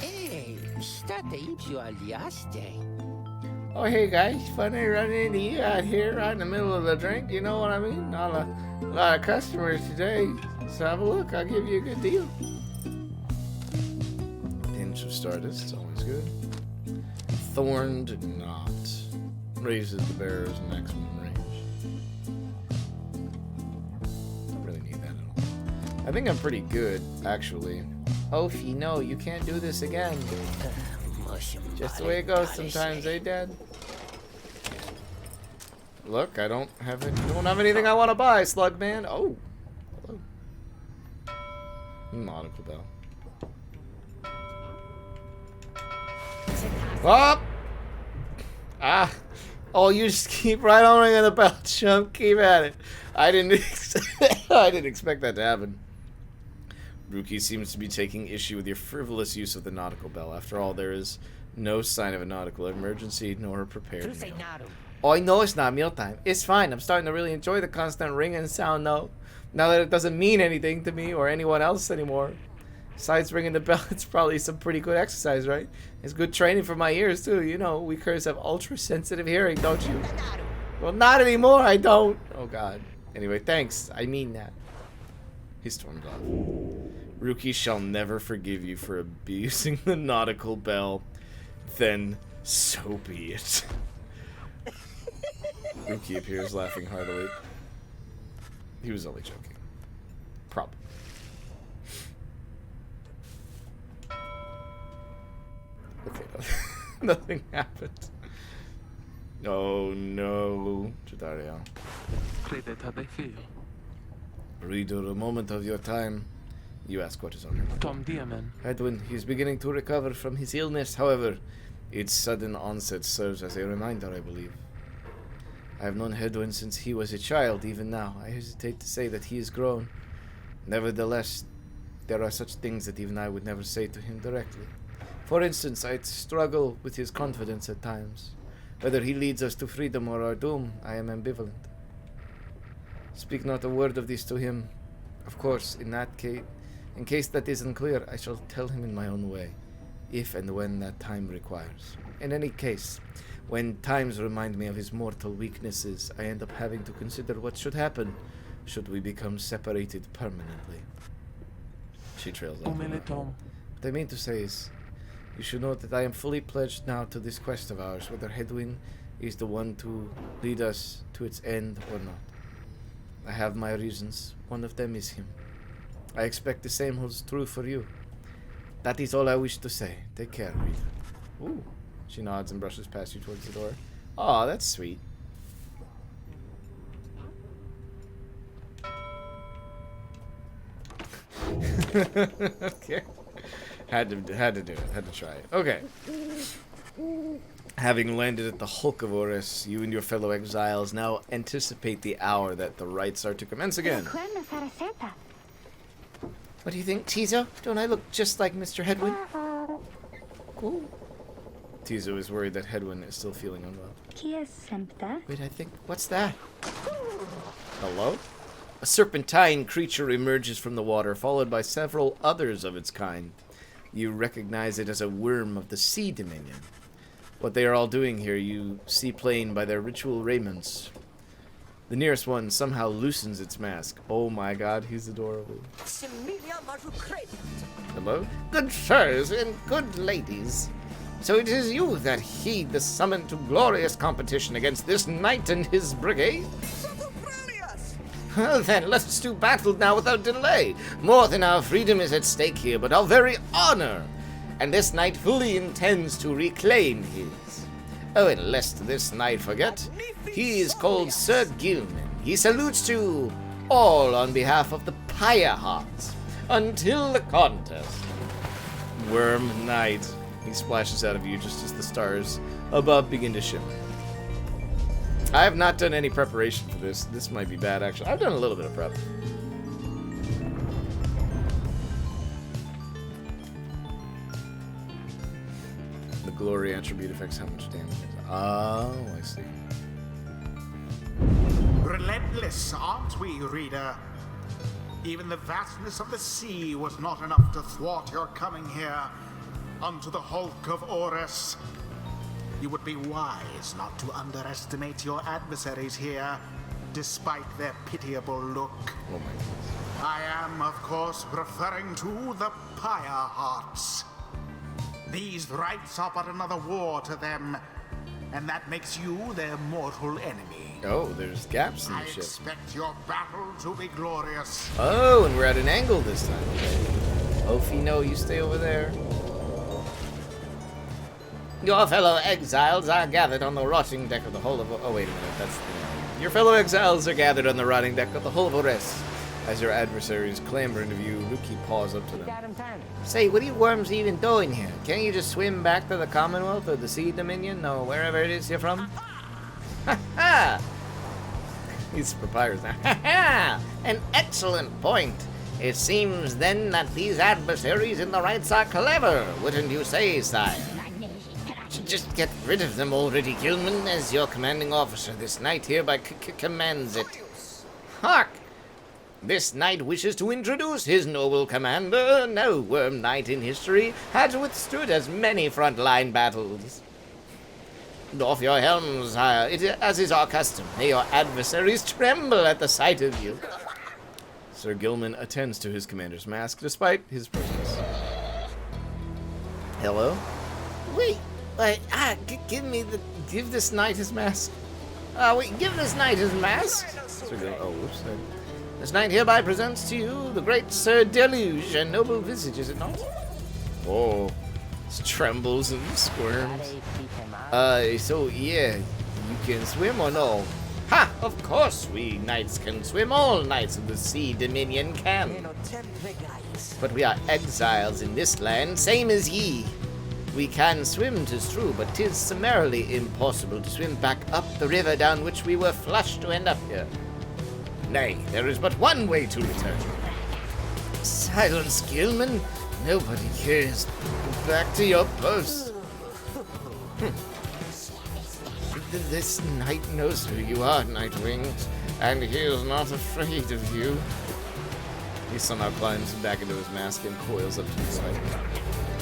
Hey, Oh, hey guys, funny running into you out here right in the middle of the drink, you know what I mean? Not a lot of customers today, so have a look, I'll give you a good deal. Pinch of Stardust, always good. Thorned Knot. Raises the bearer's maximum range. Don't really need that at all. I think I'm pretty good, actually. Ophi, no, you can't do this again. Just the way it goes sometimes, eh, Dad? Look, I don't have anything I want to buy, Slug Man. Oh, hello. Nautical Bell. Up. Ah. Oh, you just keep right on ringing the bell, chump. Keep at it. I didn't expect that to happen. Ruki seems to be taking issue with your frivolous use of the nautical bell. After all, there is no sign of a nautical emergency nor a prepared meal. Oh, I know it's not mealtime. It's fine. I'm starting to really enjoy the constant ringing sound, though. Now that it doesn't mean anything to me or anyone else anymore. Besides ringing the bell, it's probably some pretty good exercise, right? It's good training for my ears, too. You know, we curs have ultra-sensitive hearing, don't you? Well, not anymore, I don't. Oh, God. Anyway, thanks. I mean that. He stormed off. Ruki shall never forgive you for abusing the nautical bell. Then, so be it. Ruki appears laughing heartily. He was only joking. Probably. Okay, Nothing happened. Oh no, Jadario. Credete dei figlio. Reader, a moment of your time. You ask what is on your mind. Tom Diamen. Edwin, he is beginning to recover from his illness. However, its sudden onset serves as a reminder, I believe. I have known Edwin since he was a child. Even now, I hesitate to say that he is grown. Nevertheless, there are such things that even I would never say to him directly. For instance, I struggle with his confidence at times. Whether he leads us to freedom or our doom, I am ambivalent. Speak not a word of this to him. Of course, in case that isn't clear, I shall tell him in my own way, if and when that time requires. In any case, when times remind me of his mortal weaknesses, I end up having to consider what should happen should we become separated permanently. She trails off. Tom. What I mean to say is, you should know that I am fully pledged now to this quest of ours, whether Hedwin is the one to lead us to its end or not. I have my reasons. One of them is him. I expect the same holds true for you. That is all I wish to say. Take care, reader. Ooh. She nods and brushes past you towards the door. Aw, that's sweet. Okay. Had to do it. Had to try it. Okay. Having landed at the Hulk of Oris, you and your fellow exiles now anticipate the hour that the rites are to commence again. What do you think, Tizo? Don't I look just like Mr. Hedwin? Cool. Tizo is worried that Hedwin is still feeling unwell. Wait, I think... What's that? Hello? A serpentine creature emerges from the water, followed by several others of its kind. You recognize it as a worm of the Sea Dominion. What they are all doing here, you see plain by their ritual raiments. The nearest one somehow loosens its mask. Oh my god, he's adorable. Hello? Good sirs and good ladies. So it is you that heed the summon to glorious competition against this knight and his brigade? Well then, let us do battle now without delay. More than our freedom is at stake here, but our very honor. And this knight fully intends to reclaim his. Oh, and lest this knight forget, he is called Sir Gilman. He salutes you all on behalf of the Pyre Hearts. Until the contest. Worm Knight. He splashes out of you just as the stars above begin to shimmer. I have not done any preparation for this. This might be bad, actually. I've done a little bit of prep. The glory attribute affects how much damage. Oh, I see. Relentless, aren't we, reader? Even the vastness of the sea was not enough to thwart your coming here unto the Hulk of Oris. You would be wise not to underestimate your adversaries here, despite their pitiable look. Oh my goodness. I am, of course, referring to the Pyre Hearts. These rites are but another war to them, and that makes you their mortal enemy. Oh, there's gaps in the I ship. expect your battle to be glorious. Oh, and we're at an angle this time. Okay. Oh, Fino, you stay over there. Your fellow exiles are gathered on the rotting deck of the Hull of... Oh, wait a minute. That's the... Your fellow exiles are gathered on the rotting deck of the Hull of Ores. As your adversaries clamber into view, Ruki paws up to them. Say, what are you worms even doing here? Can't you just swim back to the Commonwealth or the Sea Dominion or wherever it is you're from? Ha ha! He's for pirates now. Ha ha! An excellent point. It seems then that these adversaries in the rites are clever, wouldn't you say, sire? Just get rid of them already, Gilman, as your commanding officer. This knight hereby commands it. Hark! This knight wishes to introduce his noble commander. No worm knight in history has withstood as many front-line battles. Doff your helms, sire, as is our custom. May your adversaries tremble at the sight of you. Sir Gilman attends to his commander's mask, despite his presence. Hello? Wait. Give this knight his mask. Give this knight his mask. Oh, whoops. This knight hereby presents to you the great Sir Deluge and noble visage, is it not? Oh, It trembles and squirms. Pare pitema. So yeah, you can swim or no? Ha! Of course we knights can swim. All knights of the Sea Dominion can. Meno sempre guys. But we are exiles in this land, same as ye. We can swim, 'tis true, but 'tis summarily impossible to swim back up the river down which we were flushed to end up here. Nay, there is but one way to return. Silence, Gilman. Nobody cares. Go back to your post. This knight knows who you are, Nightwings, and he is not afraid of you. He somehow climbs back into his mask and coils up to the side.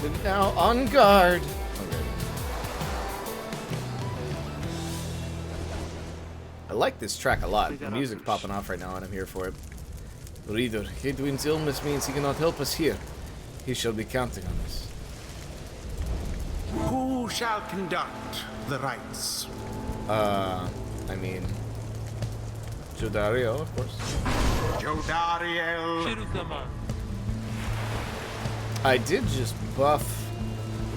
But now on guard. Okay. I like this track a lot. The music's popping off right now, and I'm here for it. Reader, Hedwin's illness means he cannot help us here. He shall be counting on us. Who shall conduct the rites? I mean, Jodario, of course. Jodariel. Jerusalem. I did just buff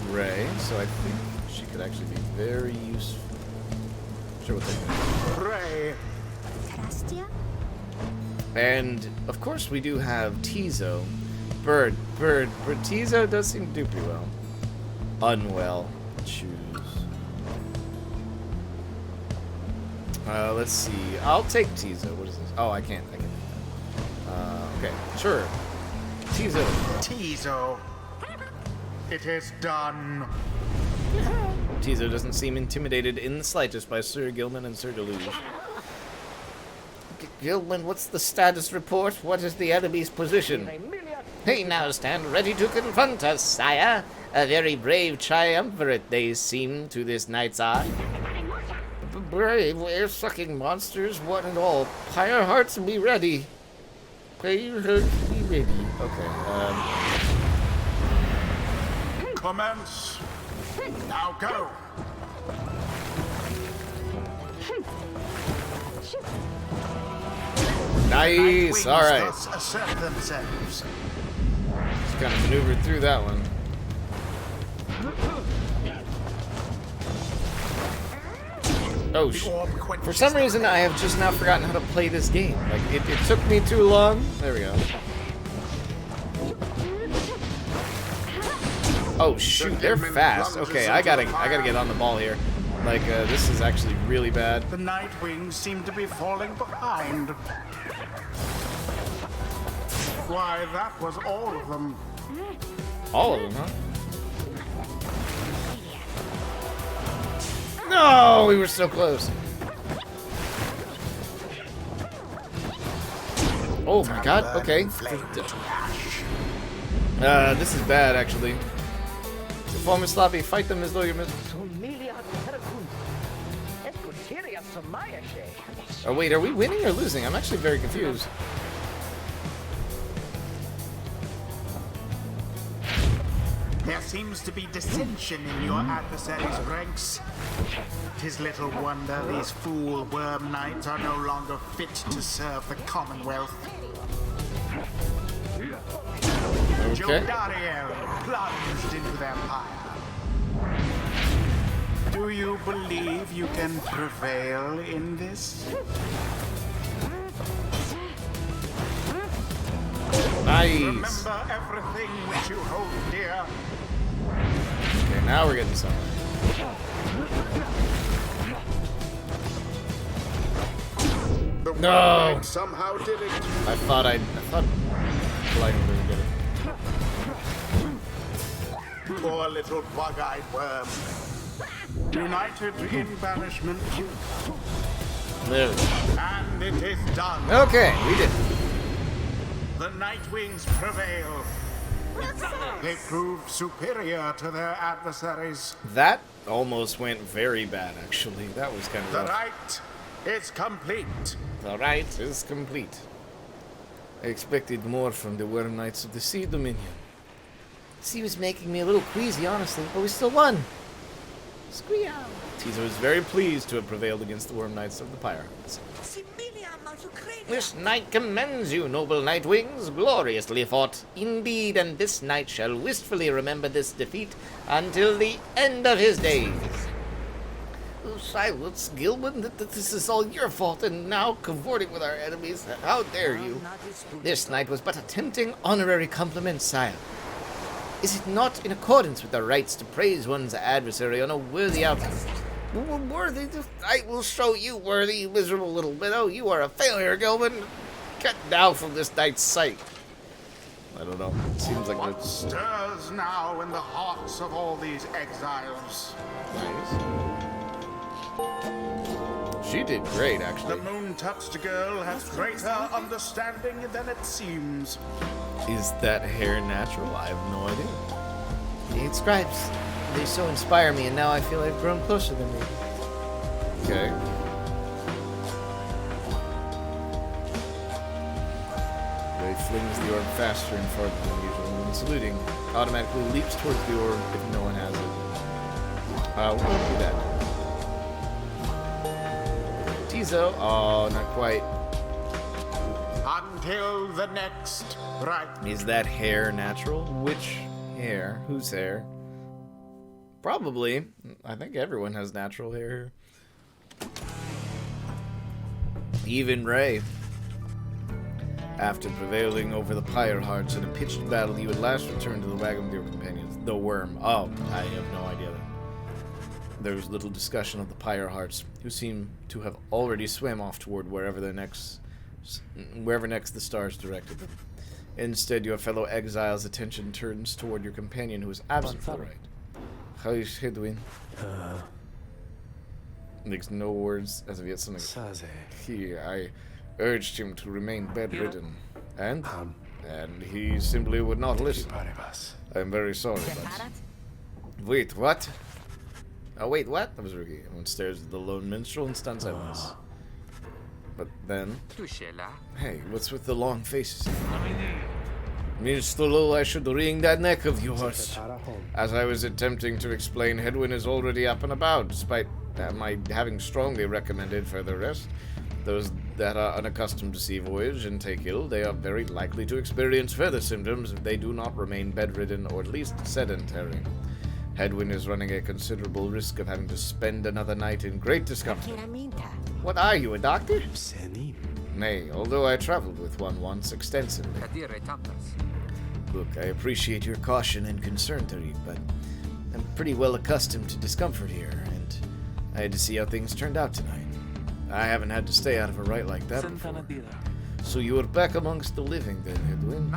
Ray, so I think she could actually be very useful. Sure, what they Pray. And of course, we do have Tizo. Bird. Tizo does seem to do pretty well. Unwell. Choose. Let's see. I'll take Tizo. What is this? Oh, I can't. Okay, sure. Tizo. Tizo. It is done. Tizo doesn't seem intimidated in the slightest by Sir Gilman and Sir Deluge. Gilman, what's the status report? What is the enemy's position? They now stand ready to confront us, sire. A very brave triumvirate they seem to this knight's eye. Brave, air-sucking monsters, one and all. Pyre hearts be ready. Pyre hearts be ready. Okay, Commence. Now go. nice, alright. Thus assert themselves. Just kind of maneuvered through that one. Oh, for some reason, I have just now forgotten how to play this game. Like, it took me too long. There we go. Oh, shoot, they're fast. Okay, I gotta get on the ball here. Like, this is actually really bad. The Nightwings seem to be falling behind. Why, that was all of them. All of them, huh? No, we were so close. Oh my god, okay. This is bad, actually. Performance sloppy, fight them as though you're Oh wait, are we winning or losing? I'm actually very confused. There seems to be dissension in your adversary's ranks. 'Tis little wonder these fool worm knights are no longer fit to serve the Commonwealth. Okay. Jodariel plunged into their pyre. Do you believe you can prevail in this? Nice. Remember everything which you hold dear. Okay, now we're getting somewhere. No! Somehow did it. I thought Lightning would get it. Poor little bug-eyed worm. United in banishment. There we go. And it is done. Okay, we did. The Nightwings prevail. They proved superior to their adversaries. That almost went very bad, actually. That was kind of The rough. rite is complete. The rite is complete. I expected more from the Worm Knights of the Sea Dominion. Sea was making me a little queasy, honestly, but we still won. Squeal! Tizo is very pleased to have prevailed against the Worm Knights of the Pyre. This knight commends you, noble Nightwings. Gloriously fought, indeed, and this knight shall wistfully remember this defeat until the end of his days. Oh, silence, Gilman. This is all your fault, and now cavorting with our enemies. How dare you? This knight was but a tempting honorary compliment, sire. Is it not in accordance with the rights to praise one's adversary on a worthy outcome? Worthy? I will show you, worthy, you miserable little widow. You are a failure, Gilman. Get down from this knight's sight. I don't know. It seems like What stirs now in the hearts of all these exiles? Nice. She did great, actually. The moon-touched girl has greater understanding than it seems. Is that hair natural? I have no idea. The scribes, they so inspire me, and now I feel I've grown closer than me. Okay. Ray flings the orb faster and farther than usual, and saluting, automatically leaps towards the orb if no one has it. We'll do that. Tizo. Oh, not quite. Until the next right. Is that hair natural? Which hair? Whose hair? Probably. I think everyone has natural hair. Even Ray. After prevailing over the Pyre hearts in a pitched battle, you at last returned to the wagon with your companions. The worm. Oh, I have no idea then. There was little discussion of the Pyre hearts, who seem to have already swam off toward wherever next the stars directed them. Instead, your fellow exile's attention turns toward your companion, who is absent to the right. How is Hedwin? Makes no words as of yet. Something. I urged him to remain bedridden, and he simply would not listen. I am very sorry, but wait, what? Oh, wait, what? That was Ricky. Everyone stares at the lone minstrel in stunned silence. But then, hey, what's with the long faces? Minstrel, I should wring that neck of yours. As I was attempting to explain, Hedwin is already up and about, despite my having strongly recommended further rest. Those that are unaccustomed to sea voyage and take ill, they are very likely to experience further symptoms if they do not remain bedridden or at least sedentary. Hedwin is running a considerable risk of having to spend another night in great discomfort. What are you, a doctor? Nay, although I traveled with one once extensively. Look, I appreciate your caution and concern, Tariq, but I'm pretty well accustomed to discomfort here, and I had to see how things turned out tonight. I haven't had to stay out of a rite like that before. So you are back amongst the living then, Hedwin?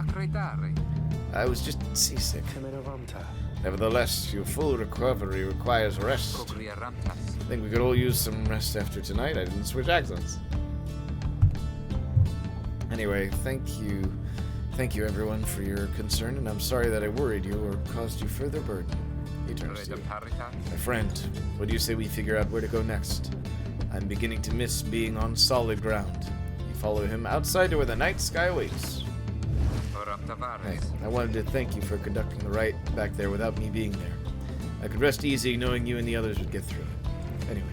I was just seasick. Nevertheless, your full recovery requires rest. I think we could all use some rest after tonight. I didn't switch accents. Anyway, thank you everyone for your concern, and I'm sorry that I worried you or caused you further burden. He turns to you. My friend, what do you say we figure out where to go next? I'm beginning to miss being on solid ground. You follow him outside to where the night sky awaits. Hey, I wanted to thank you for conducting the rite back there without me being there. I could rest easy knowing you and the others would get through it. Anyway,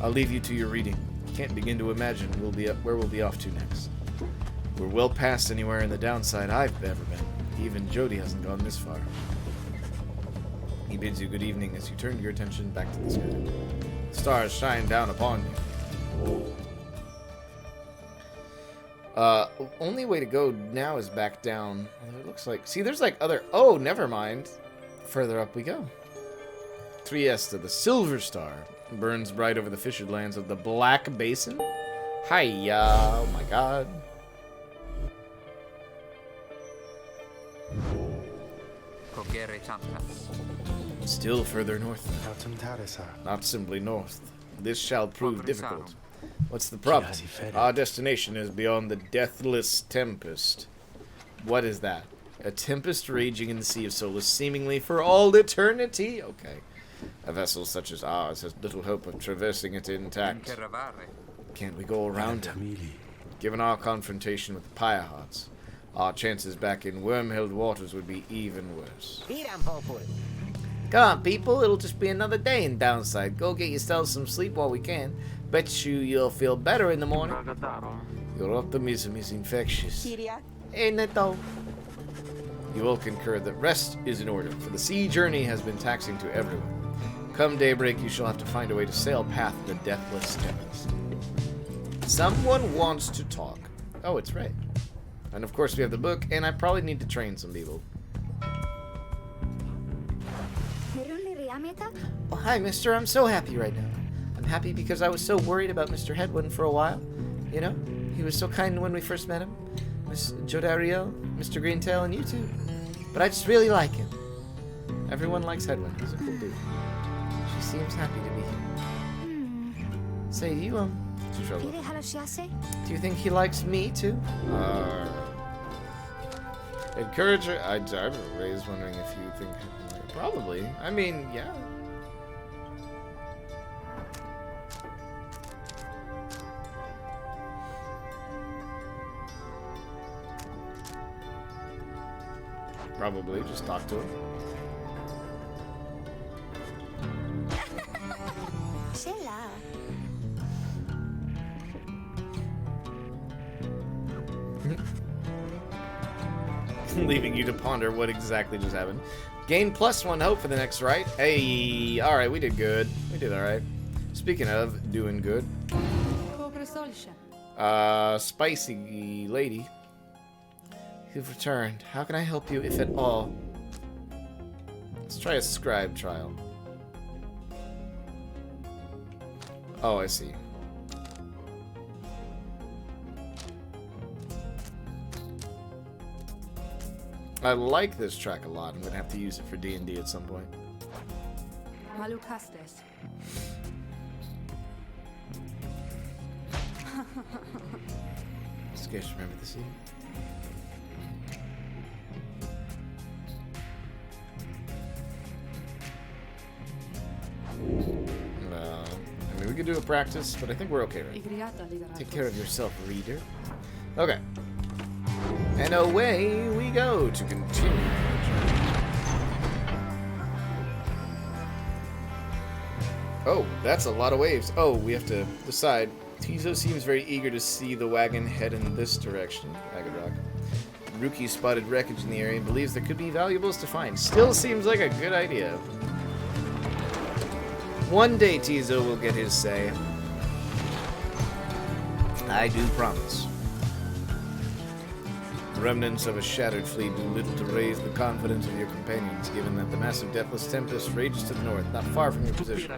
I'll leave you to your reading. Can't begin to imagine where we'll be off to next. We're well past anywhere in the downside I've ever been. Even Jody hasn't gone this far. He bids you good evening as you turn your attention back to the sky. The stars shine down upon you. Only way to go now is back down. Although it looks like... See, there's like other... Oh, never mind. Further up we go. Trieste, the Silver Star, burns bright over the fissured lands of the Black Basin. Hiya! Oh my god. Still further north. Not simply north. This shall prove difficult. What's the problem? Our destination is beyond the deathless tempest. What is that? A tempest raging in the Sea of Solus, seemingly for all eternity? Okay. A vessel such as ours has little hope of traversing it intact. Can't we go around him? Given our confrontation with the Pyre hearts, our chances back in worm-held waters would be even worse. Come on, people. It'll just be another day in downside. Go get yourselves some sleep while we can. Bet you'll feel better in the morning. Your optimism is infectious. Ain't it though? You all concur that rest is in order, for the sea journey has been taxing to everyone. Come daybreak, you shall have to find a way to sail past the deathless tempest. Someone wants to talk. Oh, it's Ray. And of course we have the book, and I probably need to train some people. Oh, hi, mister. I'm so happy right now. I'm happy because I was so worried about Mr. Headwind for a while. You know, he was so kind when we first met him. Miss Jodario, Mr. Greentail, and you too. But I just really like him. Everyone likes Headwind. He's a cool dude. She seems happy to be here. Say, do you think he likes me too? Encourage her. I was wondering if you think... Probably. I mean, yeah. Probably. Just talk to him. Leaving you to ponder what exactly just happened. Gain +1 hope for the next rite. Hey, alright, we did good. We did alright. Speaking of doing good. Spicy lady. You've returned. How can I help you, if at all? Let's try a scribe trial. Oh, I see. I like this track a lot. I'm gonna have to use it for D&D at some point. Just guys remember the scene. I mean, we could do a practice, but I think we're okay, right? Take care of yourself, reader. Okay. And away we go to continue. Oh, that's a lot of waves. Oh, we have to decide. Tizo seems very eager to see the wagon head in this direction. Agadrock. Ruki spotted wreckage in the area and believes there could be valuables to find. Still seems like a good idea. One day Tizo will get his say. I do promise. Remnants of a shattered fleet do little to raise the confidence of your companions, given that the massive deathless tempest rages to the north, not far from your position.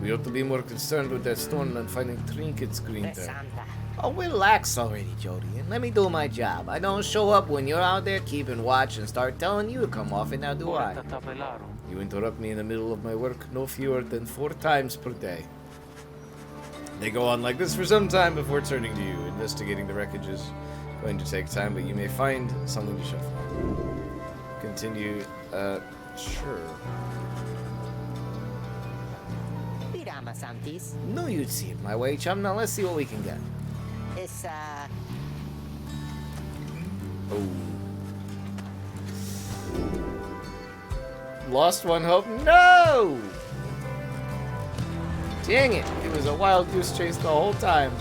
We ought to be more concerned with that storm than finding trinkets, Greentail. Oh, relax already, Jody, and let me do my job. I don't show up when you're out there keeping watch and start telling you to come off, and now do I. You interrupt me in the middle of my work no fewer than 4 times per day. They go on like this for some time before turning to you. Investigating the wreckage is going to take time, but you may find something to show for. Continue, sure. No, you'd see it my way, chum. Now let's see what we can get. Oh. Lost 1 hope? No! Dang it! It was a wild goose chase the whole time.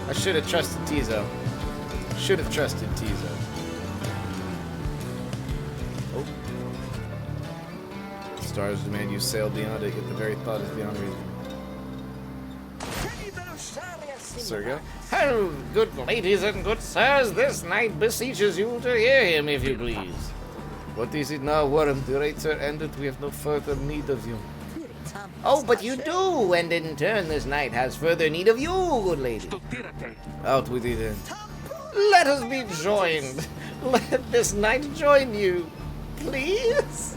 I should have trusted Tizo. Should have trusted Tizo. Oh. Stars demand you sail beyond it, yet the very thought is beyond reason. Sergio? Oh, good ladies and good sirs, this knight beseeches you to hear him, if you please. What is it now, Warren? The rites are ended. We have no further need of you. Oh, but you do, and in turn this knight has further need of you, good lady. Out with it then. Let us be joined. Let this knight join you, please.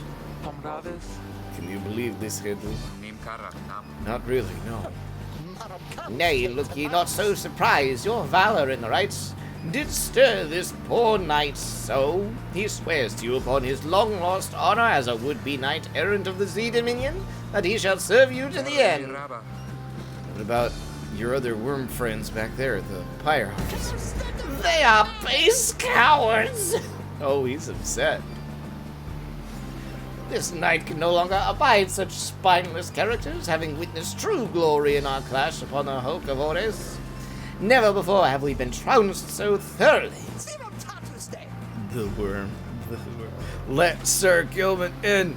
Can you believe this, Hedley? Not really, no. Nay, look ye not so surprised. Your valor in the rites did stir this poor knight so. He swears to you upon his long-lost honor as a would-be knight-errant of the Sea Dominion that he shall serve you to the end. What about your other worm friends back there, the Pyre officers? They are base cowards. Oh, he's upset. This knight can no longer abide such spineless characters, having witnessed true glory in our clash upon the Hulk of Ores. Never before have we been trounced so thoroughly. The worm. Let Sir Gilman in.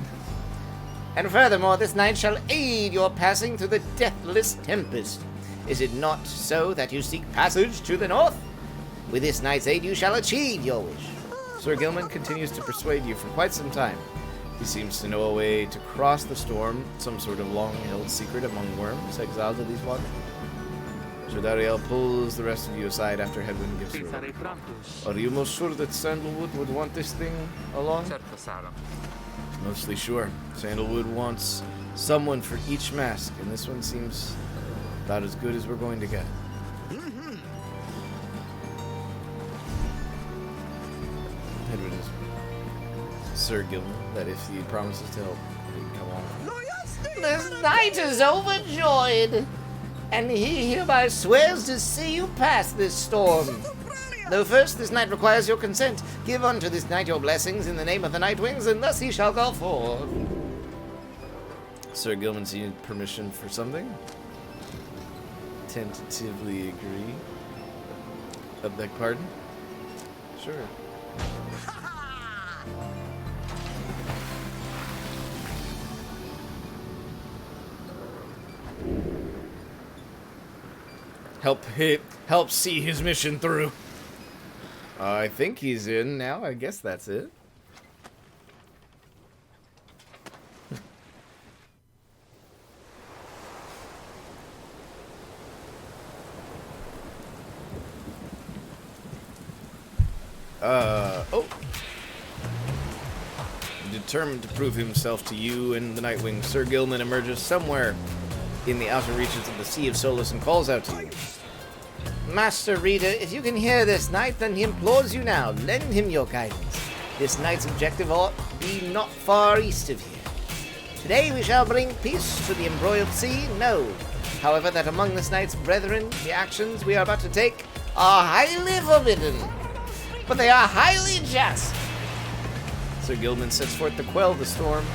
And furthermore, this night shall aid your passing through the deathless tempest. Is it not so that you seek passage to the north? With this night's aid, you shall achieve your wish. Sir Gilman continues to persuade you for quite some time. He seems to know a way to cross the storm, some sort of long-held secret among worms exiled to these waters. Sir Dariel pulls the rest of you aside after Hedwyn gives her Sarei over. prontos. Are you most sure that Sandalwood would want this thing along? Certo sarò. Mostly sure. Sandalwood wants someone for each mask, and this one seems about as good as we're going to get. Hedwyn is Sir Gilman, that if he promises to help, he can come on. This knight is overjoyed, and he hereby swears to see you pass this storm. Though first this knight requires your consent. Give unto this knight your blessings in the name of the Nightwings, and thus he shall go forth. Sir Gilman's needed permission for something? Tentatively agree. I beg pardon? Sure. Help see his mission through. I think he's in now. I guess that's it. Oh. Determined to prove himself to you and the Nightwing, Sir Gilman emerges somewhere in the outer reaches of the Sea of Solace and calls out to you. Master Reader, if you can hear this knight, then he implores you now, lend him your guidance. This knight's objective ought be not far east of here. Today we shall bring peace to the embroiled sea. Know, however, that among this knight's brethren, the actions we are about to take are highly forbidden, but they are highly just. Sir Gilman sets forth to quell the storm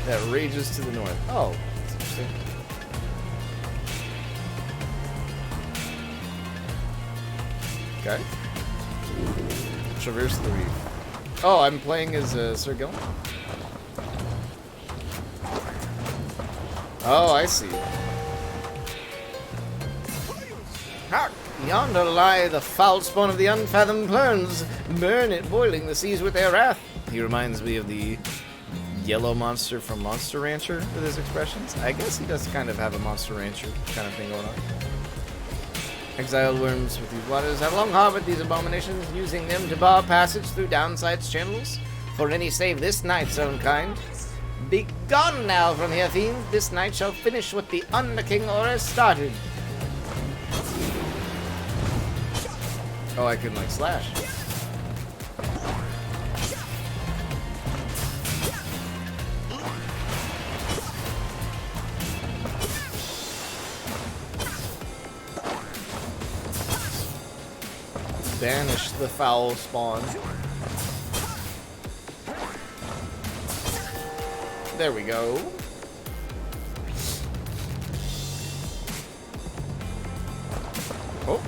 that rages to the north. Oh, that's interesting. Okay. Traverse the reef. Oh, I'm playing as Sir Gilman? Oh, I see. Hark! Yonder lie the foul spawn of the unfathomed plains. Burn it, boiling the seas with their wrath. He reminds me of the yellow monster from Monster Rancher with his expressions. I guess he does kind of have a Monster Rancher kind of thing going on. Exiled worms with these waters have long harbored these abominations, using them to bar passage through downside's channels for any save this knight's own kind. Be gone now from here, fiends. This night shall finish what the Underking Aura started. Oh, I can like slash. Banish the foul spawn. There we go. Oh.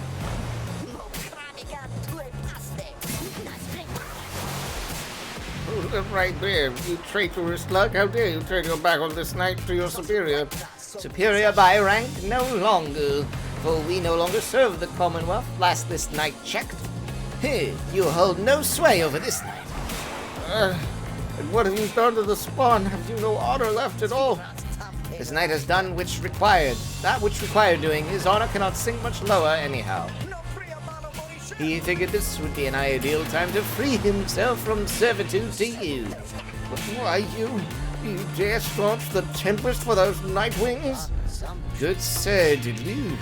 Right there, you traitorous slug. How dare you turn your back on this knight to your superior? Superior by rank no longer, for we no longer serve the Commonwealth. Last this knight checked. Here, you hold no sway over this knight. And what have you done to the spawn? Have you no honor left at all? This knight has done which required. That which required doing. His honor cannot sink much lower anyhow. He figured this would be an ideal time to free himself from servitude to you. But why you dare staunch the tempest for those Nightwings? Good sir, delude.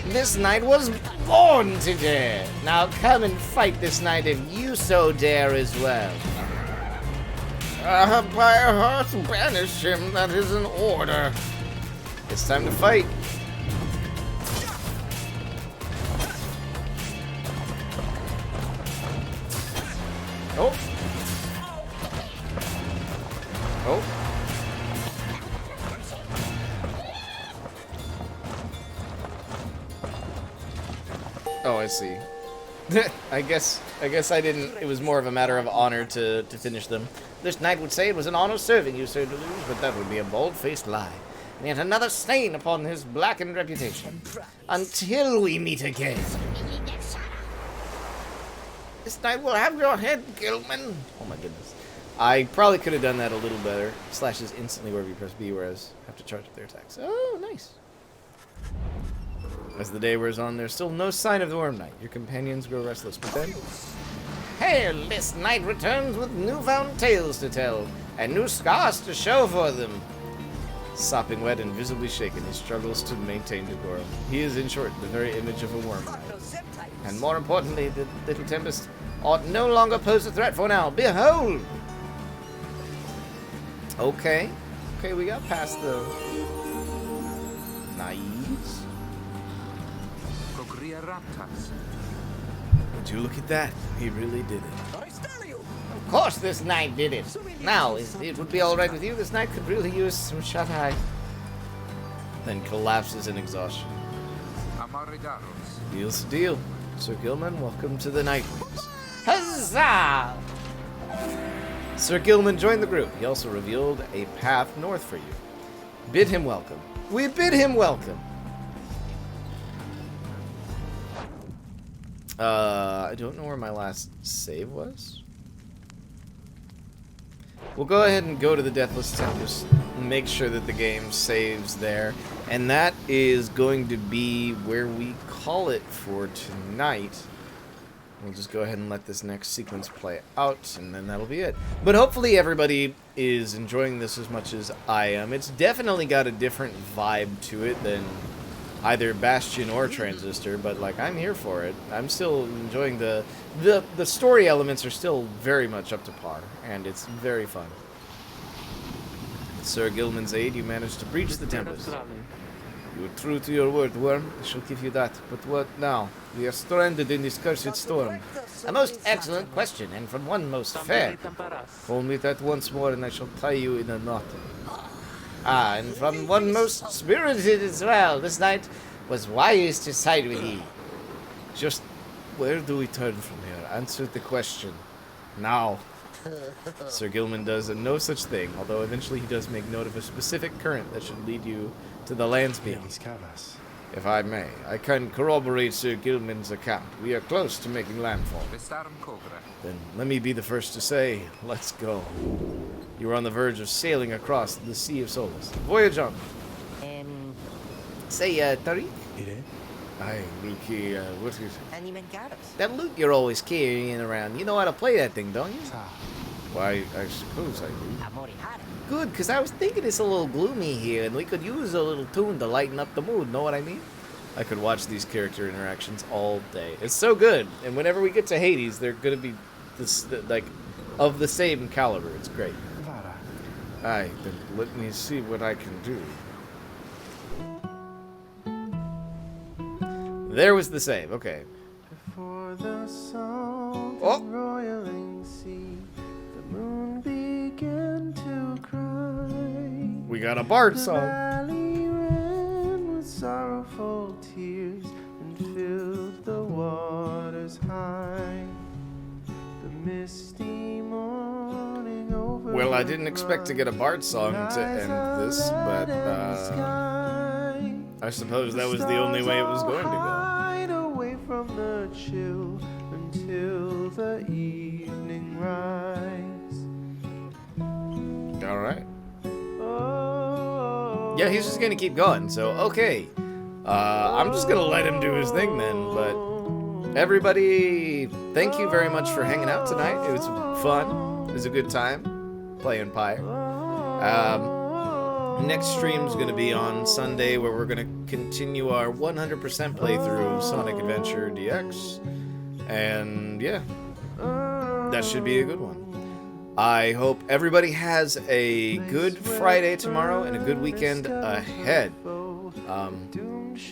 This knight was born to dare. Now come and fight this knight if you so dare as well. By heart, banish him. That is an order. It's time to fight. Oh. Oh. I see. I guess I didn't. It was more of a matter of honor to finish them. This knight would say it was an honor serving you, Sir Deleuze, but that would be a bold-faced lie. And yet another stain upon his blackened reputation. Until we meet again. This knight will have your head, Gilman. Oh my goodness. I probably could have done that a little better. Slashes instantly wherever you press B, whereas have to charge up their attacks. Oh, nice. As the day wears on, there's still no sign of the Worm Knight. Your companions grow restless, but then... Hail! This knight returns with newfound tales to tell, and new scars to show for them. Sopping wet and visibly shaken, he struggles to maintain decorum. He is, in short, the very image of a worm knight. And more importantly, the little Tempest ought no longer pose a threat for now. Behold! Okay. Okay, we got past the... Naives. Would you look at that? He really did it. Of course this knight did it. Now, it would be alright with you. This knight could really use some shut-eye. Then collapses in exhaustion. Deal's the deal. Sir Gilman, welcome to the Nightwings. Huzzah! Sir Gilman joined the group. He also revealed a path north for you. Bid him welcome. We bid him welcome. I don't know where my last save was. We'll go ahead and go to the Deathless Tempest and make sure that the game saves there. And that is going to be where we call it for tonight. We'll just go ahead and let this next sequence play out, and then that'll be it. But hopefully everybody is enjoying this as much as I am. It's definitely got a different vibe to it than either Bastion or Transistor, but like I'm here for it. I'm still enjoying the story elements are still very much up to par, and it's very fun. With Sir Gilman's aid, you managed to breach the Tempest. You were true to your word, Worm. I shall give you that. But what now? We are stranded in this cursed storm. A most excellent question, and from one most fair. Hold me that once more, and I shall tie you in a knot. Ah, and from one most spirited as well. This knight was wise to side with ye. Just where do we turn from here? Answer the question. Now. Sir Gilman does no such thing, although eventually he does make note of a specific current that should lead you to the Landspeak. If I may, I can corroborate Sir Gilman's account. We are close to making landfall. Then let me be the first to say, let's go. You are on the verge of sailing across the Sea of Souls. Voyage on. Say, Tariq? Aye, Miki, what is it? That loot you're always carrying around, you know how to play that thing, don't you? Why, I suppose I do. Good, because I was thinking it's a little gloomy here, and we could use a little tune to lighten up the mood, know what I mean? I could watch these character interactions all day. It's so good, and whenever we get to Hades, they're going to be like of the same caliber. It's great. Aye, then let me see what I can do. There was the save. Okay. Oh. We got a bard song. Sorrowful tears and filled the waters high. The misty morning over. Well, I didn't expect to get a bard song to end this, but I suppose that was the only way it was going to go. Away from the chill until the evening rise. All right. Yeah, he's just gonna keep going, so okay. I'm just gonna let him do his thing then, but everybody, thank you very much for hanging out tonight. It was fun. It was a good time playing Pyre. Next stream's gonna be on Sunday, where we're gonna continue our 100% playthrough of Sonic Adventure DX. And yeah, that should be a good one. I hope everybody has a good Friday tomorrow and a good weekend ahead.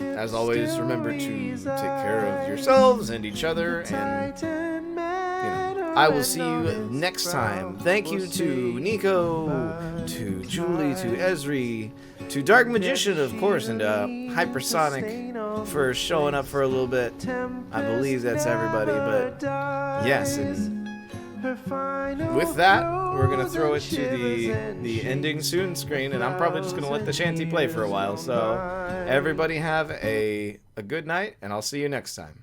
As always, remember to take care of yourselves and each other, and I will see you next time. Thank you to Nico, to Julie, to Esri, to Dark Magician, of course, and Hypersonic for showing up for a little bit. I believe that's everybody, but yes, and with that, we're going to throw it to the ending soon screen, and I'm probably just going to let the shanty play for a while. So everybody have a good night, and I'll see you next time.